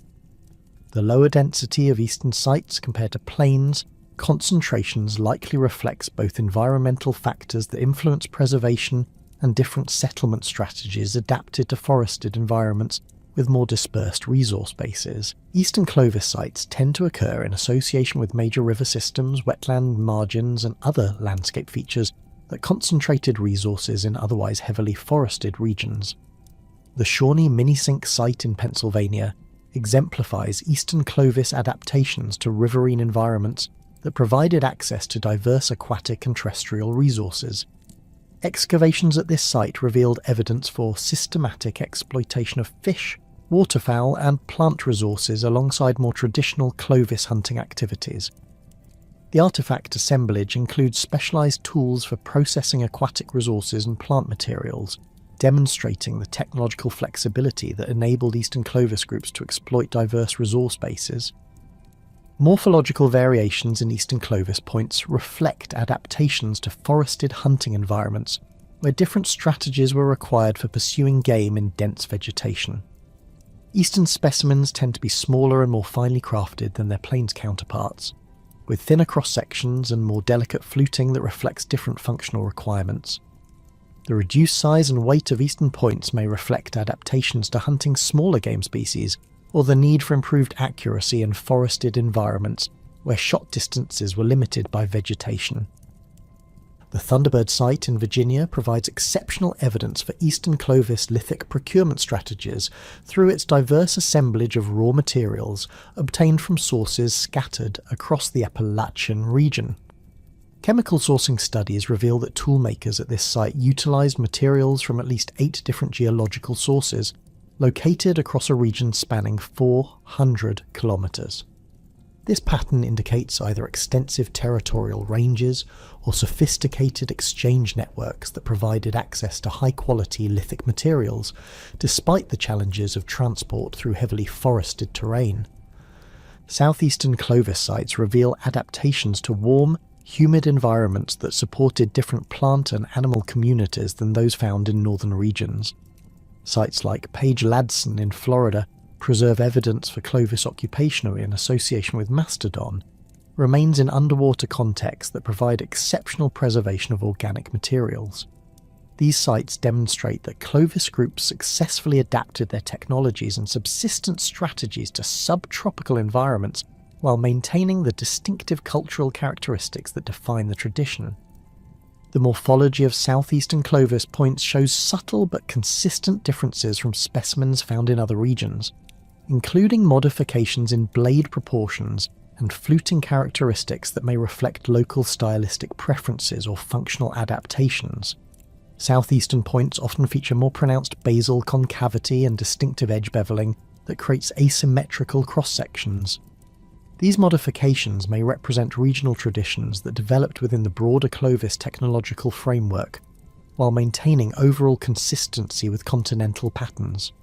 The lower density of eastern sites compared to plains concentrations likely reflects both environmental factors that influence preservation and different settlement strategies adapted to forested environments with more dispersed resource bases. Eastern Clovis sites tend to occur in association with major river systems, wetland margins, and other landscape features that concentrated resources in otherwise heavily forested regions. The Shawnee Minisink site in Pennsylvania exemplifies Eastern Clovis adaptations to riverine environments that provided access to diverse aquatic and terrestrial resources. Excavations at this site revealed evidence for systematic exploitation of fish, waterfowl, and plant resources alongside more traditional Clovis hunting activities. The artefact assemblage includes specialized tools for processing aquatic resources and plant materials, demonstrating the technological flexibility that enabled Eastern Clovis groups to exploit diverse resource bases. Morphological variations in eastern Clovis points reflect adaptations to forested hunting environments, where different strategies were required for pursuing game in dense vegetation. Eastern specimens tend to be smaller and more finely crafted than their plains counterparts, with thinner cross-sections and more delicate fluting that reflects different functional requirements. The reduced size and weight of eastern points may reflect adaptations to hunting smaller game species, or the need for improved accuracy in forested environments where shot distances were limited by vegetation. The Thunderbird site in Virginia provides exceptional evidence for eastern Clovis lithic procurement strategies through its diverse assemblage of raw materials obtained from sources scattered across the Appalachian region. Chemical sourcing studies reveal that toolmakers at this site utilized materials from at least 8 different geological sources, located across a region spanning 400 kilometers. This pattern indicates either extensive territorial ranges or sophisticated exchange networks that provided access to high-quality lithic materials, despite the challenges of transport through heavily forested terrain. Southeastern Clovis sites reveal adaptations to warm, humid environments that supported different plant and animal communities than those found in northern regions. Sites like Page-Ladson in Florida preserve evidence for Clovis occupation in association with mastodon, remains in underwater contexts that provide exceptional preservation of organic materials. These sites demonstrate that Clovis groups successfully adapted their technologies and subsistence strategies to subtropical environments while maintaining the distinctive cultural characteristics that define the tradition. The morphology of southeastern Clovis points shows subtle but consistent differences from specimens found in other regions, including modifications in blade proportions and fluting characteristics that may reflect local stylistic preferences or functional adaptations. Southeastern points often feature more pronounced basal concavity and distinctive edge beveling that creates asymmetrical cross-sections. These modifications may represent regional traditions that developed within the broader Clovis technological framework, while maintaining overall consistency with continental patterns.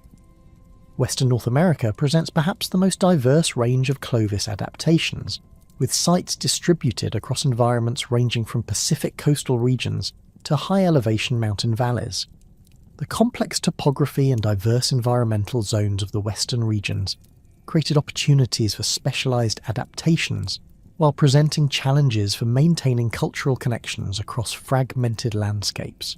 Western North America presents perhaps the most diverse range of Clovis adaptations, with sites distributed across environments ranging from Pacific coastal regions to high-elevation mountain valleys. The complex topography and diverse environmental zones of the western regions created opportunities for specialized adaptations, while presenting challenges for maintaining cultural connections across fragmented landscapes.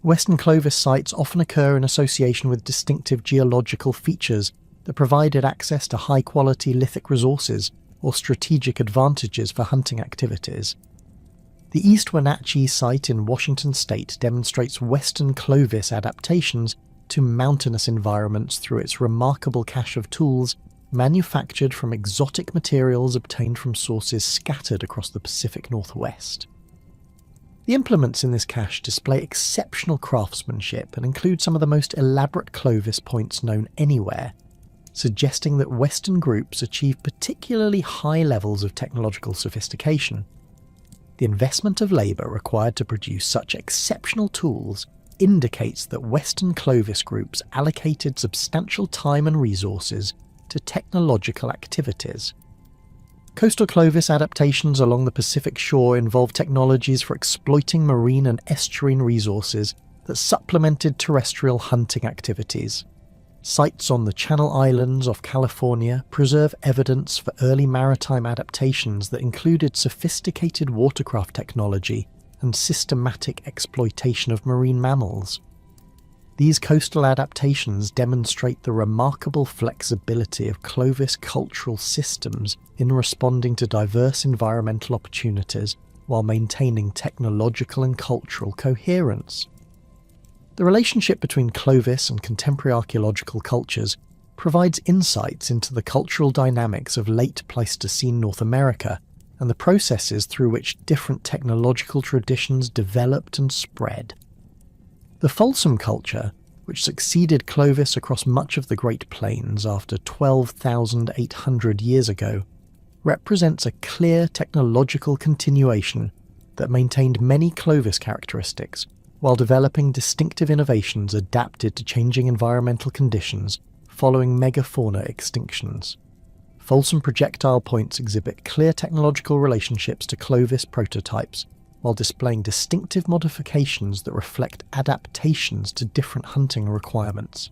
Western Clovis sites often occur in association with distinctive geological features that provided access to high-quality lithic resources or strategic advantages for hunting activities. The East Wenatchee site in Washington state demonstrates Western Clovis adaptations to mountainous environments through its remarkable cache of tools manufactured from exotic materials obtained from sources scattered across the Pacific Northwest. The implements in this cache display exceptional craftsmanship and include some of the most elaborate Clovis points known anywhere, suggesting that Western groups achieve particularly high levels of technological sophistication. The investment of labour required to produce such exceptional tools indicates that Western Clovis groups allocated substantial time and resources to technological activities. Coastal Clovis adaptations along the Pacific shore involve technologies for exploiting marine and estuarine resources that supplemented terrestrial hunting activities. Sites on the Channel Islands off California preserve evidence for early maritime adaptations that included sophisticated watercraft technology and systematic exploitation of marine mammals. These coastal adaptations demonstrate the remarkable flexibility of Clovis cultural systems in responding to diverse environmental opportunities while maintaining technological and cultural coherence. The relationship between Clovis and contemporary archaeological cultures provides insights into the cultural dynamics of late Pleistocene North America and the processes through which different technological traditions developed and spread. The Folsom culture, which succeeded Clovis across much of the Great Plains after 12,800 years ago, represents a clear technological continuation that maintained many Clovis characteristics while developing distinctive innovations adapted to changing environmental conditions following megafauna extinctions. Folsom projectile points exhibit clear technological relationships to Clovis prototypes, while displaying distinctive modifications that reflect adaptations to different hunting requirements.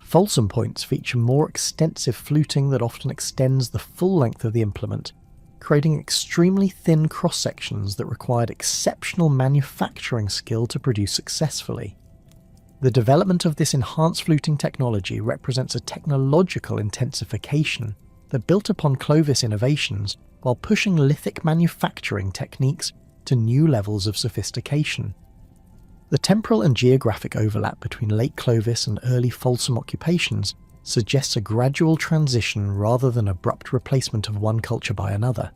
Folsom points feature more extensive fluting that often extends the full length of the implement, creating extremely thin cross-sections that required exceptional manufacturing skill to produce successfully. The development of this enhanced fluting technology represents a technological intensification that built upon Clovis innovations while pushing lithic manufacturing techniques to new levels of sophistication. The temporal and geographic overlap between late Clovis and early Folsom occupations suggests a gradual transition rather than abrupt replacement of one culture by another.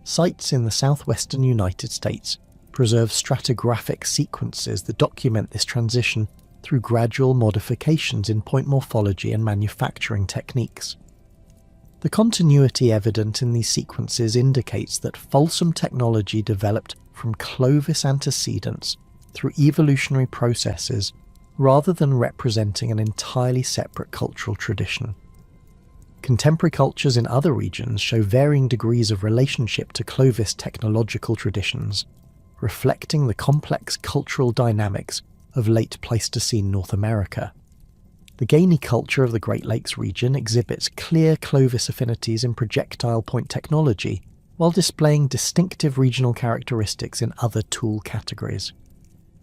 Sites in the southwestern United States preserve stratigraphic sequences that document this transition through gradual modifications in point morphology and manufacturing techniques. The continuity evident in these sequences indicates that Folsom technology developed from Clovis antecedents through evolutionary processes rather than representing an entirely separate cultural tradition. Contemporary cultures in other regions show varying degrees of relationship to Clovis technological traditions, reflecting the complex cultural dynamics of late Pleistocene North America. The Gainey culture of the Great Lakes region exhibits clear Clovis affinities in projectile point technology, while displaying distinctive regional characteristics in other tool categories.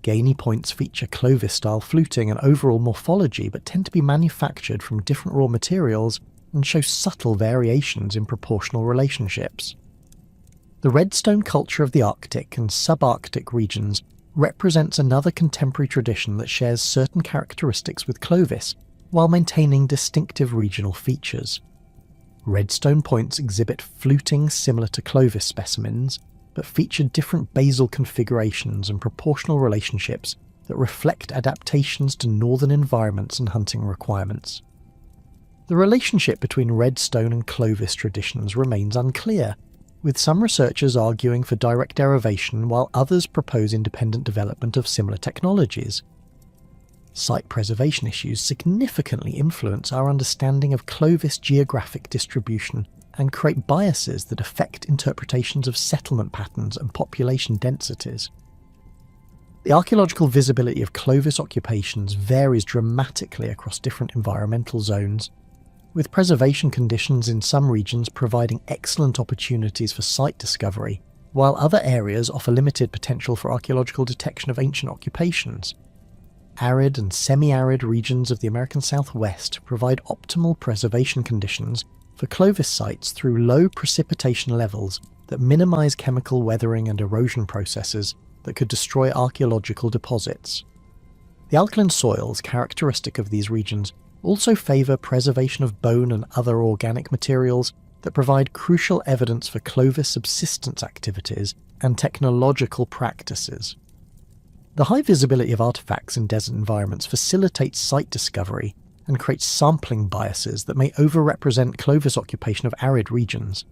Gainey points feature Clovis-style fluting and overall morphology, but tend to be manufactured from different raw materials and show subtle variations in proportional relationships. The redstone culture of the Arctic and subarctic regions represents another contemporary tradition that shares certain characteristics with Clovis, while maintaining distinctive regional features. Redstone points exhibit fluting similar to Clovis specimens, but feature different basal configurations and proportional relationships that reflect adaptations to northern environments and hunting requirements. The relationship between redstone and Clovis traditions remains unclear, with some researchers arguing for direct derivation while others propose independent development of similar technologies. Site preservation issues significantly influence our understanding of Clovis geographic distribution and create biases that affect interpretations of settlement patterns and population densities. The archaeological visibility of Clovis occupations varies dramatically across different environmental zones, with preservation conditions in some regions providing excellent opportunities for site discovery, while other areas offer limited potential for archaeological detection of ancient occupations. Arid and semi-arid regions of the American Southwest provide optimal preservation conditions for Clovis sites through low precipitation levels that minimize chemical weathering and erosion processes that could destroy archaeological deposits. The alkaline soils characteristic of these regions also favour preservation of bone and other organic materials that provide crucial evidence for Clovis subsistence activities and technological practices. The high visibility of artefacts in desert environments facilitates site discovery and creates sampling biases that may overrepresent Clovis occupation of arid regions.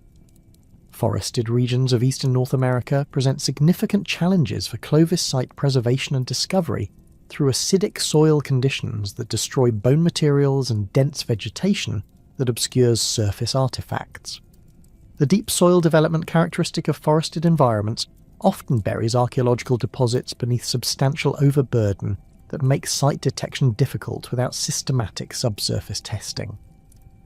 Forested regions of eastern North America present significant challenges for Clovis site preservation and discovery through acidic soil conditions that destroy bone materials and dense vegetation that obscures surface artifacts. The deep soil development characteristic of forested environments often buries archaeological deposits beneath substantial overburden that makes site detection difficult without systematic subsurface testing.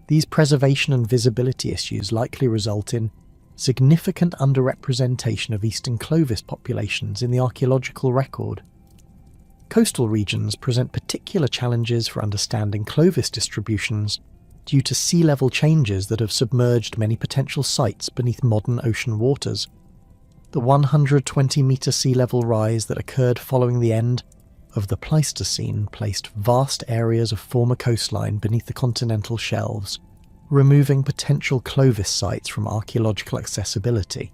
These preservation and visibility issues likely result in significant underrepresentation of eastern Clovis populations in the archaeological record. Coastal regions present particular challenges for understanding Clovis distributions due to sea level changes that have submerged many potential sites beneath modern ocean waters. The 120-metre sea level rise that occurred following the end of the Pleistocene placed vast areas of former coastline beneath the continental shelves, removing potential Clovis sites from archaeological accessibility.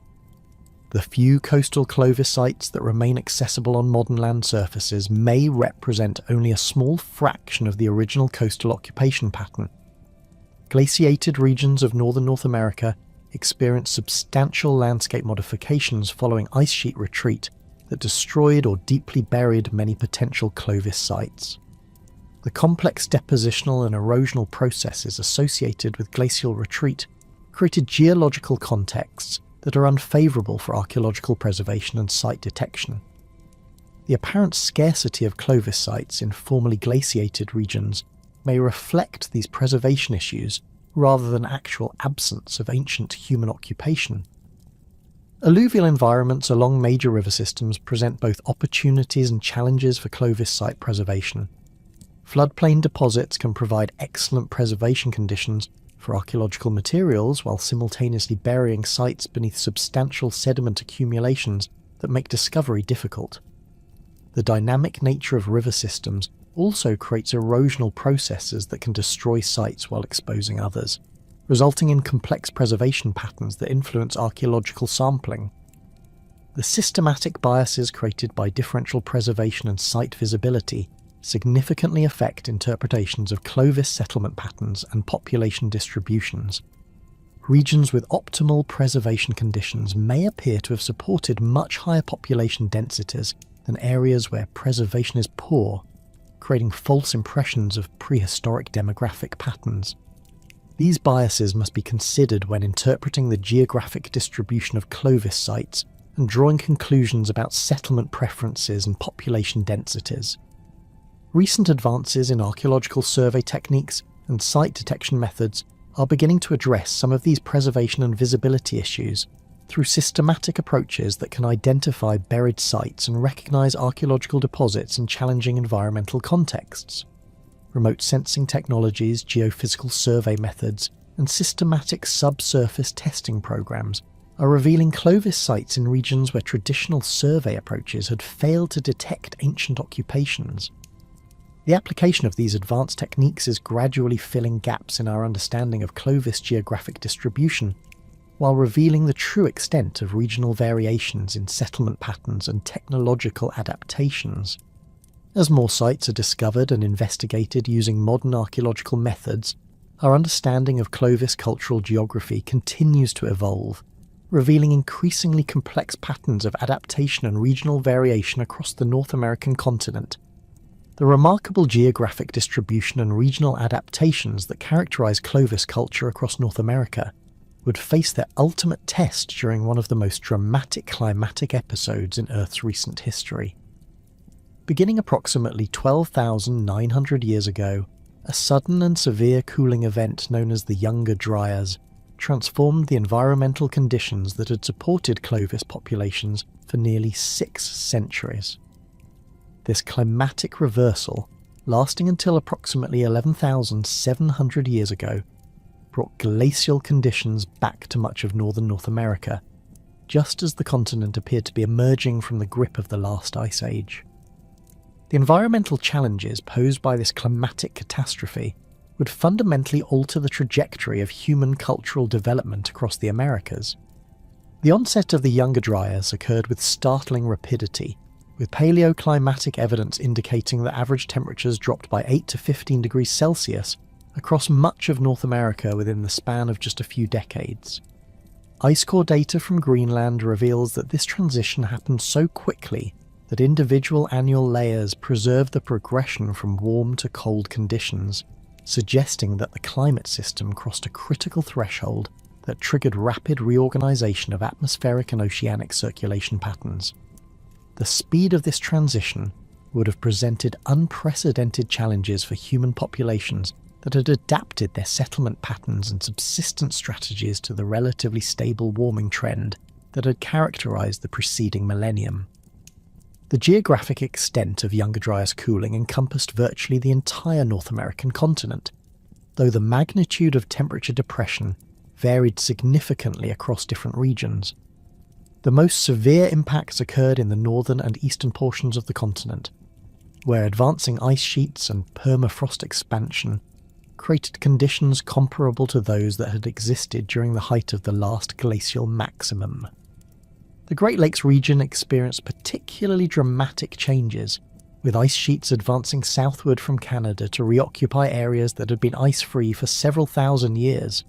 The few coastal Clovis sites that remain accessible on modern land surfaces may represent only a small fraction of the original coastal occupation pattern. Glaciated regions of northern North America experienced substantial landscape modifications following ice sheet retreat that destroyed or deeply buried many potential Clovis sites. The complex depositional and erosional processes associated with glacial retreat created geological contexts that are unfavourable for archaeological preservation and site detection. The apparent scarcity of Clovis sites in formerly glaciated regions may reflect these preservation issues rather than actual absence of ancient human occupation. Alluvial environments along major river systems present both opportunities and challenges for Clovis site preservation. Floodplain deposits can provide excellent preservation conditions for archaeological materials while simultaneously burying sites beneath substantial sediment accumulations that make discovery difficult. The dynamic nature of river systems also creates erosional processes that can destroy sites while exposing others, resulting in complex preservation patterns that influence archaeological sampling. The systematic biases created by differential preservation and site visibility significantly affect interpretations of Clovis settlement patterns and population distributions. Regions with optimal preservation conditions may appear to have supported much higher population densities than areas where preservation is poor, creating false impressions of prehistoric demographic patterns. These biases must be considered when interpreting the geographic distribution of Clovis sites and drawing conclusions about settlement preferences and population densities. Recent advances in archaeological survey techniques and site detection methods are beginning to address some of these preservation and visibility issues through systematic approaches that can identify buried sites and recognise archaeological deposits in challenging environmental contexts. Remote sensing technologies, geophysical survey methods, and systematic subsurface testing programs are revealing Clovis sites in regions where traditional survey approaches had failed to detect ancient occupations. The application of these advanced techniques is gradually filling gaps in our understanding of Clovis geographic distribution, while revealing the true extent of regional variations in settlement patterns and technological adaptations. As more sites are discovered and investigated using modern archaeological methods, our understanding of Clovis cultural geography continues to evolve, revealing increasingly complex patterns of adaptation and regional variation across the North American continent. The remarkable geographic distribution and regional adaptations that characterize Clovis culture across North America would face their ultimate test during one of the most dramatic climatic episodes in Earth's recent history. Beginning approximately 12,900 years ago, a sudden and severe cooling event known as the Younger Dryas transformed the environmental conditions that had supported Clovis populations for nearly 6 centuries. This climatic reversal, lasting until approximately 11,700 years ago, brought glacial conditions back to much of northern North America, just as the continent appeared to be emerging from the grip of the last ice age. The environmental challenges posed by this climatic catastrophe would fundamentally alter the trajectory of human cultural development across the Americas. The onset of the Younger Dryas occurred with startling rapidity, with paleoclimatic evidence indicating that average temperatures dropped by 8 to 15 degrees Celsius across much of North America within the span of just a few decades. Ice core data from Greenland reveals that this transition happened so quickly that individual annual layers preserved the progression from warm to cold conditions, suggesting that the climate system crossed a critical threshold that triggered rapid reorganization of atmospheric and oceanic circulation patterns. The speed of this transition would have presented unprecedented challenges for human populations that had adapted their settlement patterns and subsistence strategies to the relatively stable warming trend that had characterized the preceding millennium. The geographic extent of Younger Dryas cooling encompassed virtually the entire North American continent, though the magnitude of temperature depression varied significantly across different regions. The most severe impacts occurred in the northern and eastern portions of the continent, where advancing ice sheets and permafrost expansion created conditions comparable to those that had existed during the height of the last glacial maximum. The Great Lakes region experienced particularly dramatic changes, with ice sheets advancing southward from Canada to reoccupy areas that had been ice-free for several thousand years.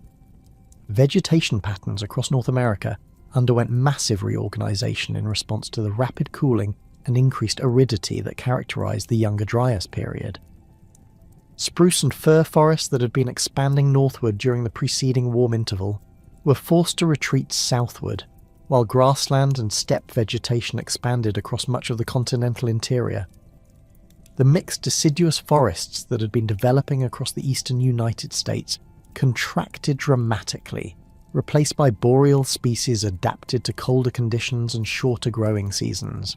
Vegetation patterns across North America underwent massive reorganization in response to the rapid cooling and increased aridity that characterized the Younger Dryas period. Spruce and fir forests that had been expanding northward during the preceding warm interval were forced to retreat southward, while grassland and steppe vegetation expanded across much of the continental interior. The mixed deciduous forests that had been developing across the eastern United States contracted dramatically, replaced by boreal species adapted to colder conditions and shorter growing seasons.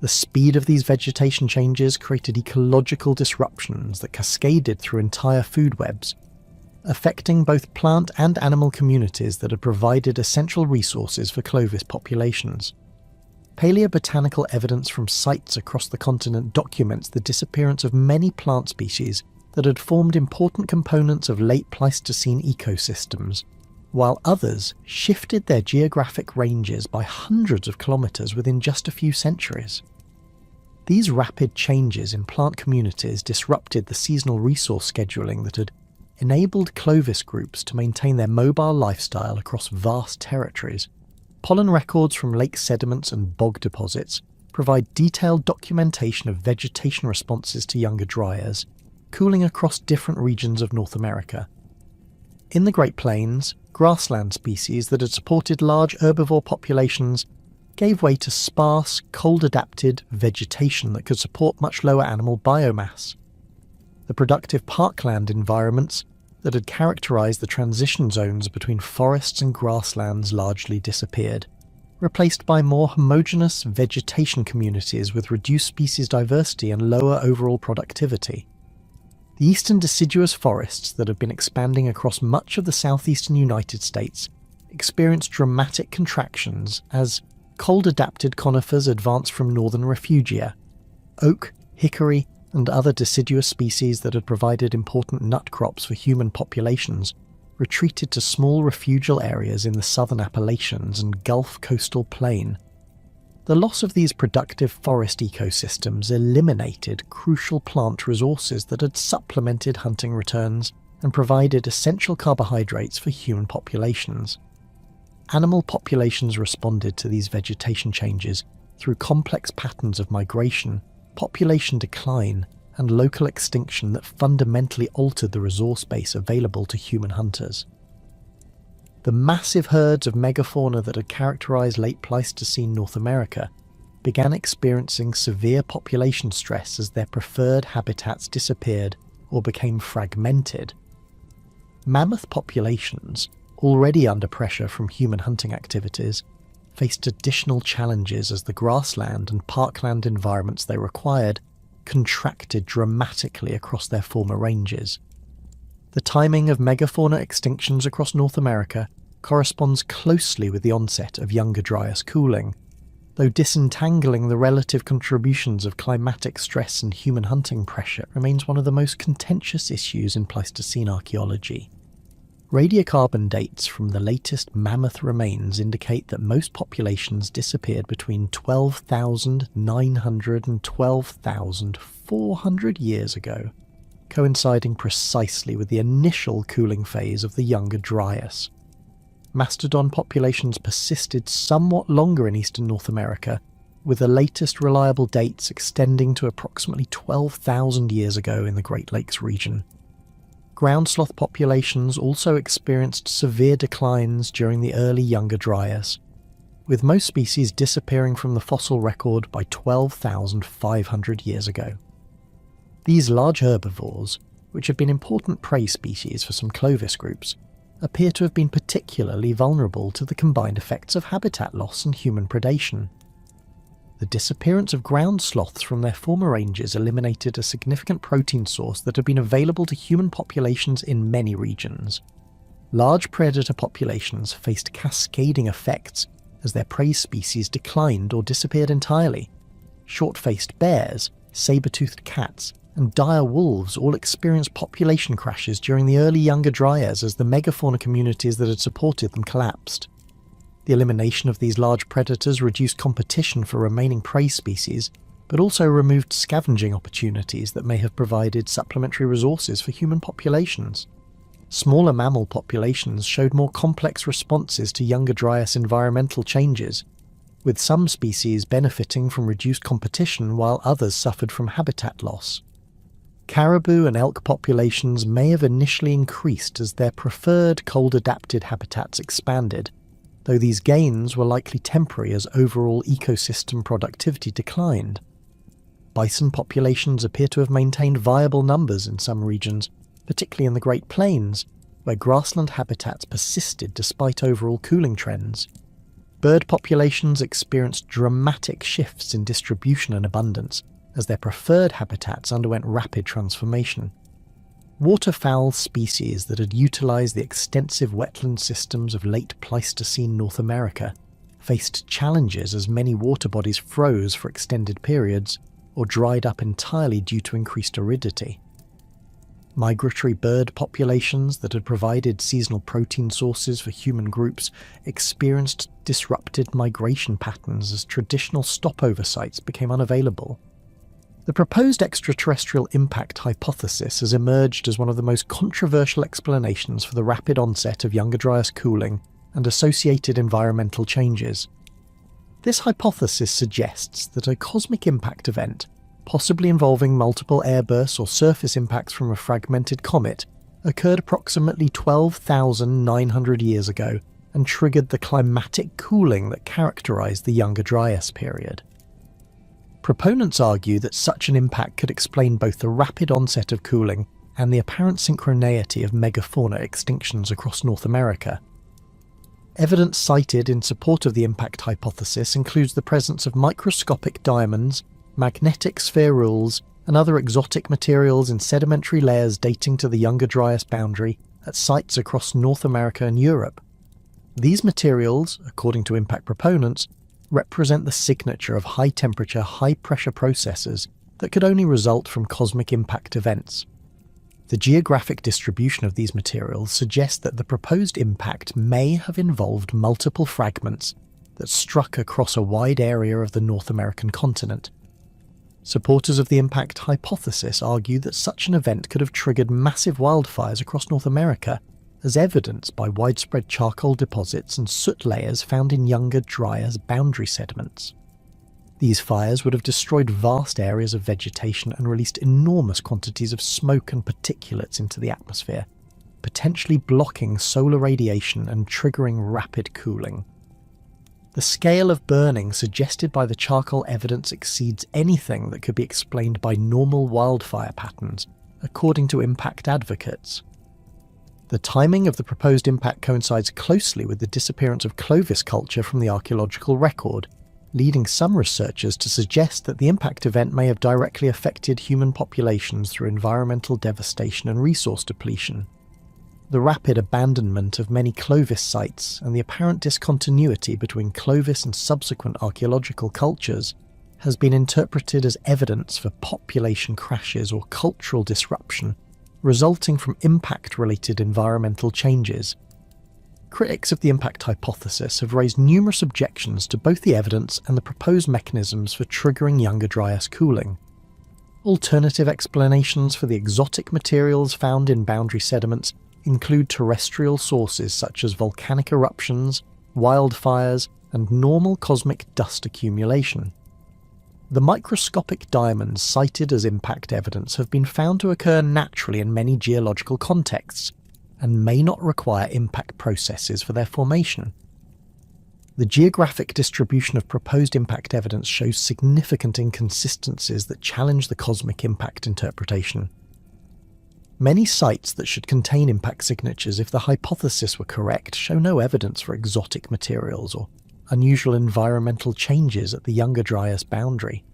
The speed of these vegetation changes created ecological disruptions that cascaded through entire food webs, affecting both plant and animal communities that had provided essential resources for Clovis populations. Paleobotanical evidence from sites across the continent documents the disappearance of many plant species that had formed important components of late Pleistocene ecosystems, while others shifted their geographic ranges by hundreds of kilometres within just a few centuries. These rapid changes in plant communities disrupted the seasonal resource scheduling that had enabled Clovis groups to maintain their mobile lifestyle across vast territories. Pollen records from lake sediments and bog deposits provide detailed documentation of vegetation responses to younger dryas, cooling across different regions of North America. In the Great Plains, grassland species that had supported large herbivore populations gave way to sparse, cold-adapted vegetation that could support much lower animal biomass. The productive parkland environments that had characterized the transition zones between forests and grasslands largely disappeared, replaced by more homogeneous vegetation communities with reduced species diversity and lower overall productivity. The eastern deciduous forests that have been expanding across much of the southeastern United States experienced dramatic contractions as cold-adapted conifers advanced from northern refugia. Oak, hickory, and other deciduous species that had provided important nut crops for human populations retreated to small refugial areas in the southern Appalachians and Gulf coastal plain. The loss of these productive forest ecosystems eliminated crucial plant resources that had supplemented hunting returns and provided essential carbohydrates for human populations. Animal populations responded to these vegetation changes through complex patterns of migration, population decline, and local extinction that fundamentally altered the resource base available to human hunters. The massive herds of megafauna that had characterized late Pleistocene North America began experiencing severe population stress as their preferred habitats disappeared or became fragmented. Mammoth populations, already under pressure from human hunting activities, faced additional challenges as the grassland and parkland environments they required contracted dramatically across their former ranges. The timing of megafauna extinctions across North America corresponds closely with the onset of Younger Dryas cooling, though disentangling the relative contributions of climatic stress and human hunting pressure remains one of the most contentious issues in Pleistocene archaeology. Radiocarbon dates from the latest mammoth remains indicate that most populations disappeared between 12,900 and 12,400 years ago, coinciding precisely with the initial cooling phase of the Younger Dryas. Mastodon populations persisted somewhat longer in eastern North America, with the latest reliable dates extending to approximately 12,000 years ago in the Great Lakes region. Ground sloth populations also experienced severe declines during the early Younger Dryas, with most species disappearing from the fossil record by 12,500 years ago. These large herbivores, which have been important prey species for some Clovis groups, appear to have been particularly vulnerable to the combined effects of habitat loss and human predation. The disappearance of ground sloths from their former ranges eliminated a significant protein source that had been available to human populations in many regions. Large predator populations faced cascading effects as their prey species declined or disappeared entirely. Short-faced bears, saber-toothed cats, and dire wolves all experienced population crashes during the early Younger Dryas as the megafauna communities that had supported them collapsed. The elimination of these large predators reduced competition for remaining prey species, but also removed scavenging opportunities that may have provided supplementary resources for human populations. Smaller mammal populations showed more complex responses to Younger Dryas environmental changes, with some species benefiting from reduced competition while others suffered from habitat loss. Caribou and elk populations may have initially increased as their preferred cold-adapted habitats expanded, though these gains were likely temporary as overall ecosystem productivity declined. Bison populations appear to have maintained viable numbers in some regions, particularly in the Great Plains, where grassland habitats persisted despite overall cooling trends. Bird populations experienced dramatic shifts in distribution and abundance as their preferred habitats underwent rapid transformation. Waterfowl species that had utilised the extensive wetland systems of late Pleistocene North America faced challenges as many water bodies froze for extended periods or dried up entirely due to increased aridity. Migratory bird populations that had provided seasonal protein sources for human groups experienced disrupted migration patterns as traditional stopover sites became unavailable. The proposed extraterrestrial impact hypothesis has emerged as one of the most controversial explanations for the rapid onset of Younger Dryas cooling and associated environmental changes. This hypothesis suggests that a cosmic impact event, possibly involving multiple airbursts or surface impacts from a fragmented comet, occurred approximately 12,900 years ago and triggered the climatic cooling that characterized the Younger Dryas period. Proponents argue that such an impact could explain both the rapid onset of cooling and the apparent synchroneity of megafauna extinctions across North America. Evidence cited in support of the impact hypothesis includes the presence of microscopic diamonds, magnetic spherules, and other exotic materials in sedimentary layers dating to the Younger Dryas boundary at sites across North America and Europe. These materials, according to impact proponents, represent the signature of high-temperature, high-pressure processes that could only result from cosmic impact events. The geographic distribution of these materials suggests that the proposed impact may have involved multiple fragments that struck across a wide area of the North American continent. Supporters of the impact hypothesis argue that such an event could have triggered massive wildfires across North America, as evidenced by widespread charcoal deposits and soot layers found in Younger Dryas boundary sediments. These fires would have destroyed vast areas of vegetation and released enormous quantities of smoke and particulates into the atmosphere, potentially blocking solar radiation and triggering rapid cooling. The scale of burning suggested by the charcoal evidence exceeds anything that could be explained by normal wildfire patterns, according to impact advocates. The timing of the proposed impact coincides closely with the disappearance of Clovis culture from the archaeological record, leading some researchers to suggest that the impact event may have directly affected human populations through environmental devastation and resource depletion. The rapid abandonment of many Clovis sites and the apparent discontinuity between Clovis and subsequent archaeological cultures has been interpreted as evidence for population crashes or cultural disruption resulting from impact-related environmental changes. Critics of the impact hypothesis have raised numerous objections to both the evidence and the proposed mechanisms for triggering Younger Dryas cooling. Alternative explanations for the exotic materials found in boundary sediments include terrestrial sources such as volcanic eruptions, wildfires, and normal cosmic dust accumulation. The microscopic diamonds cited as impact evidence have been found to occur naturally in many geological contexts, and may not require impact processes for their formation. The geographic distribution of proposed impact evidence shows significant inconsistencies that challenge the cosmic impact interpretation. Many sites that should contain impact signatures if the hypothesis were correct show no evidence for exotic materials or unusual environmental changes at the Younger Dryas boundary.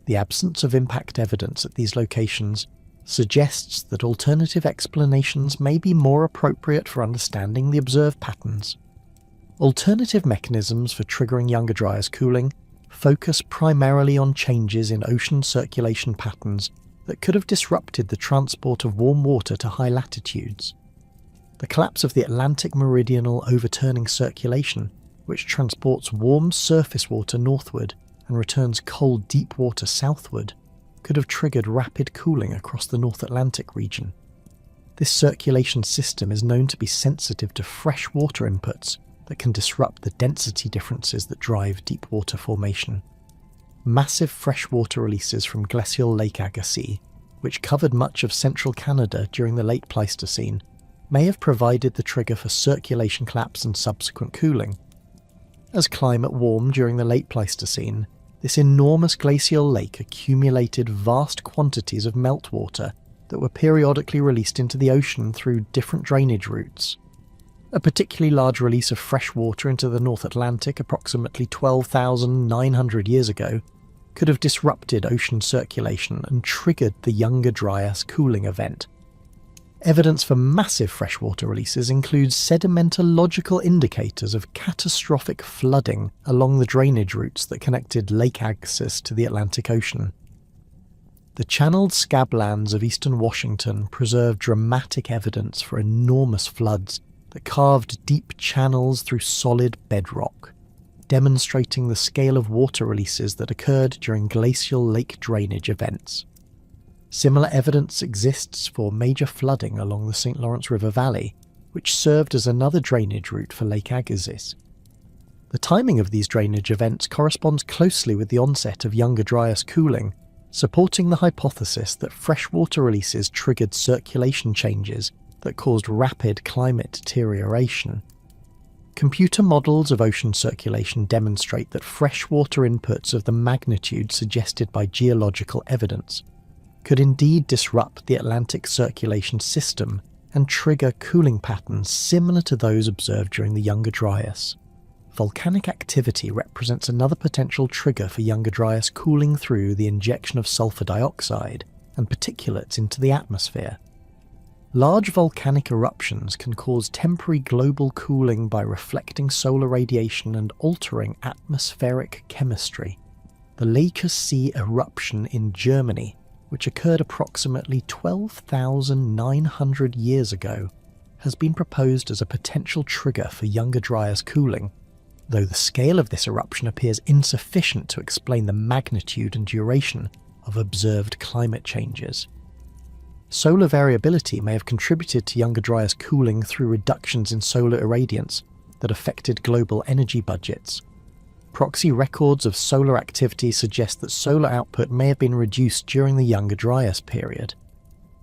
The absence of impact evidence at these locations suggests that alternative explanations may be more appropriate for understanding the observed patterns. Alternative mechanisms for triggering Younger Dryas cooling focus primarily on changes in ocean circulation patterns that could have disrupted the transport of warm water to high latitudes. The collapse of the Atlantic meridional overturning circulation, which transports warm surface water northward and returns cold deep water southward, could have triggered rapid cooling across the North Atlantic region. This circulation system is known to be sensitive to fresh water inputs that can disrupt the density differences that drive deep water formation. Massive freshwater releases from glacial Lake Agassiz which covered much of central Canada during the late Pleistocene, may have provided the trigger for circulation collapse and subsequent cooling. As climate warmed during the late Pleistocene, this enormous glacial lake accumulated vast quantities of meltwater that were periodically released into the ocean through different drainage routes. A particularly large release of fresh water into the North Atlantic approximately 12,900 years ago could have disrupted ocean circulation and triggered the Younger Dryas cooling event. Evidence for massive freshwater releases includes sedimentological indicators of catastrophic flooding along the drainage routes that connected Lake Agassiz to the Atlantic Ocean. The channeled scablands of eastern Washington preserve dramatic evidence for enormous floods that carved deep channels through solid bedrock, demonstrating the scale of water releases that occurred during glacial lake drainage events. Similar evidence exists for major flooding along the St. Lawrence River Valley, which served as another drainage route for Lake Agassiz. The timing of these drainage events corresponds closely with the onset of Younger Dryas cooling, supporting the hypothesis that freshwater releases triggered circulation changes that caused rapid climate deterioration. Computer models of ocean circulation demonstrate that freshwater inputs of the magnitude suggested by geological evidence could indeed disrupt the Atlantic circulation system and trigger cooling patterns similar to those observed during the Younger Dryas. Volcanic activity represents another potential trigger for Younger Dryas cooling through the injection of sulfur dioxide and particulates into the atmosphere. Large volcanic eruptions can cause temporary global cooling by reflecting solar radiation and altering atmospheric chemistry. The Laker Sea eruption in Germany, which occurred approximately 12,900 years ago, has been proposed as a potential trigger for Younger Dryas cooling, though the scale of this eruption appears insufficient to explain the magnitude and duration of observed climate changes. Solar variability may have contributed to Younger Dryas cooling through reductions in solar irradiance that affected global energy budgets. Proxy records of solar activity suggest that solar output may have been reduced during the Younger Dryas period,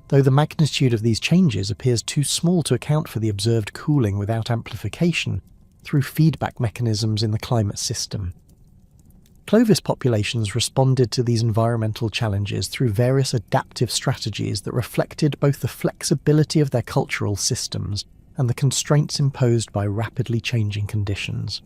though the magnitude of these changes appears too small to account for the observed cooling without amplification through feedback mechanisms in the climate system. Clovis populations responded to these environmental challenges through various adaptive strategies that reflected both the flexibility of their cultural systems and the constraints imposed by rapidly changing conditions.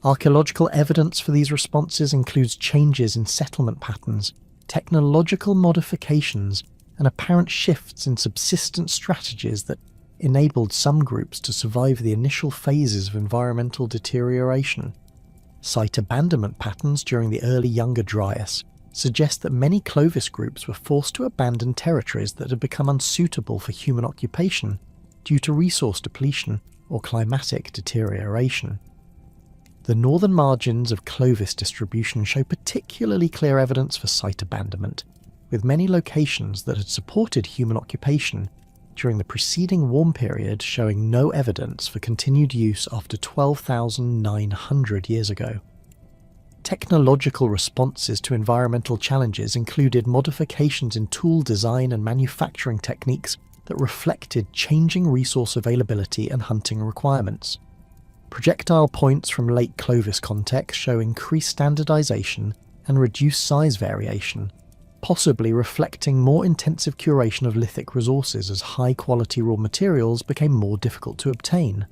Archaeological evidence for these responses includes changes in settlement patterns, technological modifications, and apparent shifts in subsistence strategies that enabled some groups to survive the initial phases of environmental deterioration. Site abandonment patterns during the early Younger Dryas suggest that many Clovis groups were forced to abandon territories that had become unsuitable for human occupation due to resource depletion or climatic deterioration. The northern margins of Clovis distribution show particularly clear evidence for site abandonment, with many locations that had supported human occupation during the preceding warm period showing no evidence for continued use after 12,900 years ago. Technological responses to environmental challenges included modifications in tool design and manufacturing techniques that reflected changing resource availability and hunting requirements. Projectile points from late Clovis contexts show increased standardization and reduced size variation, possibly reflecting more intensive curation of lithic resources as high-quality raw materials became more difficult to obtain.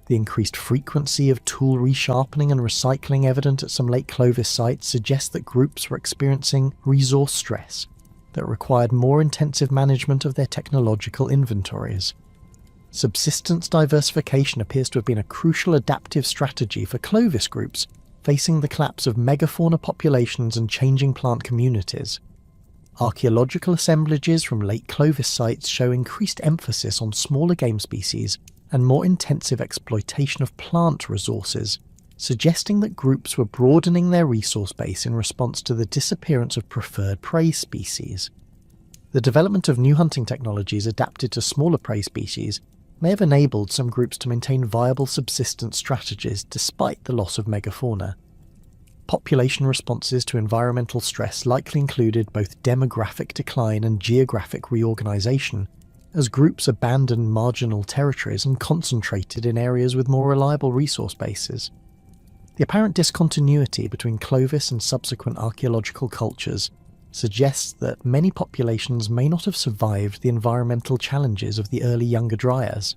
The increased frequency of tool resharpening and recycling evident at some late Clovis sites suggests that groups were experiencing resource stress that required more intensive management of their technological inventories. Subsistence diversification appears to have been a crucial adaptive strategy for Clovis groups facing the collapse of megafauna populations and changing plant communities. Archaeological assemblages from late Clovis sites show increased emphasis on smaller game species and more intensive exploitation of plant resources, suggesting that groups were broadening their resource base in response to the disappearance of preferred prey species. The development of new hunting technologies adapted to smaller prey species may have enabled some groups to maintain viable subsistence strategies despite the loss of megafauna. population responses to environmental stress likely included both demographic decline and geographic reorganisation, as groups abandoned marginal territories and concentrated in areas with more reliable resource bases. The apparent discontinuity between Clovis and subsequent archaeological cultures suggests that many populations may not have survived the environmental challenges of the early Younger Dryas,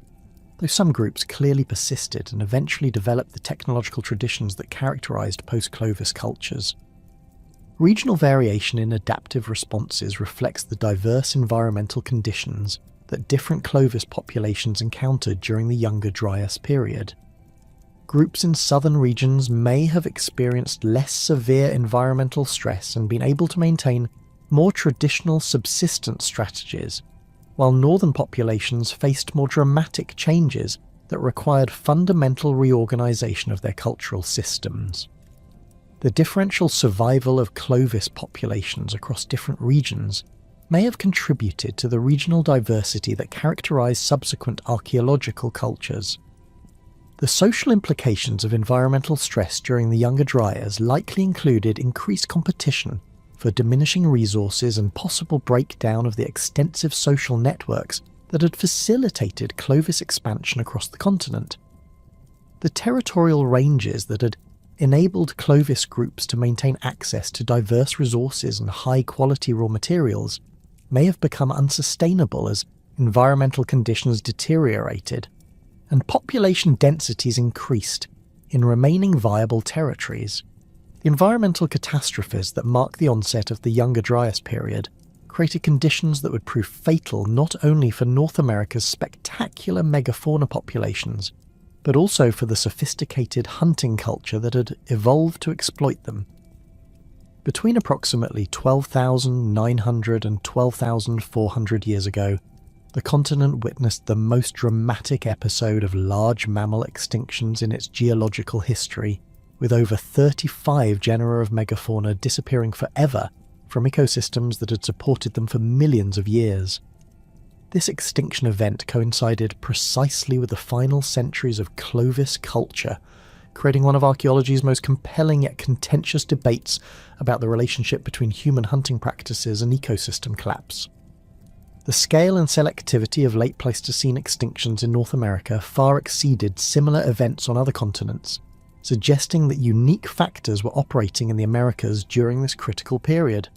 though some groups clearly persisted and eventually developed the technological traditions that characterised post-Clovis cultures. Regional variation in adaptive responses reflects the diverse environmental conditions that different Clovis populations encountered during the Younger Dryas period. Groups in southern regions may have experienced less severe environmental stress and been able to maintain more traditional subsistence strategies, while northern populations faced more dramatic changes that required fundamental reorganisation of their cultural systems. The differential survival of Clovis populations across different regions may have contributed to the regional diversity that characterised subsequent archaeological cultures. The social implications of environmental stress during the Younger Dryas likely included increased competition for diminishing resources and possible breakdown of the extensive social networks that had facilitated Clovis expansion across the continent. The territorial ranges that had enabled Clovis groups to maintain access to diverse resources and high-quality raw materials may have become unsustainable as environmental conditions deteriorated and population densities increased in remaining viable territories. The environmental catastrophes that mark the onset of the Younger Dryas period created conditions that would prove fatal not only for North America's spectacular megafauna populations, but also for the sophisticated hunting culture that had evolved to exploit them. Between approximately 12,900 and 12,400 years ago, the continent witnessed the most dramatic episode of large mammal extinctions in its geological history, with over 35 genera of megafauna disappearing forever from ecosystems that had supported them for millions of years. This extinction event coincided precisely with the final centuries of Clovis culture, creating one of archaeology's most compelling yet contentious debates about the relationship between human hunting practices and ecosystem collapse. The scale and selectivity of late Pleistocene extinctions in North America far exceeded similar events on other continents, suggesting that unique factors were operating in the Americas during this critical period.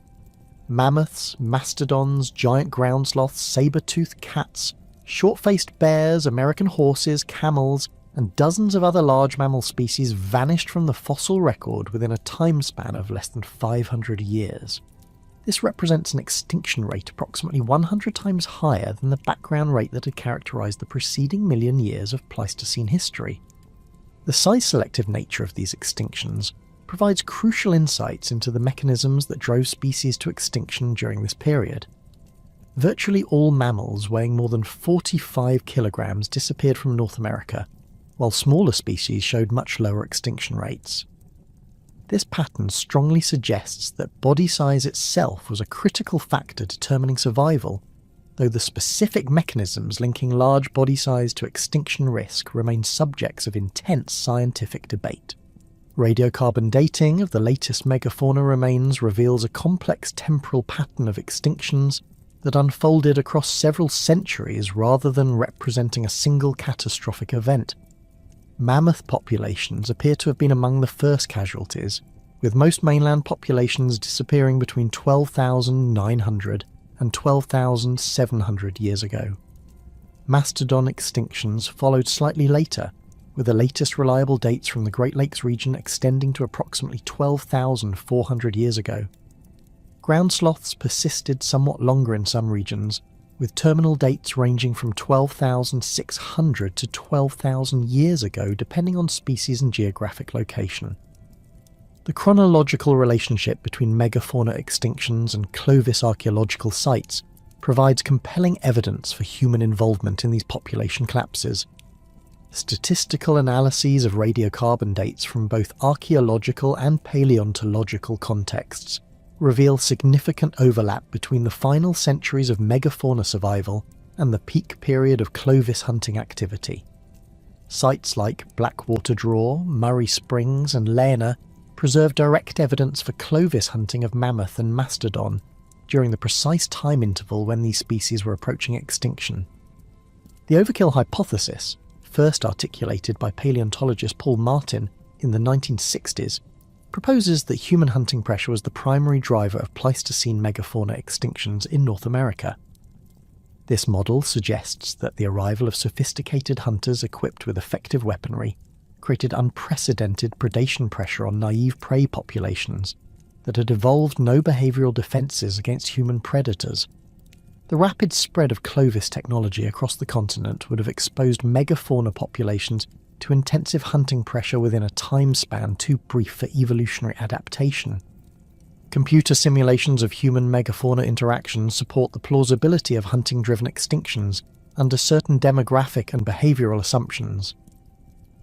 Mammoths, mastodons, giant ground sloths, saber-toothed cats, short-faced bears, American horses, camels, and dozens of other large mammal species vanished from the fossil record within a time span of less than 500 years. This represents an extinction rate approximately 100 times higher than the background rate that had characterised the preceding million years of Pleistocene history. The size-selective nature of these extinctions provides crucial insights into the mechanisms that drove species to extinction during this period. Virtually all mammals weighing more than 45 kilograms disappeared from North America, while smaller species showed much lower extinction rates. This pattern strongly suggests that body size itself was a critical factor determining survival, though the specific mechanisms linking large body size to extinction risk remain subjects of intense scientific debate. Radiocarbon dating of the latest megafauna remains reveals a complex temporal pattern of extinctions that unfolded across several centuries rather than representing a single catastrophic event. Mammoth populations appear to have been among the first casualties, with most mainland populations disappearing between 12,900 and 12,700 years ago. Mastodon extinctions followed slightly later, with the latest reliable dates from the Great Lakes region extending to approximately 12,400 years ago. Ground sloths persisted somewhat longer in some regions, with terminal dates ranging from 12,600 to 12,000 years ago depending on species and geographic location. The chronological relationship between megafauna extinctions and Clovis archaeological sites provides compelling evidence for human involvement in these population collapses. Statistical analyses of radiocarbon dates from both archaeological and paleontological contexts reveal significant overlap between the final centuries of megafauna survival and the peak period of Clovis hunting activity. Sites like Blackwater Draw, Murray Springs and Lena preserve direct evidence for Clovis hunting of mammoth and mastodon during the precise time interval when these species were approaching extinction. The overkill hypothesis, first articulated by paleontologist Paul Martin in the 1960s, proposes that human hunting pressure was the primary driver of Pleistocene megafauna extinctions in North America. This model suggests that the arrival of sophisticated hunters equipped with effective weaponry created unprecedented predation pressure on naive prey populations that had evolved no behavioural defences against human predators. The rapid spread of Clovis technology across the continent would have exposed megafauna populations to intensive hunting pressure within a time span too brief for evolutionary adaptation. Computer simulations of human megafauna interactions support the plausibility of hunting-driven extinctions under certain demographic and behavioural assumptions.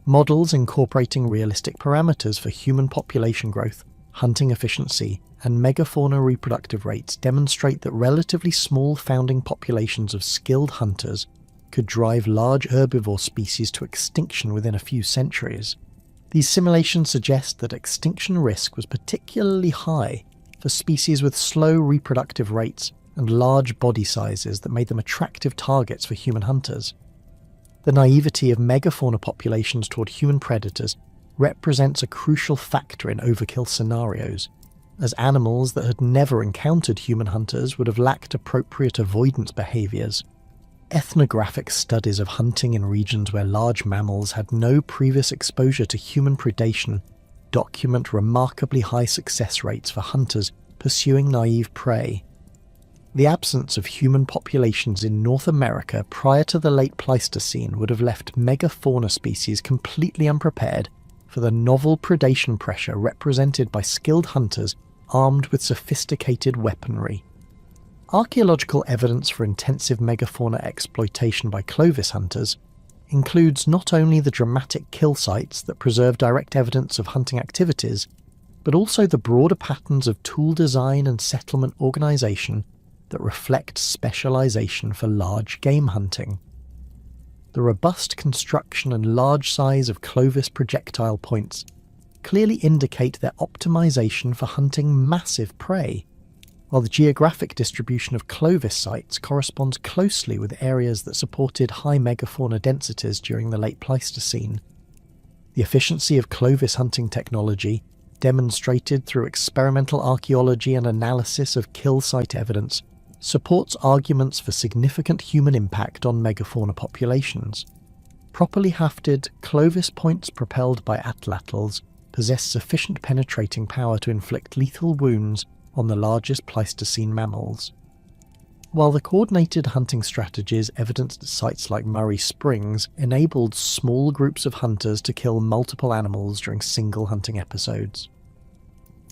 Models incorporating realistic parameters for human population growth, hunting efficiency, and megafauna reproductive rates demonstrate that relatively small founding populations of skilled hunters could drive large herbivore species to extinction within a few centuries. These simulations suggest that extinction risk was particularly high for species with slow reproductive rates and large body sizes that made them attractive targets for human hunters. The naivety of megafauna populations toward human predators represents a crucial factor in overkill scenarios, as animals that had never encountered human hunters would have lacked appropriate avoidance behaviours. Ethnographic studies of hunting in regions where large mammals had no previous exposure to human predation document remarkably high success rates for hunters pursuing naive prey. The absence of human populations in North America prior to the late Pleistocene would have left megafauna species completely unprepared for the novel predation pressure represented by skilled hunters armed with sophisticated weaponry. Archaeological evidence for intensive megafauna exploitation by Clovis hunters includes not only the dramatic kill sites that preserve direct evidence of hunting activities, but also the broader patterns of tool design and settlement organisation that reflect specialisation for large game hunting. The robust construction and large size of Clovis projectile points clearly indicate their optimization for hunting massive prey, while the geographic distribution of Clovis sites corresponds closely with areas that supported high megafauna densities during the late Pleistocene. The efficiency of Clovis hunting technology, demonstrated through experimental archaeology and analysis of kill site evidence, supports arguments for significant human impact on megafauna populations. Properly hafted, Clovis points propelled by atlatls possess sufficient penetrating power to inflict lethal wounds on the largest Pleistocene mammals. While the coordinated hunting strategies evidenced at sites like Murray Springs enabled small groups of hunters to kill multiple animals during single hunting episodes.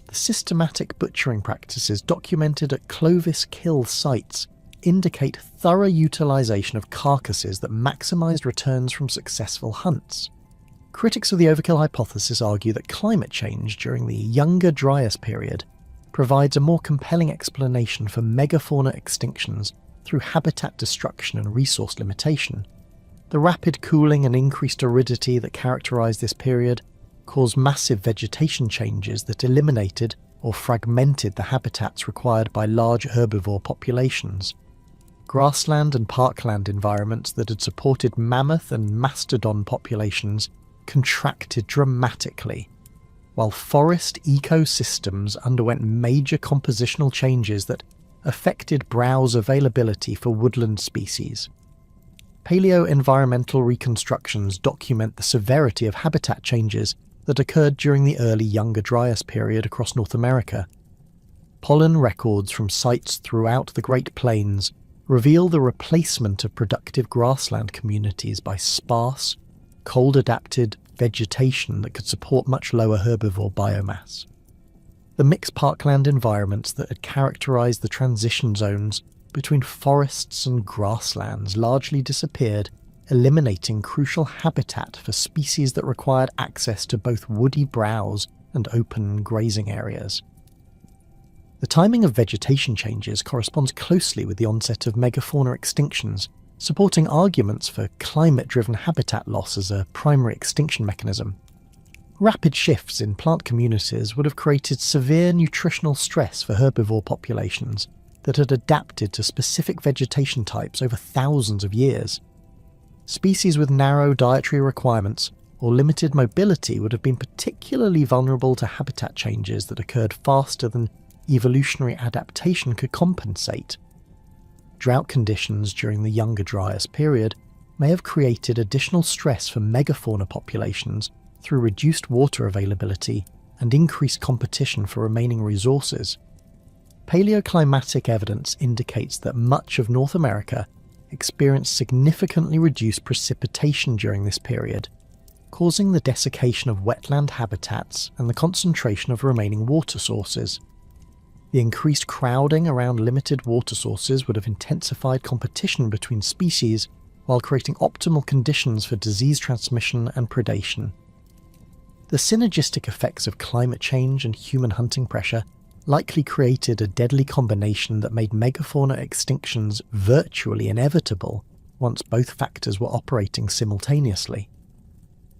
The systematic butchering practices documented at Clovis kill sites indicate thorough utilisation of carcasses that maximised returns from successful hunts. Critics of the overkill hypothesis argue that climate change during the Younger Dryas period provides a more compelling explanation for megafauna extinctions through habitat destruction and resource limitation. The rapid cooling and increased aridity that characterised this period caused massive vegetation changes that eliminated or fragmented the habitats required by large herbivore populations. Grassland and parkland environments that had supported mammoth and mastodon populations contracted dramatically, while forest ecosystems underwent major compositional changes that affected browse availability for woodland species. Paleo-environmental reconstructions document the severity of habitat changes that occurred during the early Younger Dryas period across North America. Pollen records from sites throughout the Great Plains reveal the replacement of productive grassland communities by sparse, cold-adapted vegetation that could support much lower herbivore biomass. The mixed parkland environments that had characterised the transition zones between forests and grasslands largely disappeared, eliminating crucial habitat for species that required access to both woody browse and open grazing areas. The timing of vegetation changes corresponds closely with the onset of megafauna extinctions, supporting arguments for climate-driven habitat loss as a primary extinction mechanism. Rapid shifts in plant communities would have created severe nutritional stress for herbivore populations that had adapted to specific vegetation types over thousands of years. Species with narrow dietary requirements or limited mobility would have been particularly vulnerable to habitat changes that occurred faster than evolutionary adaptation could compensate. Drought conditions during the Younger Dryas period may have created additional stress for megafauna populations through reduced water availability and increased competition for remaining resources. Paleoclimatic evidence indicates that much of North America experienced significantly reduced precipitation during this period, causing the desiccation of wetland habitats and the concentration of remaining water sources. The increased crowding around limited water sources would have intensified competition between species while creating optimal conditions for disease transmission and predation. The synergistic effects of climate change and human hunting pressure likely created a deadly combination that made megafauna extinctions virtually inevitable once both factors were operating simultaneously.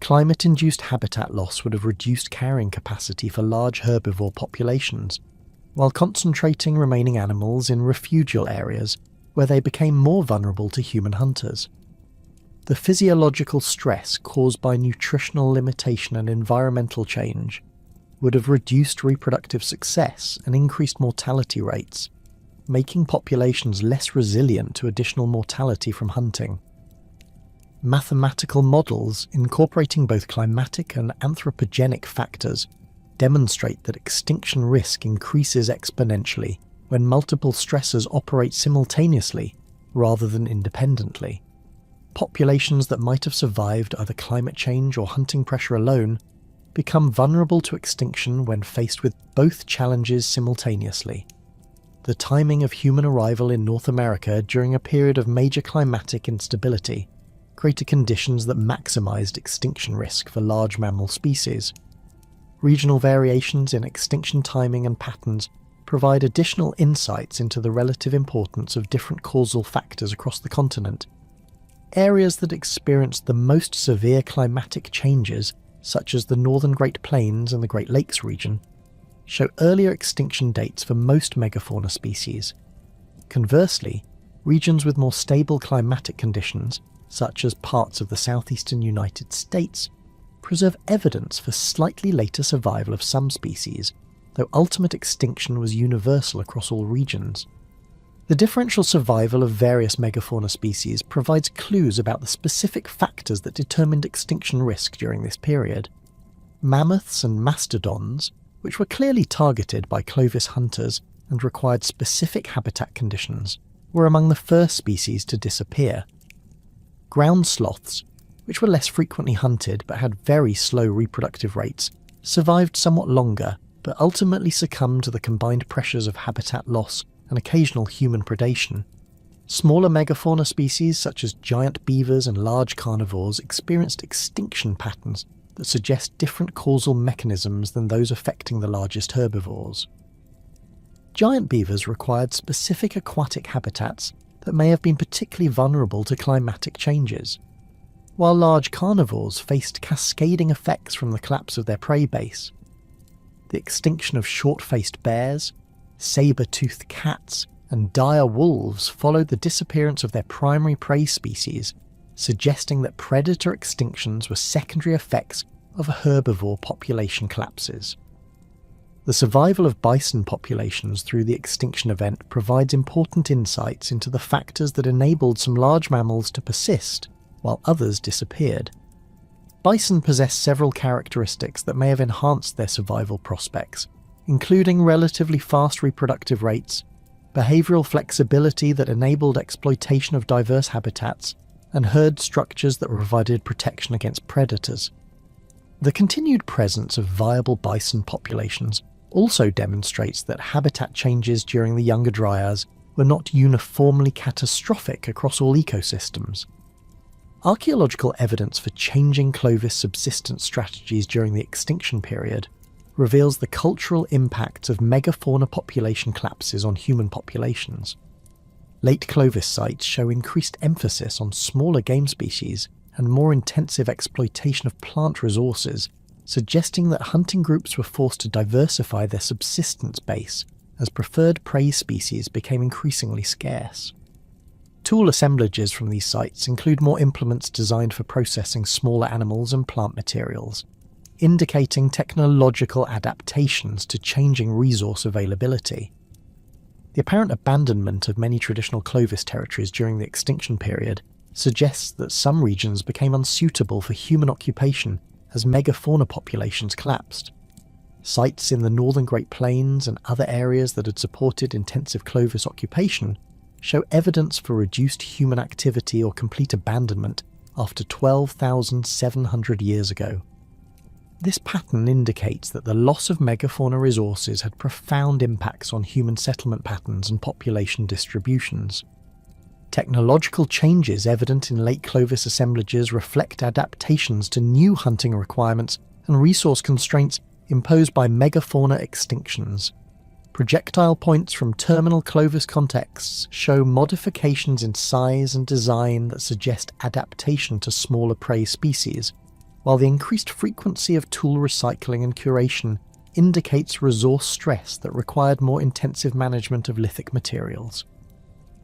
Climate-induced habitat loss would have reduced carrying capacity for large herbivore populations, while concentrating remaining animals in refugial areas where they became more vulnerable to human hunters. The physiological stress caused by nutritional limitation and environmental change would have reduced reproductive success and increased mortality rates, making populations less resilient to additional mortality from hunting. Mathematical models incorporating both climatic and anthropogenic factors demonstrate that extinction risk increases exponentially when multiple stressors operate simultaneously rather than independently. Populations that might have survived either climate change or hunting pressure alone become vulnerable to extinction when faced with both challenges simultaneously. The timing of human arrival in North America during a period of major climatic instability created conditions that maximized extinction risk for large mammal species. Regional variations in extinction timing and patterns provide additional insights into the relative importance of different causal factors across the continent. Areas that experienced the most severe climatic changes, such as the northern Great Plains and the Great Lakes region, show earlier extinction dates for most megafauna species. Conversely, regions with more stable climatic conditions, such as parts of the southeastern United States, preserve evidence for slightly later survival of some species, though ultimate extinction was universal across all regions. The differential survival of various megafauna species provides clues about the specific factors that determined extinction risk during this period. Mammoths and mastodons, which were clearly targeted by Clovis hunters and required specific habitat conditions, were among the first species to disappear. Ground sloths, which were less frequently hunted but had very slow reproductive rates, survived somewhat longer but ultimately succumbed to the combined pressures of habitat loss and occasional human predation. Smaller megafauna species such as giant beavers and large carnivores experienced extinction patterns that suggest different causal mechanisms than those affecting the largest herbivores. Giant beavers required specific aquatic habitats that may have been particularly vulnerable to climatic changes, while large carnivores faced cascading effects from the collapse of their prey base. The extinction of short-faced bears, saber-toothed cats, and dire wolves followed the disappearance of their primary prey species, suggesting that predator extinctions were secondary effects of herbivore population collapses. The survival of bison populations through the extinction event provides important insights into the factors that enabled some large mammals to persist, while others disappeared. Bison possess several characteristics that may have enhanced their survival prospects, including relatively fast reproductive rates, behavioral flexibility that enabled exploitation of diverse habitats, and herd structures that provided protection against predators. The continued presence of viable bison populations also demonstrates that habitat changes during the Younger Dryas were not uniformly catastrophic across all ecosystems. Archaeological evidence for changing Clovis subsistence strategies during the extinction period reveals the cultural impacts of megafauna population collapses on human populations. Late Clovis sites show increased emphasis on smaller game species and more intensive exploitation of plant resources suggesting that hunting groups were forced to diversify their subsistence base as preferred prey species became increasingly scarce. Tool assemblages from these sites include more implements designed for processing smaller animals and plant materials, indicating technological adaptations to changing resource availability. The apparent abandonment of many traditional Clovis territories during the extinction period suggests that some regions became unsuitable for human occupation as megafauna populations collapsed. Sites in the northern Great Plains and other areas that had supported intensive Clovis occupation show evidence for reduced human activity or complete abandonment after 12,700 years ago. This pattern indicates that the loss of megafauna resources had profound impacts on human settlement patterns and population distributions. Technological changes evident in late Clovis assemblages reflect adaptations to new hunting requirements and resource constraints imposed by megafauna extinctions. Projectile points from terminal Clovis contexts show modifications in size and design that suggest adaptation to smaller prey species, while the increased frequency of tool recycling and curation indicates resource stress that required more intensive management of lithic materials.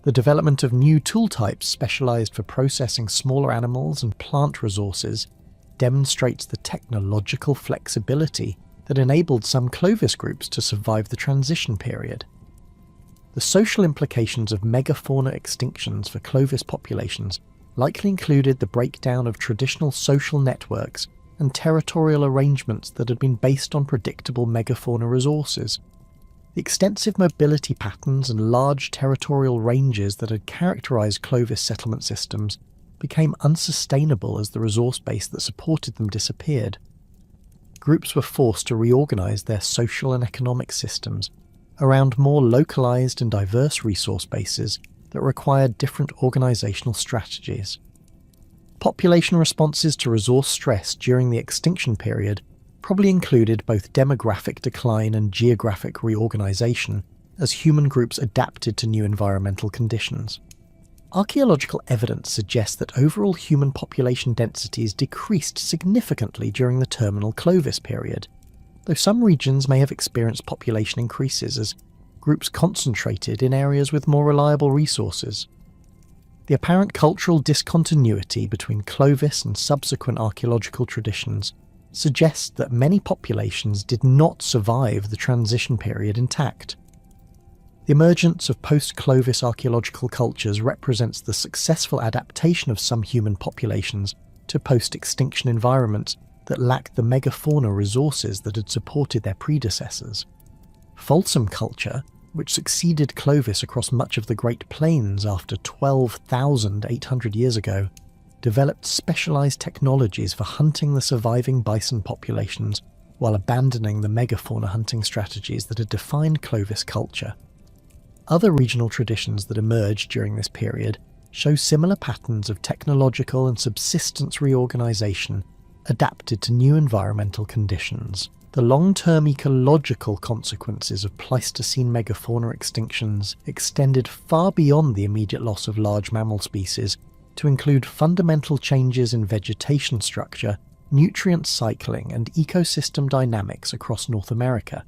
The development of new tool types specialized for processing smaller animals and plant resources demonstrates the technological flexibility that enabled some Clovis groups to survive the transition period. The social implications of megafauna extinctions for Clovis populations likely included the breakdown of traditional social networks and territorial arrangements that had been based on predictable megafauna resources. The extensive mobility patterns and large territorial ranges that had characterized Clovis settlement systems became unsustainable as the resource base that supported them disappeared. Groups were forced to reorganize their social and economic systems around more localized and diverse resource bases that required different organizational strategies. Population responses to resource stress during the extinction period probably included both demographic decline and geographic reorganization as human groups adapted to new environmental conditions. Archaeological evidence suggests that overall human population densities decreased significantly during the terminal Clovis period, though some regions may have experienced population increases as groups concentrated in areas with more reliable resources. The apparent cultural discontinuity between Clovis and subsequent archaeological traditions suggests that many populations did not survive the transition period intact. The emergence of post-Clovis archaeological cultures represents the successful adaptation of some human populations to post-extinction environments that lacked the megafauna resources that had supported their predecessors. Folsom culture, which succeeded Clovis across much of the Great Plains after 12,800 years ago, developed specialized technologies for hunting the surviving bison populations while abandoning the megafauna hunting strategies that had defined Clovis culture. Other regional traditions that emerged during this period show similar patterns of technological and subsistence reorganization adapted to new environmental conditions. The long-term ecological consequences of Pleistocene megafauna extinctions extended far beyond the immediate loss of large mammal species to include fundamental changes in vegetation structure, nutrient cycling, and ecosystem dynamics across North America.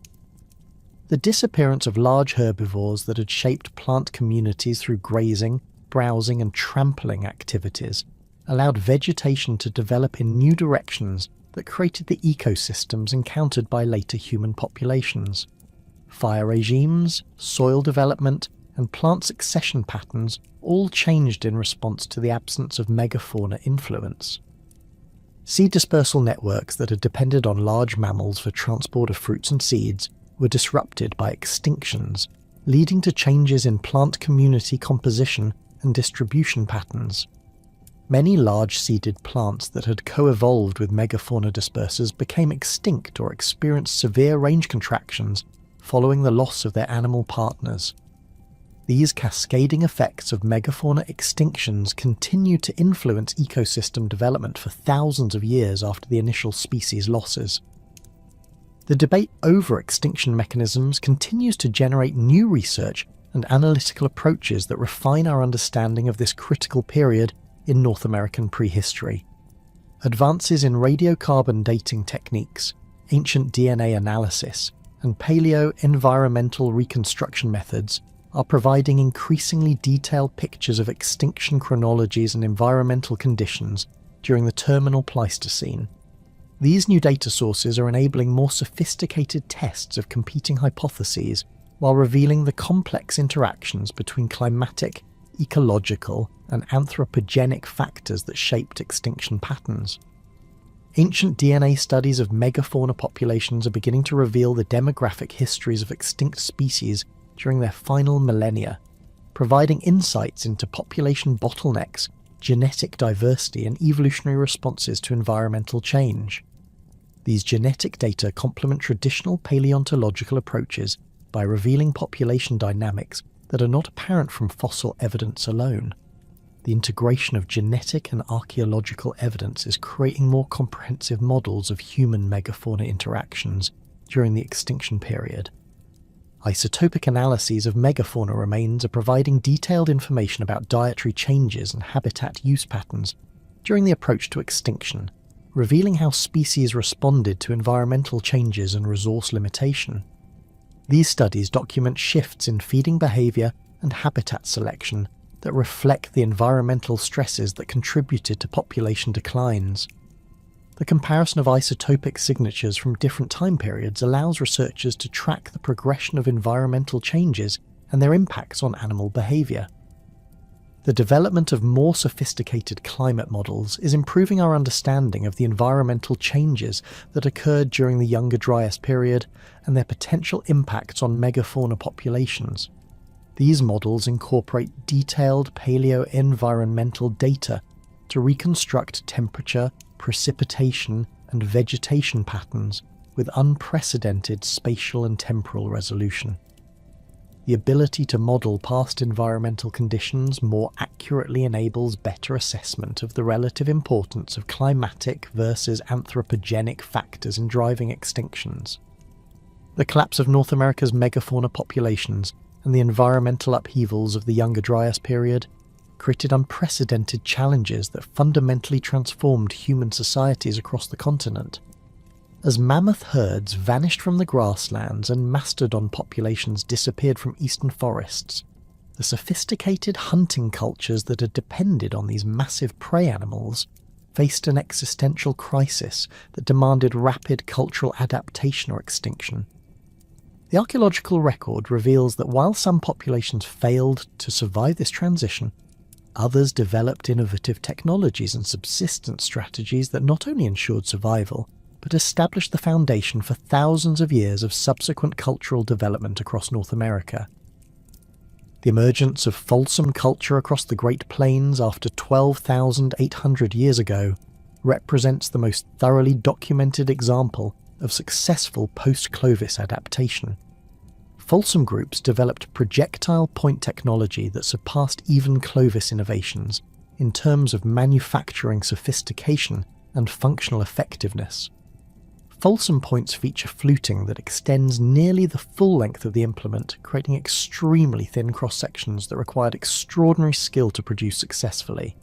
The disappearance of large herbivores that had shaped plant communities through grazing, browsing, and trampling activities allowed vegetation to develop in new directions that created the ecosystems encountered by later human populations. Fire regimes, soil development, and plant succession patterns all changed in response to the absence of megafauna influence. Seed dispersal networks that had depended on large mammals for transport of fruits and seeds were disrupted by extinctions, leading to changes in plant community composition and distribution patterns. Many large seeded plants that had co-evolved with megafauna dispersers became extinct or experienced severe range contractions following the loss of their animal partners. These cascading effects of megafauna extinctions continue to influence ecosystem development for thousands of years after the initial species losses. The debate over extinction mechanisms continues to generate new research and analytical approaches that refine our understanding of this critical period in North American prehistory. Advances in radiocarbon dating techniques, ancient DNA analysis, and paleo-environmental reconstruction methods are providing increasingly detailed pictures of extinction chronologies and environmental conditions during the terminal Pleistocene. These new data sources are enabling more sophisticated tests of competing hypotheses while revealing the complex interactions between climatic, ecological, and anthropogenic factors that shaped extinction patterns. Ancient DNA studies of megafauna populations are beginning to reveal the demographic histories of extinct species during their final millennia, providing insights into population bottlenecks, genetic diversity, and evolutionary responses to environmental change. These genetic data complement traditional paleontological approaches by revealing population dynamics that are not apparent from fossil evidence alone. The integration of genetic and archaeological evidence is creating more comprehensive models of human megafauna interactions during the extinction period. Isotopic analyses of megafauna remains are providing detailed information about dietary changes and habitat use patterns during the approach to extinction, revealing how species responded to environmental changes and resource limitation. These studies document shifts in feeding behaviour and habitat selection that reflect the environmental stresses that contributed to population declines. The comparison of isotopic signatures from different time periods allows researchers to track the progression of environmental changes and their impacts on animal behaviour. The development of more sophisticated climate models is improving our understanding of the environmental changes that occurred during the Younger Dryas period and their potential impacts on megafauna populations. These models incorporate detailed paleo-environmental data to reconstruct temperature, precipitation, and vegetation patterns with unprecedented spatial and temporal resolution. The ability to model past environmental conditions more accurately enables better assessment of the relative importance of climatic versus anthropogenic factors in driving extinctions. The collapse of North America's megafauna populations and the environmental upheavals of the Younger Dryas period created unprecedented challenges that fundamentally transformed human societies across the continent. As mammoth herds vanished from the grasslands and mastodon populations disappeared from eastern forests, the sophisticated hunting cultures that had depended on these massive prey animals faced an existential crisis that demanded rapid cultural adaptation or extinction. The archaeological record reveals that while some populations failed to survive this transition, others developed innovative technologies and subsistence strategies that not only ensured survival, but established the foundation for thousands of years of subsequent cultural development across North America. The emergence of Folsom culture across the Great Plains after 12,800 years ago represents the most thoroughly documented example of successful post-Clovis adaptation. Folsom groups developed projectile point technology that surpassed even Clovis innovations in terms of manufacturing sophistication and functional effectiveness. Folsom points feature fluting that extends nearly the full length of the implement, creating extremely thin cross-sections that required extraordinary skill to produce successfully.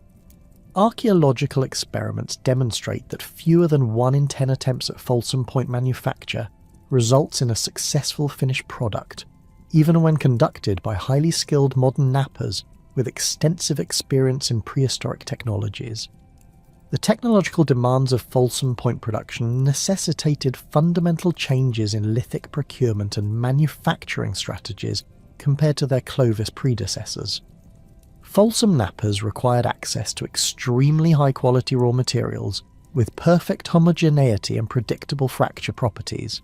Archaeological experiments demonstrate that fewer than 1 in 10 attempts at Folsom point manufacture results in a successful finished product, even when conducted by highly skilled modern knappers with extensive experience in prehistoric technologies. The technological demands of Folsom point production necessitated fundamental changes in lithic procurement and manufacturing strategies compared to their Clovis predecessors. Folsom knappers required access to extremely high-quality raw materials with perfect homogeneity and predictable fracture properties.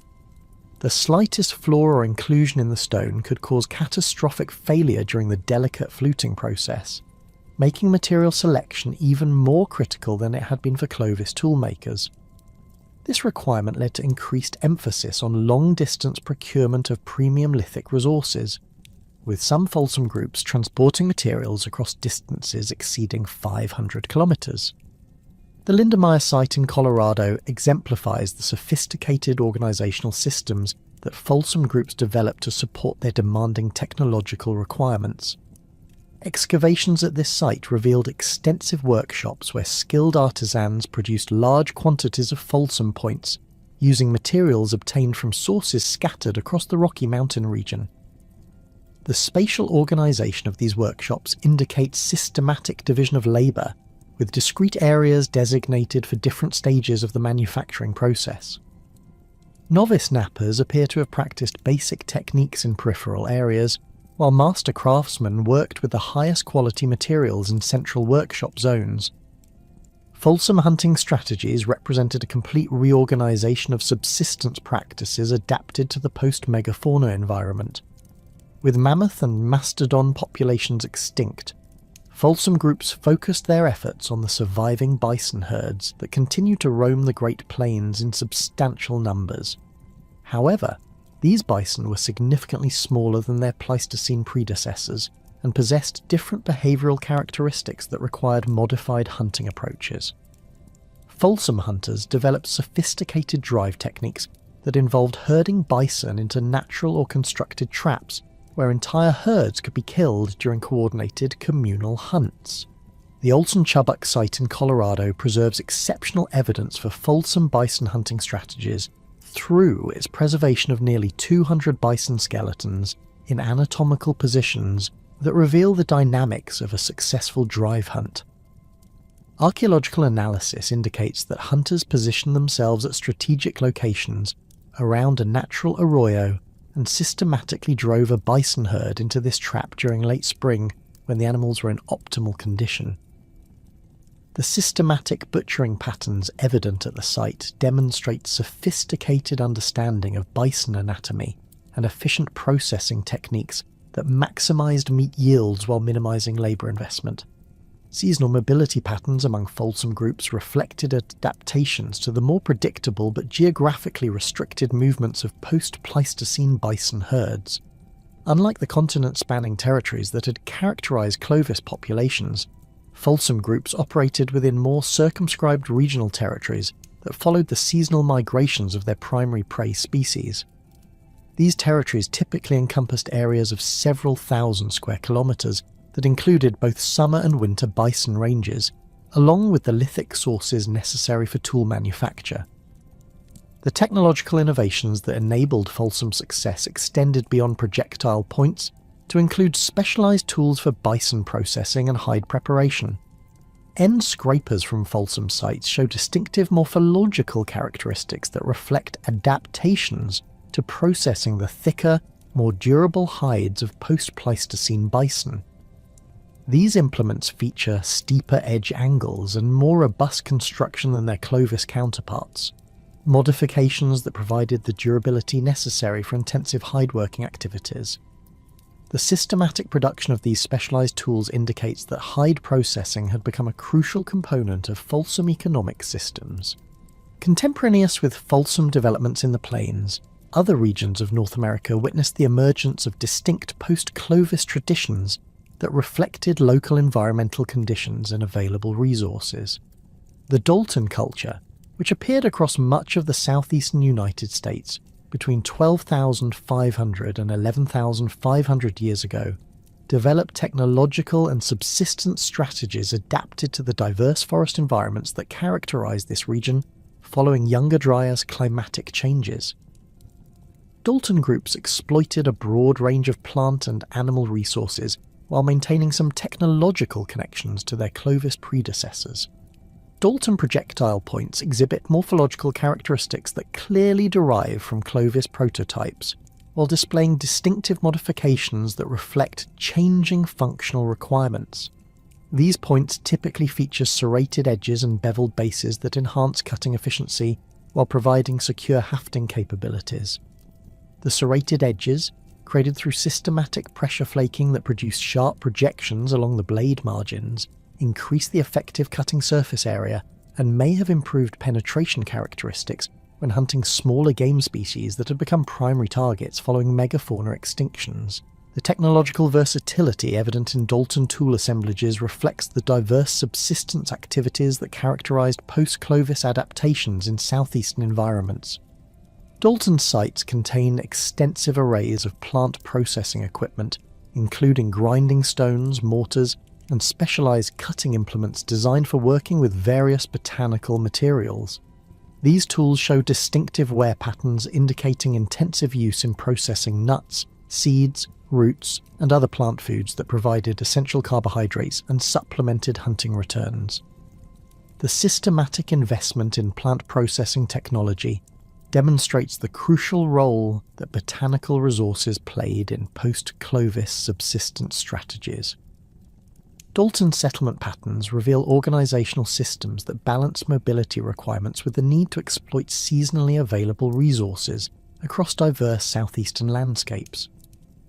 The slightest flaw or inclusion in the stone could cause catastrophic failure during the delicate fluting process, making material selection even more critical than it had been for Clovis toolmakers. This requirement led to increased emphasis on long-distance procurement of premium lithic resources, with some Folsom groups transporting materials across distances exceeding 500 kilometers. The Lindemeyer site in Colorado exemplifies the sophisticated organizational systems that Folsom groups developed to support their demanding technological requirements. Excavations at this site revealed extensive workshops where skilled artisans produced large quantities of Folsom points, using materials obtained from sources scattered across the Rocky Mountain region. The spatial organisation of these workshops indicates systematic division of labour, with discrete areas designated for different stages of the manufacturing process. Novice knappers appear to have practiced basic techniques in peripheral areas, while master craftsmen worked with the highest quality materials in central workshop zones. Folsom hunting strategies represented a complete reorganisation of subsistence practices adapted to the post-megafauna environment. With mammoth and mastodon populations extinct, Folsom groups focused their efforts on the surviving bison herds that continue to roam the Great Plains in substantial numbers. However, these bison were significantly smaller than their Pleistocene predecessors and possessed different behavioural characteristics that required modified hunting approaches. Folsom hunters developed sophisticated drive techniques that involved herding bison into natural or constructed traps where entire herds could be killed during coordinated communal hunts. The Olson Chubbuck site in Colorado preserves exceptional evidence for Folsom bison hunting strategies through its preservation of nearly 200 bison skeletons in anatomical positions that reveal the dynamics of a successful drive hunt. Archaeological analysis indicates that hunters positioned themselves at strategic locations around a natural arroyo and systematically drove a bison herd into this trap during late spring when the animals were in optimal condition. The systematic butchering patterns evident at the site demonstrate sophisticated understanding of bison anatomy and efficient processing techniques that maximised meat yields while minimising labour investment. Seasonal mobility patterns among Folsom groups reflected adaptations to the more predictable but geographically restricted movements of post-Pleistocene bison herds. Unlike the continent-spanning territories that had characterised Clovis populations, Folsom groups operated within more circumscribed regional territories that followed the seasonal migrations of their primary prey species. These territories typically encompassed areas of several thousand square kilometres that included both summer and winter bison ranges, along with the lithic sources necessary for tool manufacture. The technological innovations that enabled Folsom's success extended beyond projectile points to include specialised tools for bison processing and hide preparation. End scrapers from Folsom sites show distinctive morphological characteristics that reflect adaptations to processing the thicker, more durable hides of post-Pleistocene bison. These implements feature steeper edge angles and more robust construction than their Clovis counterparts, modifications that provided the durability necessary for intensive hideworking activities. The systematic production of these specialised tools indicates that hide processing had become a crucial component of Folsom economic systems. Contemporaneous with Folsom developments in the plains, other regions of North America witnessed the emergence of distinct post-Clovis traditions that reflected local environmental conditions and available resources. The Dalton culture, which appeared across much of the southeastern United States between 12,500 and 11,500 years ago, developed technological and subsistence strategies adapted to the diverse forest environments that characterized this region following Younger Dryas climatic changes. Dalton groups exploited a broad range of plant and animal resources while maintaining some technological connections to their Clovis predecessors. Dalton projectile points exhibit morphological characteristics that clearly derive from Clovis prototypes, while displaying distinctive modifications that reflect changing functional requirements. These points typically feature serrated edges and beveled bases that enhance cutting efficiency while providing secure hafting capabilities. The serrated edges, created through systematic pressure flaking that produced sharp projections along the blade margins, increase the effective cutting surface area and may have improved penetration characteristics when hunting smaller game species that had become primary targets following megafauna extinctions. The technological versatility evident in Dalton tool assemblages reflects the diverse subsistence activities that characterized post-Clovis adaptations in southeastern environments. Dalton sites contain extensive arrays of plant processing equipment, including grinding stones, mortars, and specialized cutting implements designed for working with various botanical materials. These tools show distinctive wear patterns indicating intensive use in processing nuts, seeds, roots, and other plant foods that provided essential carbohydrates and supplemented hunting returns. The systematic investment in plant processing technology demonstrates the crucial role that botanical resources played in post-Clovis subsistence strategies. Dalton settlement patterns reveal organisational systems that balance mobility requirements with the need to exploit seasonally available resources across diverse southeastern landscapes.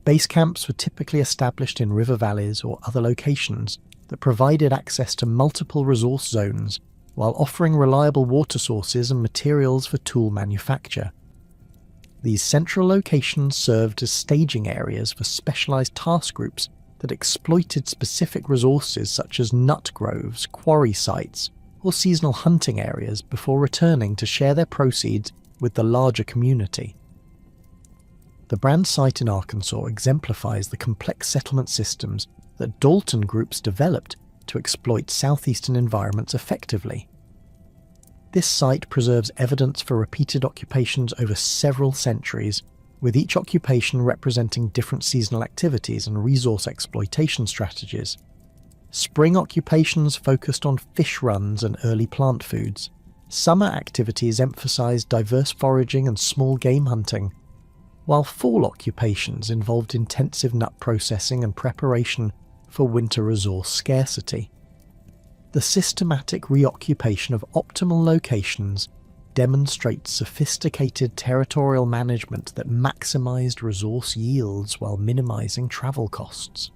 Base camps were typically established in river valleys or other locations that provided access to multiple resource zones while offering reliable water sources and materials for tool manufacture. These central locations served as staging areas for specialised task groups that exploited specific resources such as nut groves, quarry sites, or seasonal hunting areas before returning to share their proceeds with the larger community. The Brand site in Arkansas exemplifies the complex settlement systems that Dalton groups developed to exploit southeastern environments effectively. This site preserves evidence for repeated occupations over several centuries, with each occupation representing different seasonal activities and resource exploitation strategies. Spring occupations focused on fish runs and early plant foods. Summer activities emphasized diverse foraging and small game hunting, while fall occupations involved intensive nut processing and preparation for winter resource scarcity. The systematic reoccupation of optimal locations demonstrates sophisticated territorial management that maximized resource yields while minimizing travel costs.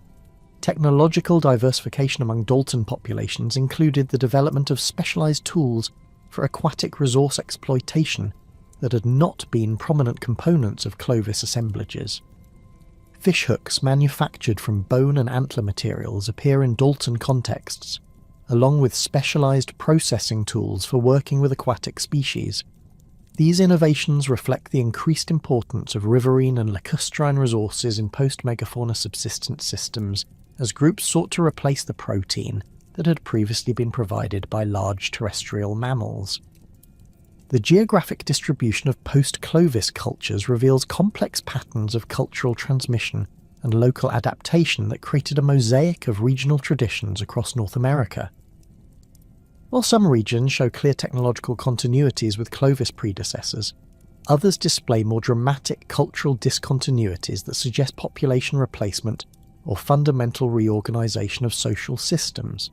Technological diversification among Dalton populations included the development of specialized tools for aquatic resource exploitation that had not been prominent components of Clovis assemblages. Fish hooks manufactured from bone and antler materials appear in Dalton contexts, along with specialized processing tools for working with aquatic species. These innovations reflect the increased importance of riverine and lacustrine resources in post-megafauna subsistence systems as groups sought to replace the protein that had previously been provided by large terrestrial mammals. The geographic distribution of post-Clovis cultures reveals complex patterns of cultural transmission and local adaptation that created a mosaic of regional traditions across North America. While some regions show clear technological continuities with Clovis predecessors, others display more dramatic cultural discontinuities that suggest population replacement or fundamental reorganization of social systems.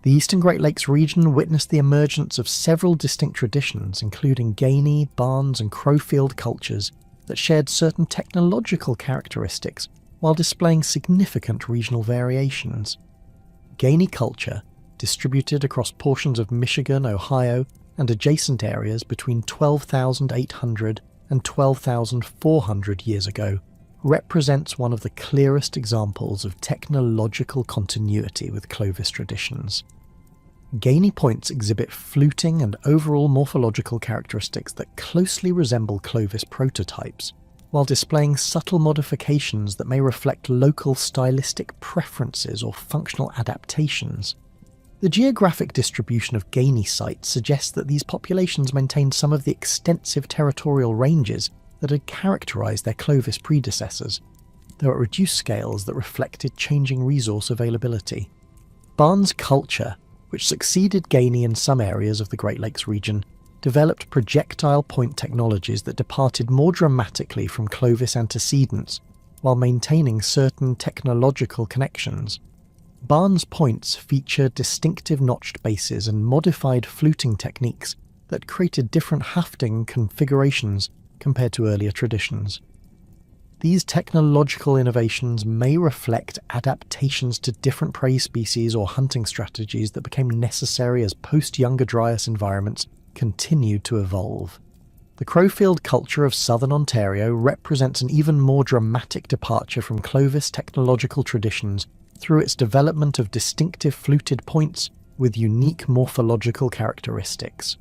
The Eastern Great Lakes region witnessed the emergence of several distinct traditions, including Gainey, Barnes, and Crowfield cultures that shared certain technological characteristics while displaying significant regional variations. Gainey culture, distributed across portions of Michigan, Ohio, and adjacent areas between 12,800 and 12,400 years ago, represents one of the clearest examples of technological continuity with Clovis traditions. Gainey points exhibit fluting and overall morphological characteristics that closely resemble Clovis prototypes, while displaying subtle modifications that may reflect local stylistic preferences or functional adaptations. The geographic distribution of Gainey sites suggests that these populations maintained some of the extensive territorial ranges that had characterized their Clovis predecessors, though at reduced scales that reflected changing resource availability. Barnes culture, which succeeded Gainey in some areas of the Great Lakes region, developed projectile point technologies that departed more dramatically from Clovis antecedents, while maintaining certain technological connections. Barnes points feature distinctive notched bases and modified fluting techniques that created different hafting configurations compared to earlier traditions. These technological innovations may reflect adaptations to different prey species or hunting strategies that became necessary as post-Younger Dryas environments continued to evolve. The Crowfield culture of southern Ontario represents an even more dramatic departure from Clovis technological traditions through its development of distinctive fluted points with unique morphological characteristics.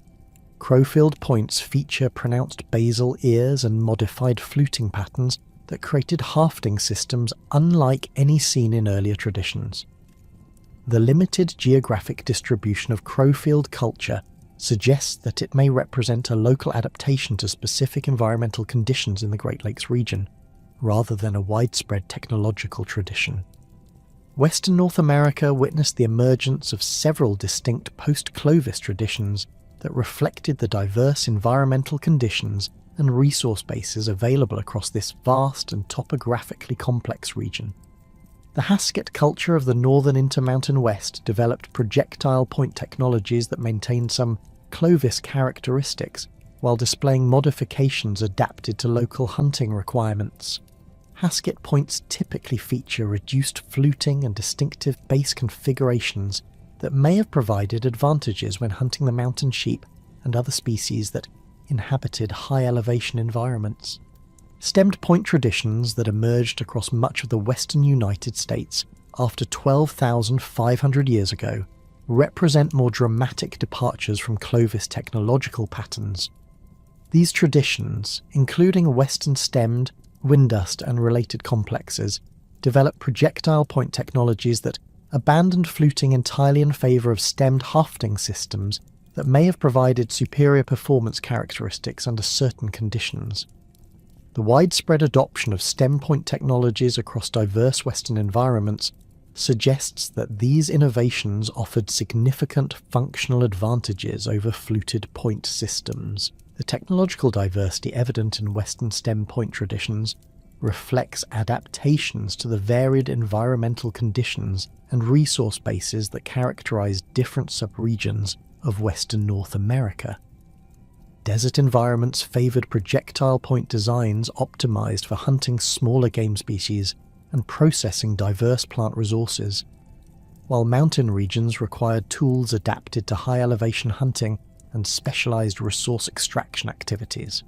Crowfield points feature pronounced basal ears and modified fluting patterns that created hafting systems unlike any seen in earlier traditions. The limited geographic distribution of crowfield culture suggests that it may represent a local adaptation to specific environmental conditions in the Great Lakes region, rather than a widespread technological tradition. Western North America witnessed the emergence of several distinct post-Clovis traditions that reflected the diverse environmental conditions and resource bases available across this vast and topographically complex region. The Hasket culture of the northern Intermountain West developed projectile point technologies that maintained some Clovis characteristics while displaying modifications adapted to local hunting requirements. Hasket points typically feature reduced fluting and distinctive base configurations that may have provided advantages when hunting the mountain sheep and other species that inhabited high elevation environments. Stemmed point traditions that emerged across much of the western United States after 12,500 years ago represent more dramatic departures from Clovis technological patterns. These traditions, including western stemmed, windust and related complexes, developed projectile point technologies that abandoned fluting entirely in favour of stemmed hafting systems that may have provided superior performance characteristics under certain conditions. The widespread adoption of stem point technologies across diverse Western environments suggests that these innovations offered significant functional advantages over fluted point systems. The technological diversity evident in Western stem point traditions reflects adaptations to the varied environmental conditions and resource bases that characterize different subregions of Western North America. Desert environments favoured projectile point designs optimised for hunting smaller game species and processing diverse plant resources, while mountain regions required tools adapted to high elevation hunting and specialised resource extraction activities.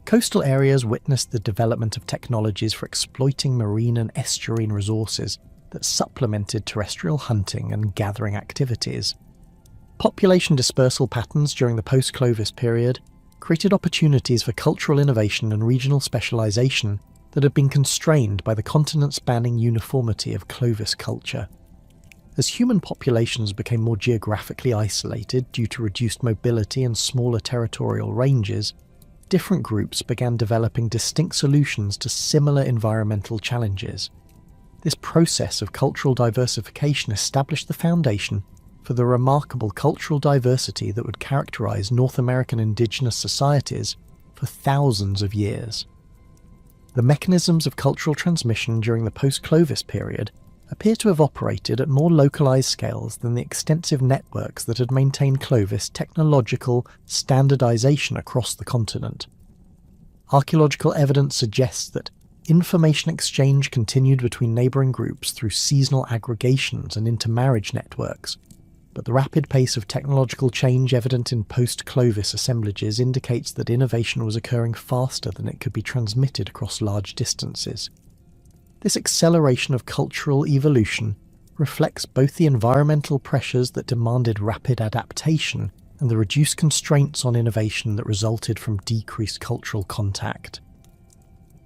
Coastal areas witnessed the development of technologies for exploiting marine and estuarine resources that supplemented terrestrial hunting and gathering activities. Population dispersal patterns during the post-Clovis period created opportunities for cultural innovation and regional specialisation that had been constrained by the continent-spanning uniformity of Clovis culture. As human populations became more geographically isolated due to reduced mobility and smaller territorial ranges, different groups began developing distinct solutions to similar environmental challenges. This process of cultural diversification established the foundation for the remarkable cultural diversity that would characterize North American indigenous societies for thousands of years. The mechanisms of cultural transmission during the post-Clovis period appear to have operated at more localized scales than the extensive networks that had maintained Clovis technological standardization across the continent. Archaeological evidence suggests that information exchange continued between neighbouring groups through seasonal aggregations and intermarriage networks, but the rapid pace of technological change evident in post-Clovis assemblages indicates that innovation was occurring faster than it could be transmitted across large distances. This acceleration of cultural evolution reflects both the environmental pressures that demanded rapid adaptation and the reduced constraints on innovation that resulted from decreased cultural contact.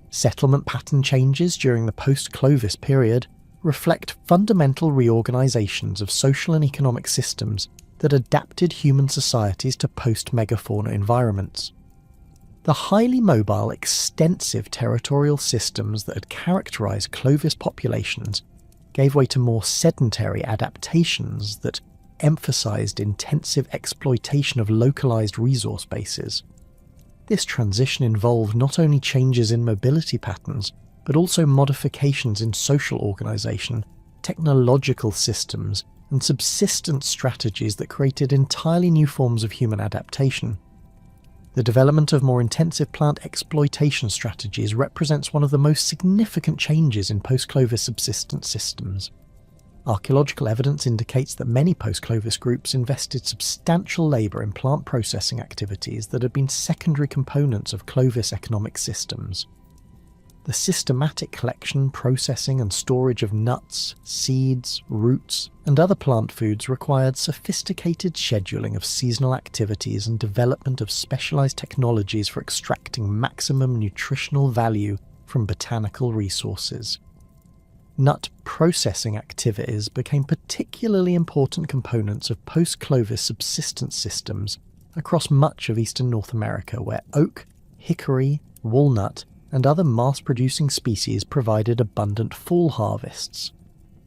Settlement pattern changes during the post-Clovis period reflect fundamental reorganizations of social and economic systems that adapted human societies to post-megafauna environments. The highly mobile, extensive territorial systems that had characterized Clovis populations gave way to more sedentary adaptations that emphasized intensive exploitation of localized resource bases. This transition involved not only changes in mobility patterns, but also modifications in social organization, technological systems, and subsistence strategies that created entirely new forms of human adaptation. The development of more intensive plant exploitation strategies represents one of the most significant changes in post-Clovis subsistence systems. Archaeological evidence indicates that many post-Clovis groups invested substantial labour in plant processing activities that had been secondary components of Clovis economic systems. The systematic collection, processing and storage of nuts, seeds, roots, and other plant foods required sophisticated scheduling of seasonal activities and development of specialized technologies for extracting maximum nutritional value from botanical resources. Nut processing activities became particularly important components of post-Clovis subsistence systems across much of eastern North America, where oak, hickory, walnut, and other mass-producing species provided abundant fall harvests.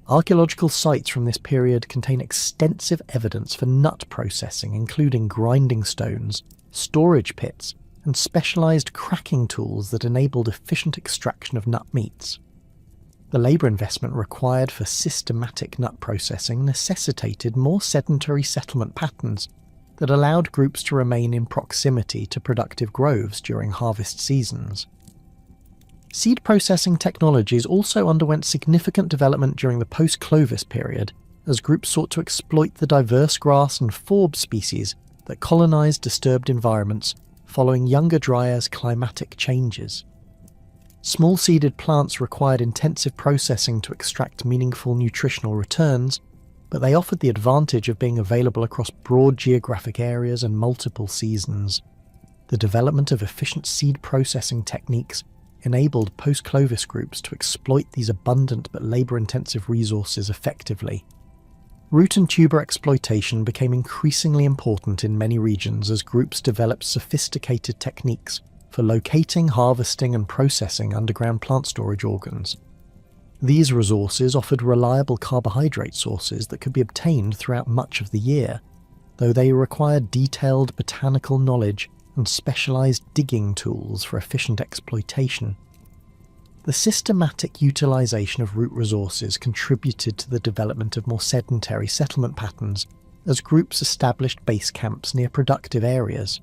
Archaeological sites from this period contain extensive evidence for nut processing, including grinding stones, storage pits, and specialized cracking tools that enabled efficient extraction of nut meats. The labor investment required for systematic nut processing necessitated more sedentary settlement patterns that allowed groups to remain in proximity to productive groves during harvest seasons. Seed processing technologies also underwent significant development during the post-Clovis period, as groups sought to exploit the diverse grass and forb species that colonized disturbed environments following Younger Dryas climatic changes. Small-seeded plants required intensive processing to extract meaningful nutritional returns, but they offered the advantage of being available across broad geographic areas and multiple seasons. The development of efficient seed processing techniques enabled post-Clovis groups to exploit these abundant but labor-intensive resources effectively. Root and tuber exploitation became increasingly important in many regions as groups developed sophisticated techniques for locating, harvesting, and processing underground plant storage organs. These resources offered reliable carbohydrate sources that could be obtained throughout much of the year, though they required detailed botanical knowledge and specialized digging tools for efficient exploitation. The systematic utilization of root resources contributed to the development of more sedentary settlement patterns as groups established base camps near productive areas.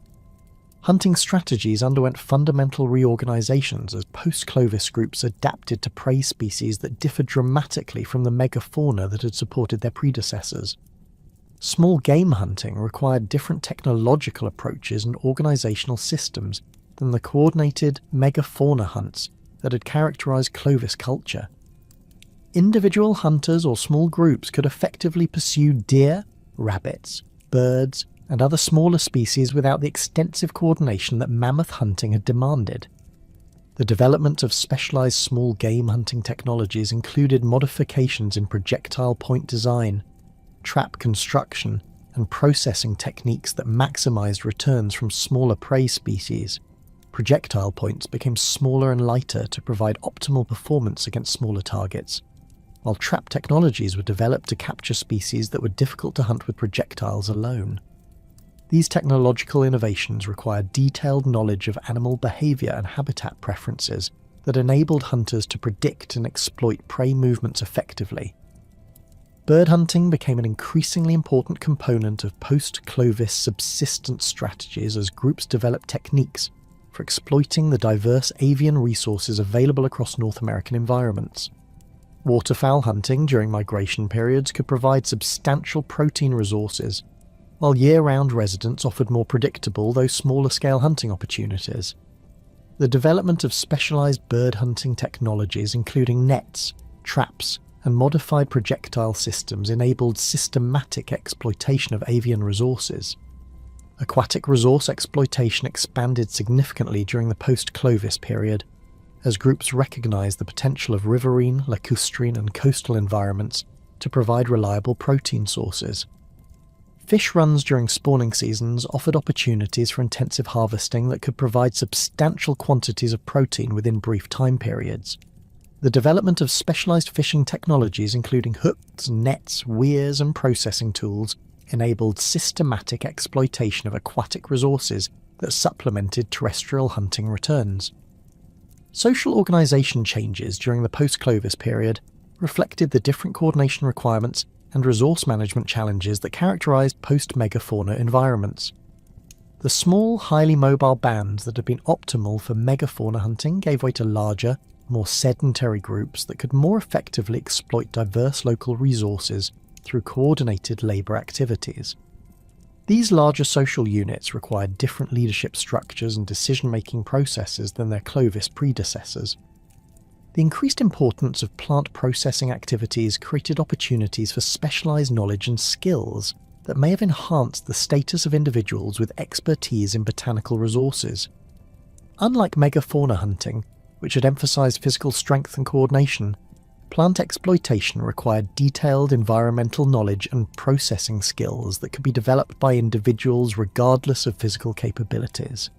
Hunting strategies underwent fundamental reorganizations as post-Clovis groups adapted to prey species that differed dramatically from the megafauna that had supported their predecessors. Small game hunting required different technological approaches and organizational systems than the coordinated megafauna hunts that had characterized Clovis culture. Individual hunters or small groups could effectively pursue deer, rabbits, birds, and other smaller species without the extensive coordination that mammoth hunting had demanded. The development of specialized small game hunting technologies included modifications in projectile point design, trap construction, and processing techniques that maximized returns from smaller prey species. Projectile points became smaller and lighter to provide optimal performance against smaller targets, while trap technologies were developed to capture species that were difficult to hunt with projectiles alone. These technological innovations required detailed knowledge of animal behavior and habitat preferences that enabled hunters to predict and exploit prey movements effectively. Bird hunting became an increasingly important component of post-Clovis subsistence strategies as groups developed techniques for exploiting the diverse avian resources available across North American environments. Waterfowl hunting during migration periods could provide substantial protein resources, while year-round residents offered more predictable, though smaller-scale hunting opportunities. The development of specialized bird hunting technologies, including nets, traps, and modified projectile systems, enabled systematic exploitation of avian resources. Aquatic resource exploitation expanded significantly during the post-Clovis period, as groups recognized the potential of riverine, lacustrine, and coastal environments to provide reliable protein sources. Fish runs during spawning seasons offered opportunities for intensive harvesting that could provide substantial quantities of protein within brief time periods. The development of specialized fishing technologies, including hooks, nets, weirs, and processing tools, enabled systematic exploitation of aquatic resources that supplemented terrestrial hunting returns. Social organization changes during the post-Clovis period reflected the different coordination requirements and resource management challenges that characterized post-megafauna environments. The small, highly mobile bands that had been optimal for megafauna hunting gave way to larger, more sedentary groups that could more effectively exploit diverse local resources through coordinated labor activities. These larger social units required different leadership structures and decision-making processes than their Clovis predecessors. The increased importance of plant processing activities created opportunities for specialized knowledge and skills that may have enhanced the status of individuals with expertise in botanical resources. Unlike megafauna hunting, which had emphasized physical strength and coordination, plant exploitation required detailed environmental knowledge and processing skills that could be developed by individuals regardless of physical capabilities.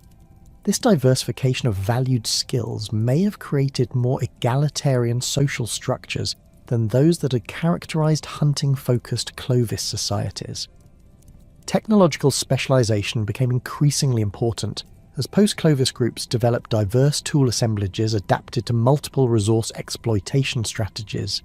This diversification of valued skills may have created more egalitarian social structures than those that had characterized hunting-focused Clovis societies. Technological specialization became increasingly important as post-Clovis groups developed diverse tool assemblages adapted to multiple resource exploitation strategies.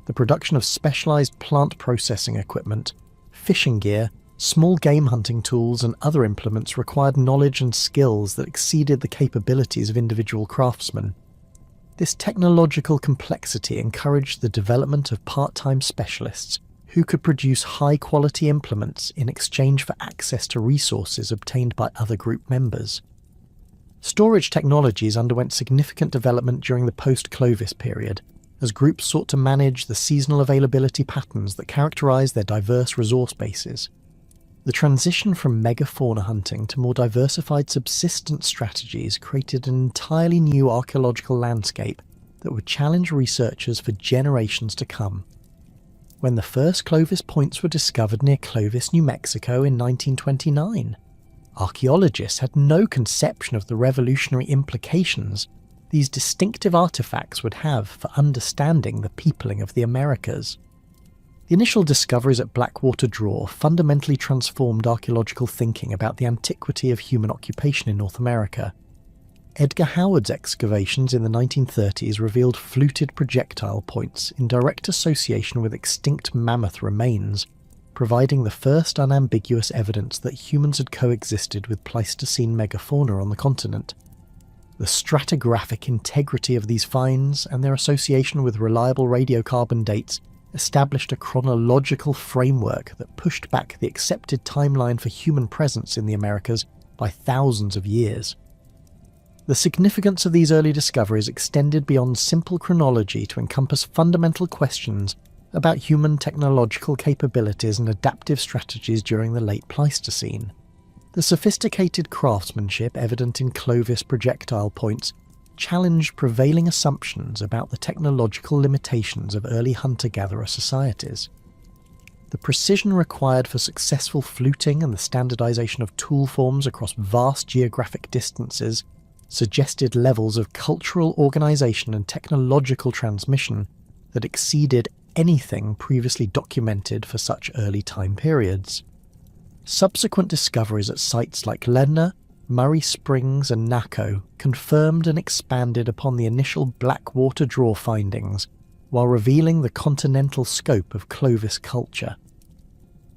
The production of specialized plant processing equipment, fishing gear, small game hunting tools and other implements required knowledge and skills that exceeded the capabilities of individual craftsmen. This technological complexity encouraged the development of part-time specialists who could produce high-quality implements in exchange for access to resources obtained by other group members. Storage technologies underwent significant development during the post-Clovis period, as groups sought to manage the seasonal availability patterns that characterized their diverse resource bases. The transition from megafauna hunting to more diversified subsistence strategies created an entirely new archaeological landscape that would challenge researchers for generations to come. When the first Clovis points were discovered near Clovis, New Mexico in 1929, archaeologists had no conception of the revolutionary implications these distinctive artifacts would have for understanding the peopling of the Americas. The initial discoveries at Blackwater Draw fundamentally transformed archaeological thinking about the antiquity of human occupation in North America. Edgar Howard's excavations in the 1930s revealed fluted projectile points in direct association with extinct mammoth remains, providing the first unambiguous evidence that humans had coexisted with Pleistocene megafauna on the continent. The stratigraphic integrity of these finds and their association with reliable radiocarbon dates established a chronological framework that pushed back the accepted timeline for human presence in the Americas by thousands of years. The significance of these early discoveries extended beyond simple chronology to encompass fundamental questions about human technological capabilities and adaptive strategies during the late Pleistocene. The sophisticated craftsmanship evident in Clovis projectile points challenged prevailing assumptions about the technological limitations of early hunter-gatherer societies. The precision required for successful fluting and the standardization of tool forms across vast geographic distances suggested levels of cultural organization and technological transmission that exceeded anything previously documented for such early time periods. Subsequent discoveries at sites like Ledna, Murray Springs and Naco confirmed and expanded upon the initial Blackwater Draw findings while revealing the continental scope of Clovis culture.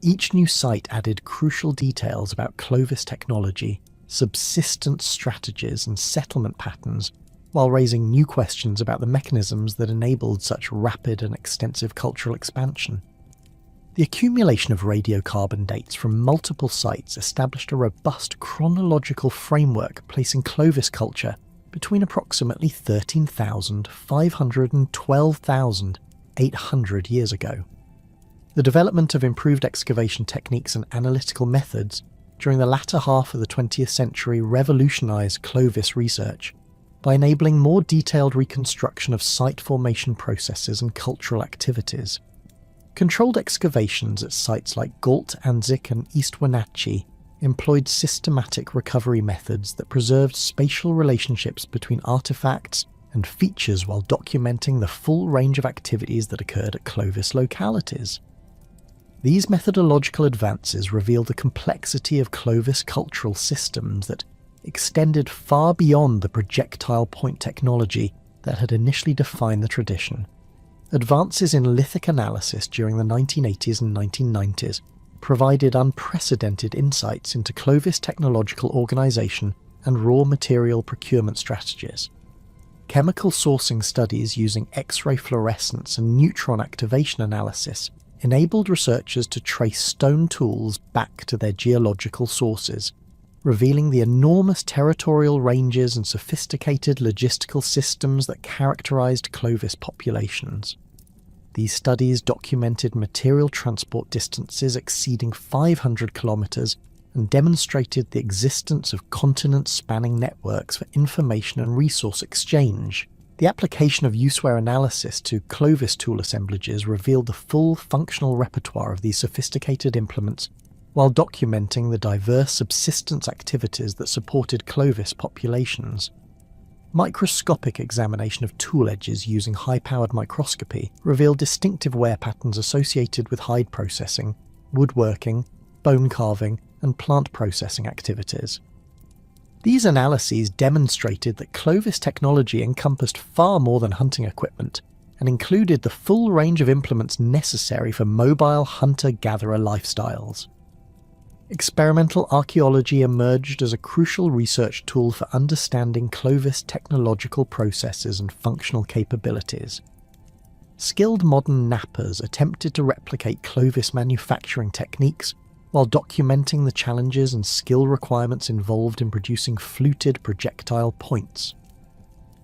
Each new site added crucial details about Clovis technology, subsistence strategies and settlement patterns, while raising new questions about the mechanisms that enabled such rapid and extensive cultural expansion. The accumulation of radiocarbon dates from multiple sites established a robust chronological framework placing Clovis culture between approximately 13,500 and 12,800 years ago. The development of improved excavation techniques and analytical methods during the latter half of the 20th century revolutionized Clovis research by enabling more detailed reconstruction of site formation processes and cultural activities. Controlled excavations at sites like Galt, Anzik and East Wenatchee employed systematic recovery methods that preserved spatial relationships between artifacts and features while documenting the full range of activities that occurred at Clovis localities. These methodological advances revealed the complexity of Clovis cultural systems that extended far beyond the projectile point technology that had initially defined the tradition. Advances in lithic analysis during the 1980s and 1990s provided unprecedented insights into Clovis technological organization and raw material procurement strategies. Chemical sourcing studies using X-ray fluorescence and neutron activation analysis enabled researchers to trace stone tools back to their geological sources, revealing the enormous territorial ranges and sophisticated logistical systems that characterized Clovis populations. These studies documented material transport distances exceeding 500 kilometers and demonstrated the existence of continent-spanning networks for information and resource exchange. The application of useware analysis to Clovis tool assemblages revealed the full functional repertoire of these sophisticated implements, while documenting the diverse subsistence activities that supported Clovis populations. Microscopic examination of tool edges using high-powered microscopy revealed distinctive wear patterns associated with hide processing, woodworking, bone carving, and plant processing activities. These analyses demonstrated that Clovis technology encompassed far more than hunting equipment, and included the full range of implements necessary for mobile hunter-gatherer lifestyles. Experimental archaeology emerged as a crucial research tool for understanding Clovis technological processes and functional capabilities. Skilled modern knappers attempted to replicate Clovis manufacturing techniques while documenting the challenges and skill requirements involved in producing fluted projectile points.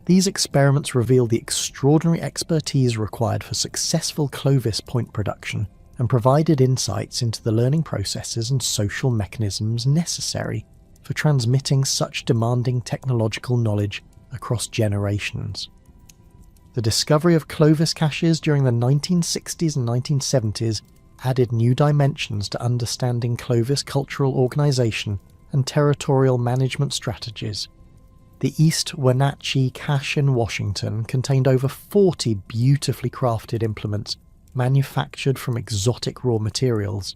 These experiments revealed the extraordinary expertise required for successful Clovis point production, and provided insights into the learning processes and social mechanisms necessary for transmitting such demanding technological knowledge across generations. The discovery of Clovis caches during the 1960s and 1970s added new dimensions to understanding Clovis cultural organisation and territorial management strategies. The East Wenatchee cache in Washington contained over 40 beautifully crafted implements manufactured from exotic raw materials,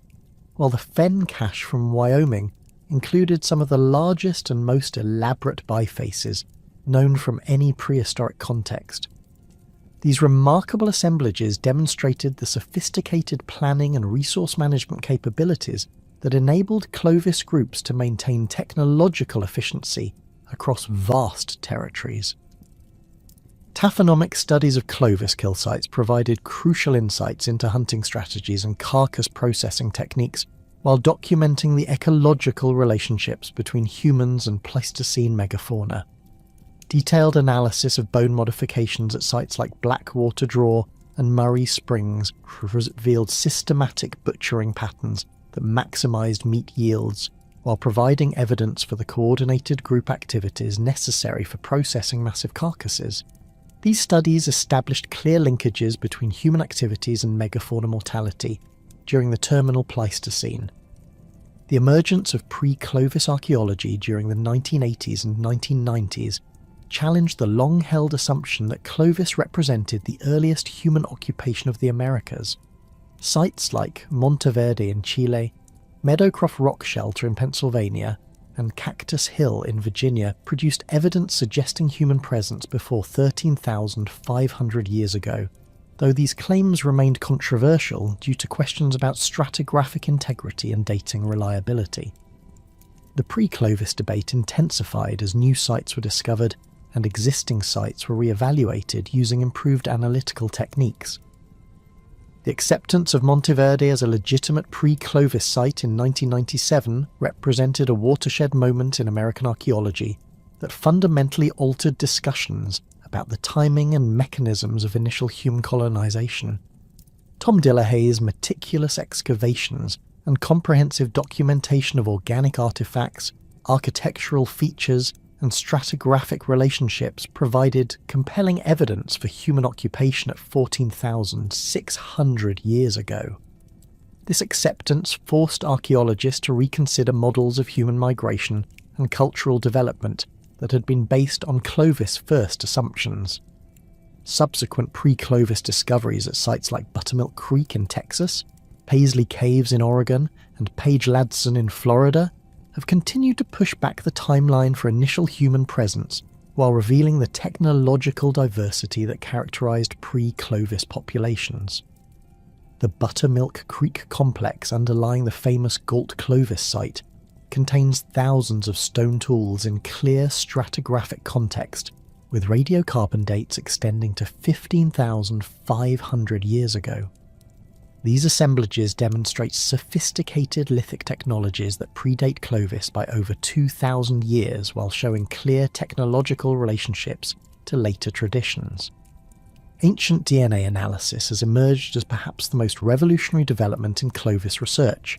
while the Fenn cache from Wyoming included some of the largest and most elaborate bifaces known from any prehistoric context. These remarkable assemblages demonstrated the sophisticated planning and resource management capabilities that enabled Clovis groups to maintain technological efficiency across vast territories. Taphonomic studies of Clovis kill sites provided crucial insights into hunting strategies and carcass processing techniques, while documenting the ecological relationships between humans and Pleistocene megafauna. Detailed analysis of bone modifications at sites like Blackwater Draw and Murray Springs revealed systematic butchering patterns that maximised meat yields, while providing evidence for the coordinated group activities necessary for processing massive carcasses. These studies established clear linkages between human activities and megafauna mortality during the terminal Pleistocene. The emergence of pre-Clovis archaeology during the 1980s and 1990s challenged the long-held assumption that Clovis represented the earliest human occupation of the Americas. Sites like Monteverde in Chile, Meadowcroft Rock Shelter in Pennsylvania, and Cactus Hill in Virginia produced evidence suggesting human presence before 13,500 years ago, though these claims remained controversial due to questions about stratigraphic integrity and dating reliability. The pre-Clovis debate intensified as new sites were discovered and existing sites were re-evaluated using improved analytical techniques. The acceptance of Monteverde as a legitimate pre-Clovis site in 1997 represented a watershed moment in American archaeology that fundamentally altered discussions about the timing and mechanisms of initial human colonization. Tom Dillahay's meticulous excavations and comprehensive documentation of organic artifacts, architectural features, and stratigraphic relationships provided compelling evidence for human occupation at 14,600 years ago. This acceptance forced archaeologists to reconsider models of human migration and cultural development that had been based on Clovis-first assumptions. Subsequent pre-Clovis discoveries at sites like Buttermilk Creek in Texas, Paisley Caves in Oregon, and Page Ladson in Florida have continued to push back the timeline for initial human presence while revealing the technological diversity that characterized pre-Clovis populations. The Buttermilk Creek complex underlying the famous Galt Clovis site contains thousands of stone tools in clear stratigraphic context, with radiocarbon dates extending to 15,500 years ago. These assemblages demonstrate sophisticated lithic technologies that predate Clovis by over 2,000 years while showing clear technological relationships to later traditions. Ancient DNA analysis has emerged as perhaps the most revolutionary development in Clovis research.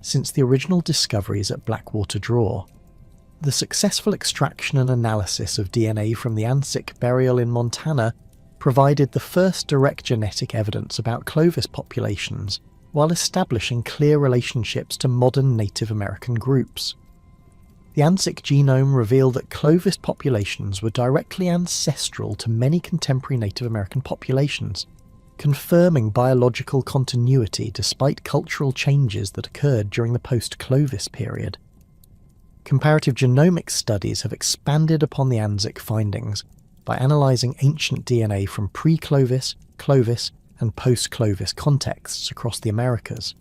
since the original discoveries at Blackwater Draw. The successful extraction and analysis of DNA from the Anzic burial in Montana provided the first direct genetic evidence about Clovis populations, while establishing clear relationships to modern Native American groups. The Anzic genome revealed that Clovis populations were directly ancestral to many contemporary Native American populations, confirming biological continuity despite cultural changes that occurred during the post-Clovis period. Comparative genomics studies have expanded upon the Anzic findings by analysing ancient DNA from pre-Clovis, Clovis, and post-Clovis contexts across the Americas.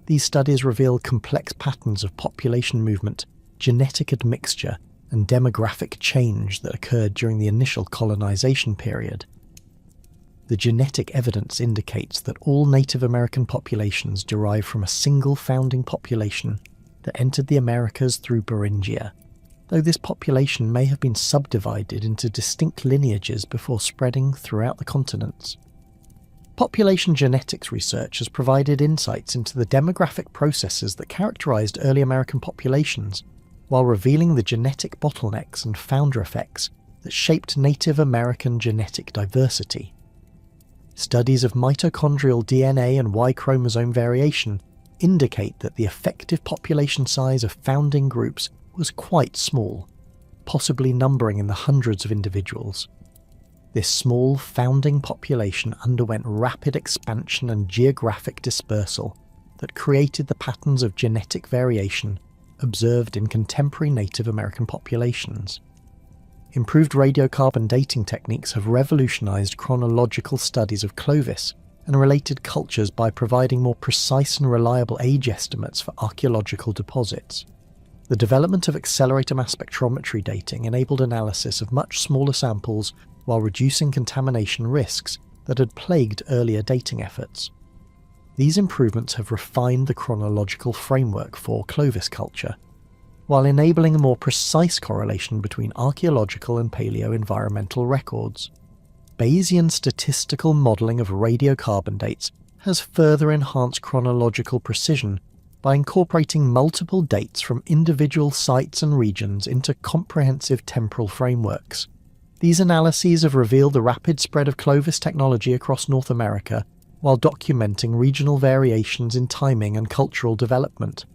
These studies reveal complex patterns of population movement, genetic admixture, and demographic change that occurred during the initial colonization period. The genetic evidence indicates that all Native American populations derive from a single founding population that entered the Americas through Beringia, though this population may have been subdivided into distinct lineages before spreading throughout the continents. Population genetics research has provided insights into the demographic processes that characterized early American populations, while revealing the genetic bottlenecks and founder effects that shaped Native American genetic diversity. Studies of mitochondrial DNA and Y chromosome variation indicate that the effective population size of founding groups was quite small, possibly numbering in the hundreds of individuals. This small founding population underwent rapid expansion and geographic dispersal that created the patterns of genetic variation observed in contemporary Native American populations. Improved radiocarbon dating techniques have revolutionized chronological studies of Clovis and related cultures by providing more precise and reliable age estimates for archaeological deposits. The development of accelerator mass spectrometry dating enabled analysis of much smaller samples while reducing contamination risks that had plagued earlier dating efforts. These improvements have refined the chronological framework for Clovis culture, while enabling a more precise correlation between archaeological and paleo-environmental records. Bayesian statistical modelling of radiocarbon dates has further enhanced chronological precision by incorporating multiple dates from individual sites and regions into comprehensive temporal frameworks. These analyses have revealed the rapid spread of Clovis technology across North America, while documenting regional variations in timing and cultural development.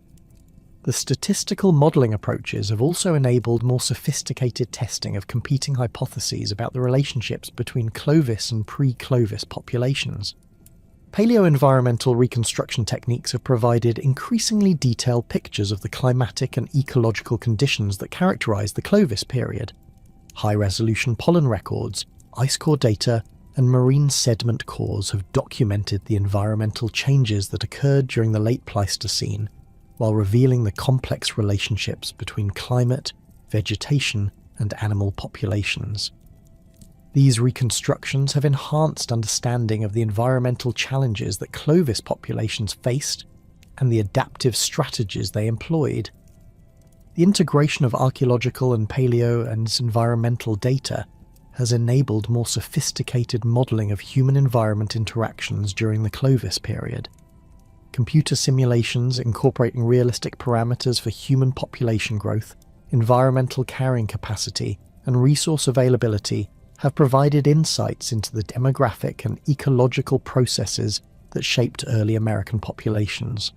The statistical modelling approaches have also enabled more sophisticated testing of competing hypotheses about the relationships between Clovis and pre-Clovis populations. Paleo-environmental reconstruction techniques have provided increasingly detailed pictures of the climatic and ecological conditions that characterise the Clovis period. High-resolution pollen records, ice core data, and marine sediment cores have documented the environmental changes that occurred during the late Pleistocene, while revealing the complex relationships between climate, vegetation, and animal populations. These reconstructions have enhanced understanding of the environmental challenges that Clovis populations faced and the adaptive strategies they employed. The integration of archaeological and paleo and environmental data has enabled more sophisticated modelling of human-environment interactions during the Clovis period. Computer simulations incorporating realistic parameters for human population growth, environmental carrying capacity, and resource availability have provided insights into the demographic and ecological processes that shaped early American populations.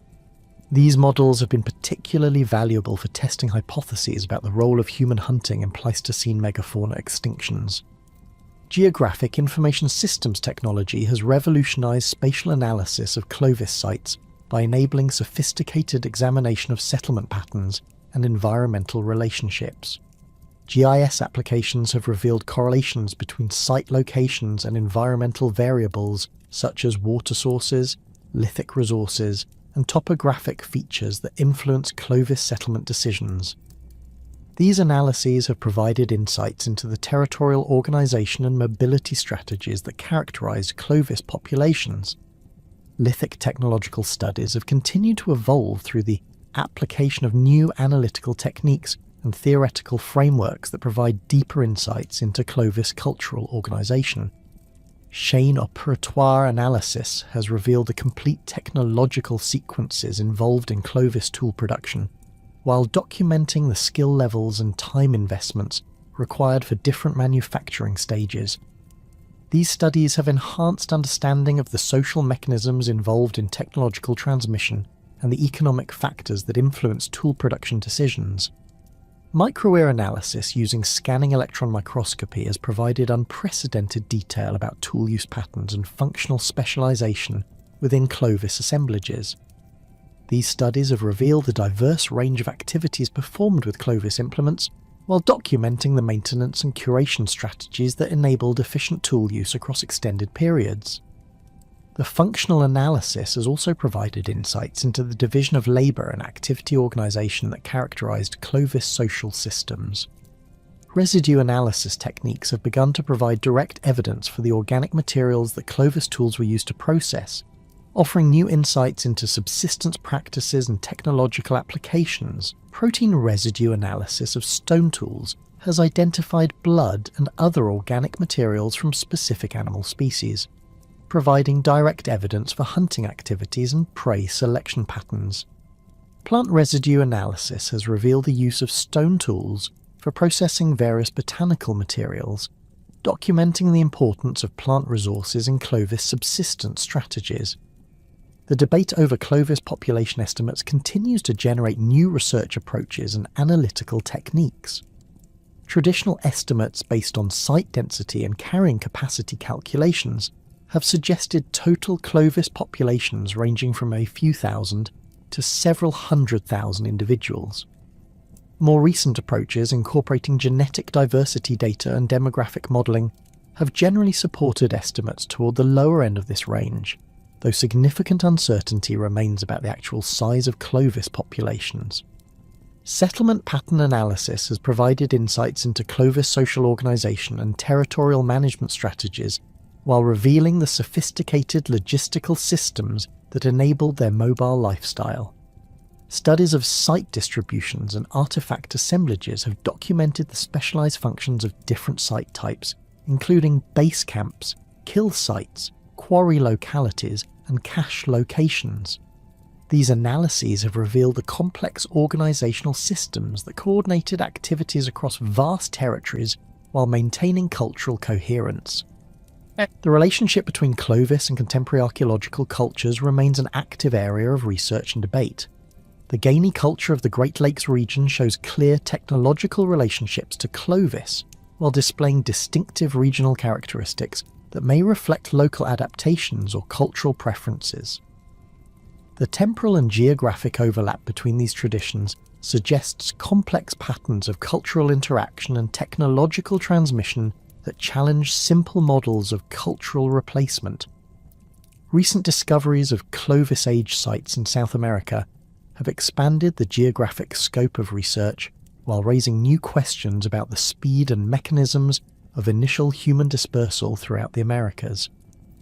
These models have been particularly valuable for testing hypotheses about the role of human hunting in Pleistocene megafauna extinctions. Geographic information systems technology has revolutionized spatial analysis of Clovis sites by enabling sophisticated examination of settlement patterns and environmental relationships. GIS applications have revealed correlations between site locations and environmental variables such as water sources, lithic resources, and topographic features that influence Clovis settlement decisions. These analyses have provided insights into the territorial organisation and mobility strategies that characterised Clovis populations. Lithic technological studies have continued to evolve through the application of new analytical techniques and theoretical frameworks that provide deeper insights into Clovis cultural organisation. chain operatoire analysis has revealed the complete technological sequences involved in Clovis tool production, while documenting the skill levels and time investments required for different manufacturing stages. These studies have enhanced understanding of the social mechanisms involved in technological transmission and the economic factors that influence tool production decisions. Microear analysis using scanning electron microscopy has provided unprecedented detail about tool use patterns and functional specialization within Clovis assemblages. These studies have revealed the diverse range of activities performed with Clovis implements, while documenting the maintenance and curation strategies that enabled efficient tool use across extended periods. The functional analysis has also provided insights into the division of labour and activity organisation that characterised Clovis social systems. Residue analysis techniques have begun to provide direct evidence for the organic materials that Clovis tools were used to process, offering new insights into subsistence practices and technological applications. Protein residue analysis of stone tools has identified blood and other organic materials from specific animal species, providing direct evidence for hunting activities and prey selection patterns. Plant residue analysis has revealed the use of stone tools for processing various botanical materials, documenting the importance of plant resources in Clovis subsistence strategies. The debate over Clovis population estimates continues to generate new research approaches and analytical techniques. Traditional estimates based on site density and carrying capacity calculations have suggested total Clovis populations ranging from a few thousand to several 100,000 individuals. More recent approaches incorporating genetic diversity data and demographic modelling have generally supported estimates toward the lower end of this range, though significant uncertainty remains about the actual size of Clovis populations. Settlement pattern analysis has provided insights into Clovis social organisation and territorial management strategies, while revealing the sophisticated logistical systems that enabled their mobile lifestyle. Studies of site distributions and artefact assemblages have documented the specialised functions of different site types, including base camps, kill sites, quarry localities, and cache locations. These analyses have revealed the complex organisational systems that coordinated activities across vast territories while maintaining cultural coherence. The relationship between Clovis and contemporary archaeological cultures remains an active area of research and debate. The Gaini culture of the Great Lakes region shows clear technological relationships to Clovis, while displaying distinctive regional characteristics that may reflect local adaptations or cultural preferences. The temporal and geographic overlap between these traditions suggests complex patterns of cultural interaction and technological transmission that challenge simple models of cultural replacement. Recent discoveries of Clovis Age sites in South America have expanded the geographic scope of research while raising new questions about the speed and mechanisms of initial human dispersal throughout the Americas.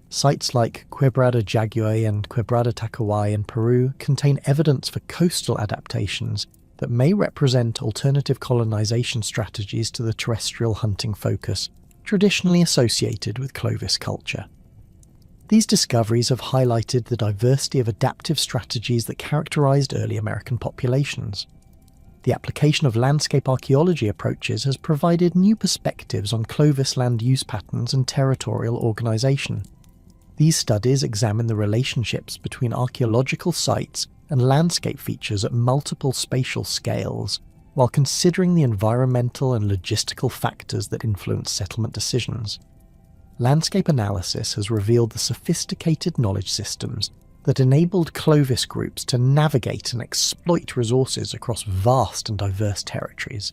Sites like Quebrada Jaguay and Quebrada Tacuay in Peru contain evidence for coastal adaptations that may represent alternative colonization strategies to the terrestrial hunting focus traditionally associated with Clovis culture. These discoveries have highlighted the diversity of adaptive strategies that characterized early American populations. The application of landscape archaeology approaches has provided new perspectives on Clovis land use patterns and territorial organization. These studies examine the relationships between archaeological sites and landscape features at multiple spatial scales, while considering the environmental and logistical factors that influence settlement decisions. Landscape analysis has revealed the sophisticated knowledge systems that enabled Clovis groups to navigate and exploit resources across vast and diverse territories.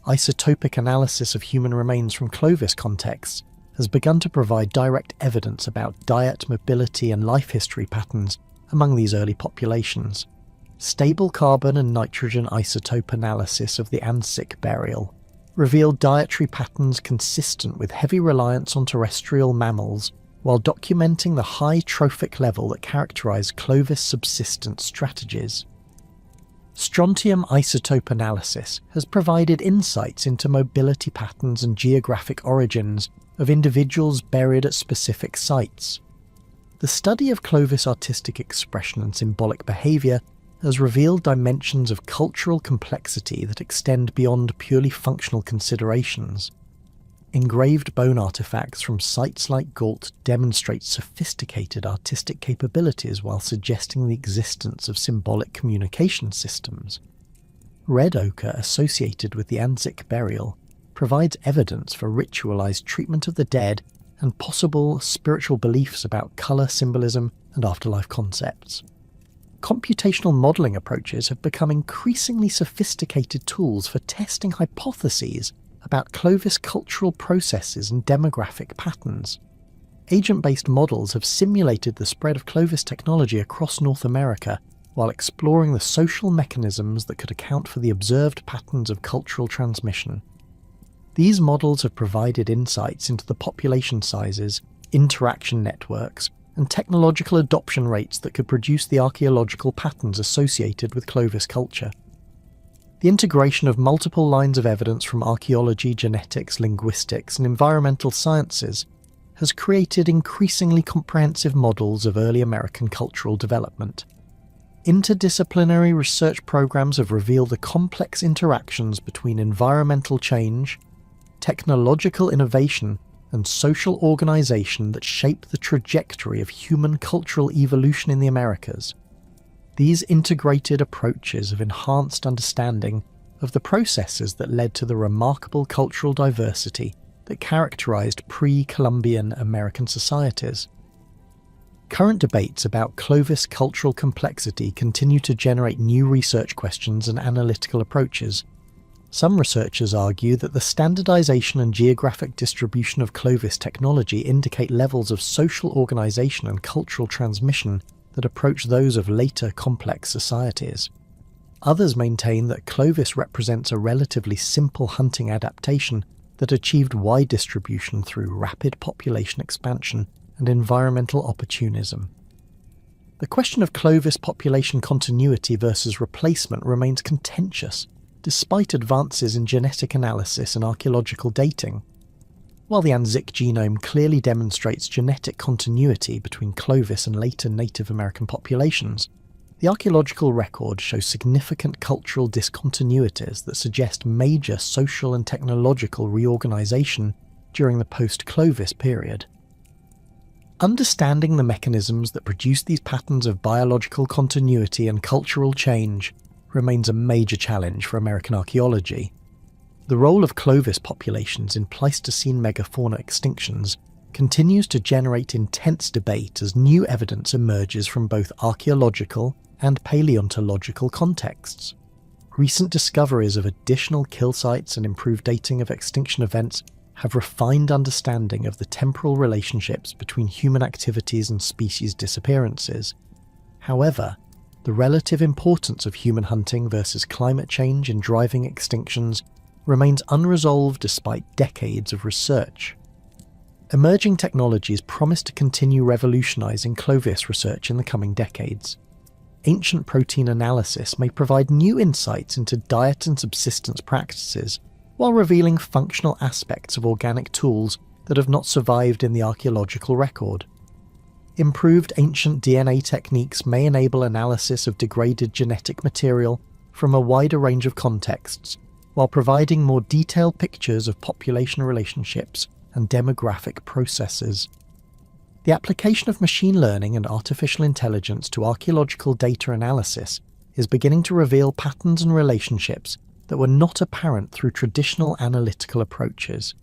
Isotopic analysis of human remains from Clovis contexts has begun to provide direct evidence about diet, mobility, and life history patterns among these early populations. Stable carbon and nitrogen isotope analysis of the Ansic burial revealed dietary patterns consistent with heavy reliance on terrestrial mammals, while documenting the high trophic level that characterized Clovis subsistence strategies. Strontium isotope analysis has provided insights into mobility patterns and geographic origins of individuals buried at specific sites. The study of Clovis artistic expression and symbolic behaviour has revealed dimensions of cultural complexity that extend beyond purely functional considerations. Engraved bone artefacts from sites like Gault demonstrate sophisticated artistic capabilities while suggesting the existence of symbolic communication systems. Red ochre associated with the Anzic burial provides evidence for ritualized treatment of the dead and possible spiritual beliefs about colour symbolism and afterlife concepts. Computational modelling approaches have become increasingly sophisticated tools for testing hypotheses about Clovis cultural processes and demographic patterns. Agent-based models have simulated the spread of Clovis technology across North America while exploring the social mechanisms that could account for the observed patterns of cultural transmission. These models have provided insights into the population sizes, interaction networks, and technological adoption rates that could produce the archaeological patterns associated with Clovis culture. The integration of multiple lines of evidence from archaeology, genetics, linguistics, and environmental sciences has created increasingly comprehensive models of early American cultural development. Interdisciplinary research programs have revealed the complex interactions between environmental change, technological innovation, and social organization that shape the trajectory of human cultural evolution in the Americas. These integrated approaches have enhanced understanding of the processes that led to the remarkable cultural diversity that characterized pre-Columbian American societies. Current debates about Clovis cultural complexity continue to generate new research questions and analytical approaches. Some researchers argue that the standardization and geographic distribution of Clovis technology indicate levels of social organization and cultural transmission that approach those of later complex societies. Others maintain that Clovis represents a relatively simple hunting adaptation that achieved wide distribution through rapid population expansion and environmental opportunism. The question of Clovis population continuity versus replacement remains contentious, despite advances in genetic analysis and archaeological dating. While the Anzic genome clearly demonstrates genetic continuity between Clovis and later Native American populations, the archaeological record shows significant cultural discontinuities that suggest major social and technological reorganization during the post-Clovis period. Understanding the mechanisms that produce these patterns of biological continuity and cultural change remains a major challenge for American archaeology. The role of Clovis populations in Pleistocene megafauna extinctions continues to generate intense debate as new evidence emerges from both archaeological and paleontological contexts. Recent discoveries of additional kill sites and improved dating of extinction events have refined understanding of the temporal relationships between human activities and species disappearances. However, the relative importance of human hunting versus climate change in driving extinctions remains unresolved despite decades of research. Emerging technologies promise to continue revolutionizing Clovis research in the coming decades. Ancient protein analysis may provide new insights into diet and subsistence practices, while revealing functional aspects of organic tools that have not survived in the archaeological record. Improved ancient DNA techniques may enable analysis of degraded genetic material from a wider range of contexts, while providing more detailed pictures of population relationships and demographic processes. The application of machine learning and artificial intelligence to archaeological data analysis is beginning to reveal patterns and relationships that were not apparent through traditional analytical approaches.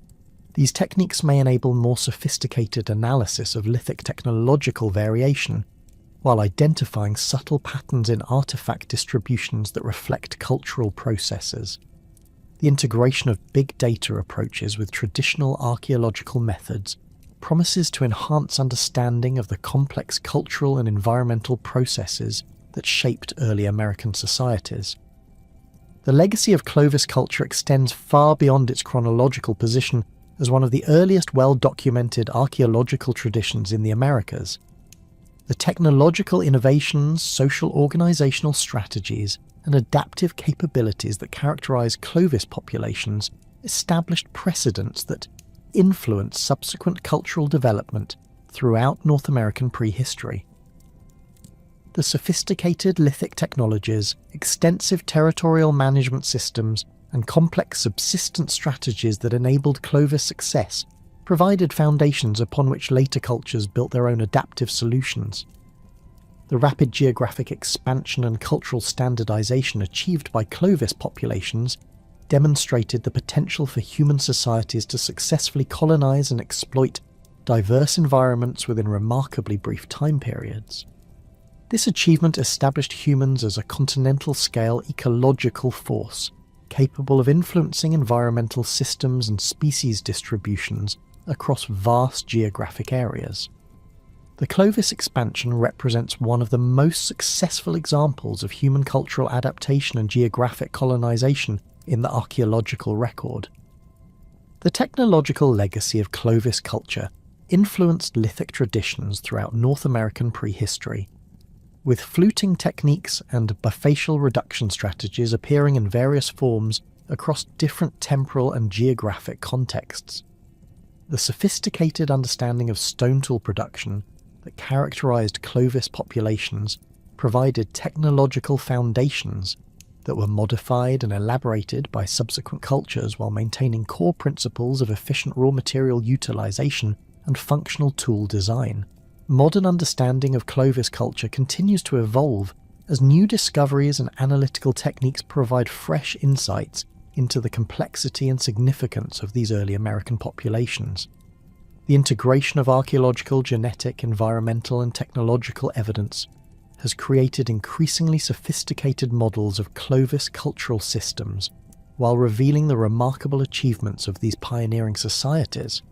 These techniques may enable more sophisticated analysis of lithic technological variation, while identifying subtle patterns in artifact distributions that reflect cultural processes. The integration of big data approaches with traditional archaeological methods promises to enhance understanding of the complex cultural and environmental processes that shaped early American societies. The legacy of Clovis culture extends far beyond its chronological position as one of the earliest well-documented archaeological traditions in the Americas. The technological innovations, social organizational strategies, and adaptive capabilities that characterize Clovis populations established precedents that influence subsequent cultural development throughout North American prehistory. The sophisticated lithic technologies, extensive territorial management systems, and complex subsistence strategies that enabled Clovis success provided foundations upon which later cultures built their own adaptive solutions. The rapid geographic expansion and cultural standardization achieved by Clovis populations demonstrated the potential for human societies to successfully colonize and exploit diverse environments within remarkably brief time periods. This achievement established humans as a continental-scale ecological force, capable of influencing environmental systems and species distributions across vast geographic areas. The Clovis expansion represents one of the most successful examples of human cultural adaptation and geographic colonization in the archaeological record. The technological legacy of Clovis culture influenced lithic traditions throughout North American prehistory, with fluting techniques and bifacial reduction strategies appearing in various forms across different temporal and geographic contexts. The sophisticated understanding of stone tool production that characterized Clovis populations provided technological foundations that were modified and elaborated by subsequent cultures while maintaining core principles of efficient raw material utilization and functional tool design. Modern understanding of Clovis culture continues to evolve as new discoveries and analytical techniques provide fresh insights into the complexity and significance of these early American populations. The integration of archaeological, genetic, environmental, and technological evidence has created increasingly sophisticated models of Clovis cultural systems, while revealing the remarkable achievements of these pioneering societies.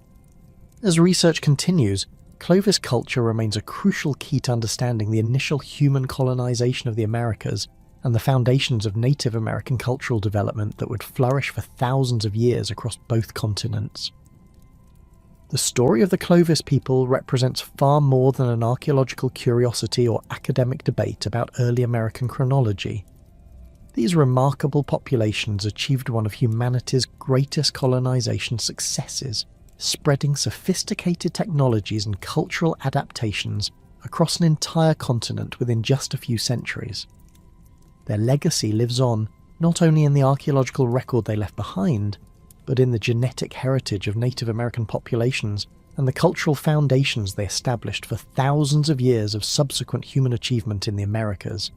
As research continues, Clovis culture remains a crucial key to understanding the initial human colonization of the Americas and the foundations of Native American cultural development that would flourish for thousands of years across both continents. The story of the Clovis people represents far more than an archaeological curiosity or academic debate about early American chronology. These remarkable populations achieved one of humanity's greatest colonization successes, spreading sophisticated technologies and cultural adaptations across an entire continent within just a few centuries. Their legacy lives on not only in the archaeological record they left behind, but in the genetic heritage of Native American populations and the cultural foundations they established for thousands of years of subsequent human achievement in the Americas.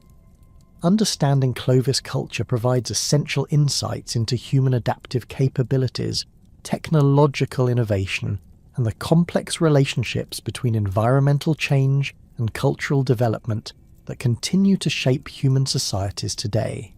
Understanding Clovis culture provides essential insights into human adaptive capabilities, technological innovation, and the complex relationships between environmental change and cultural development that continue to shape human societies today.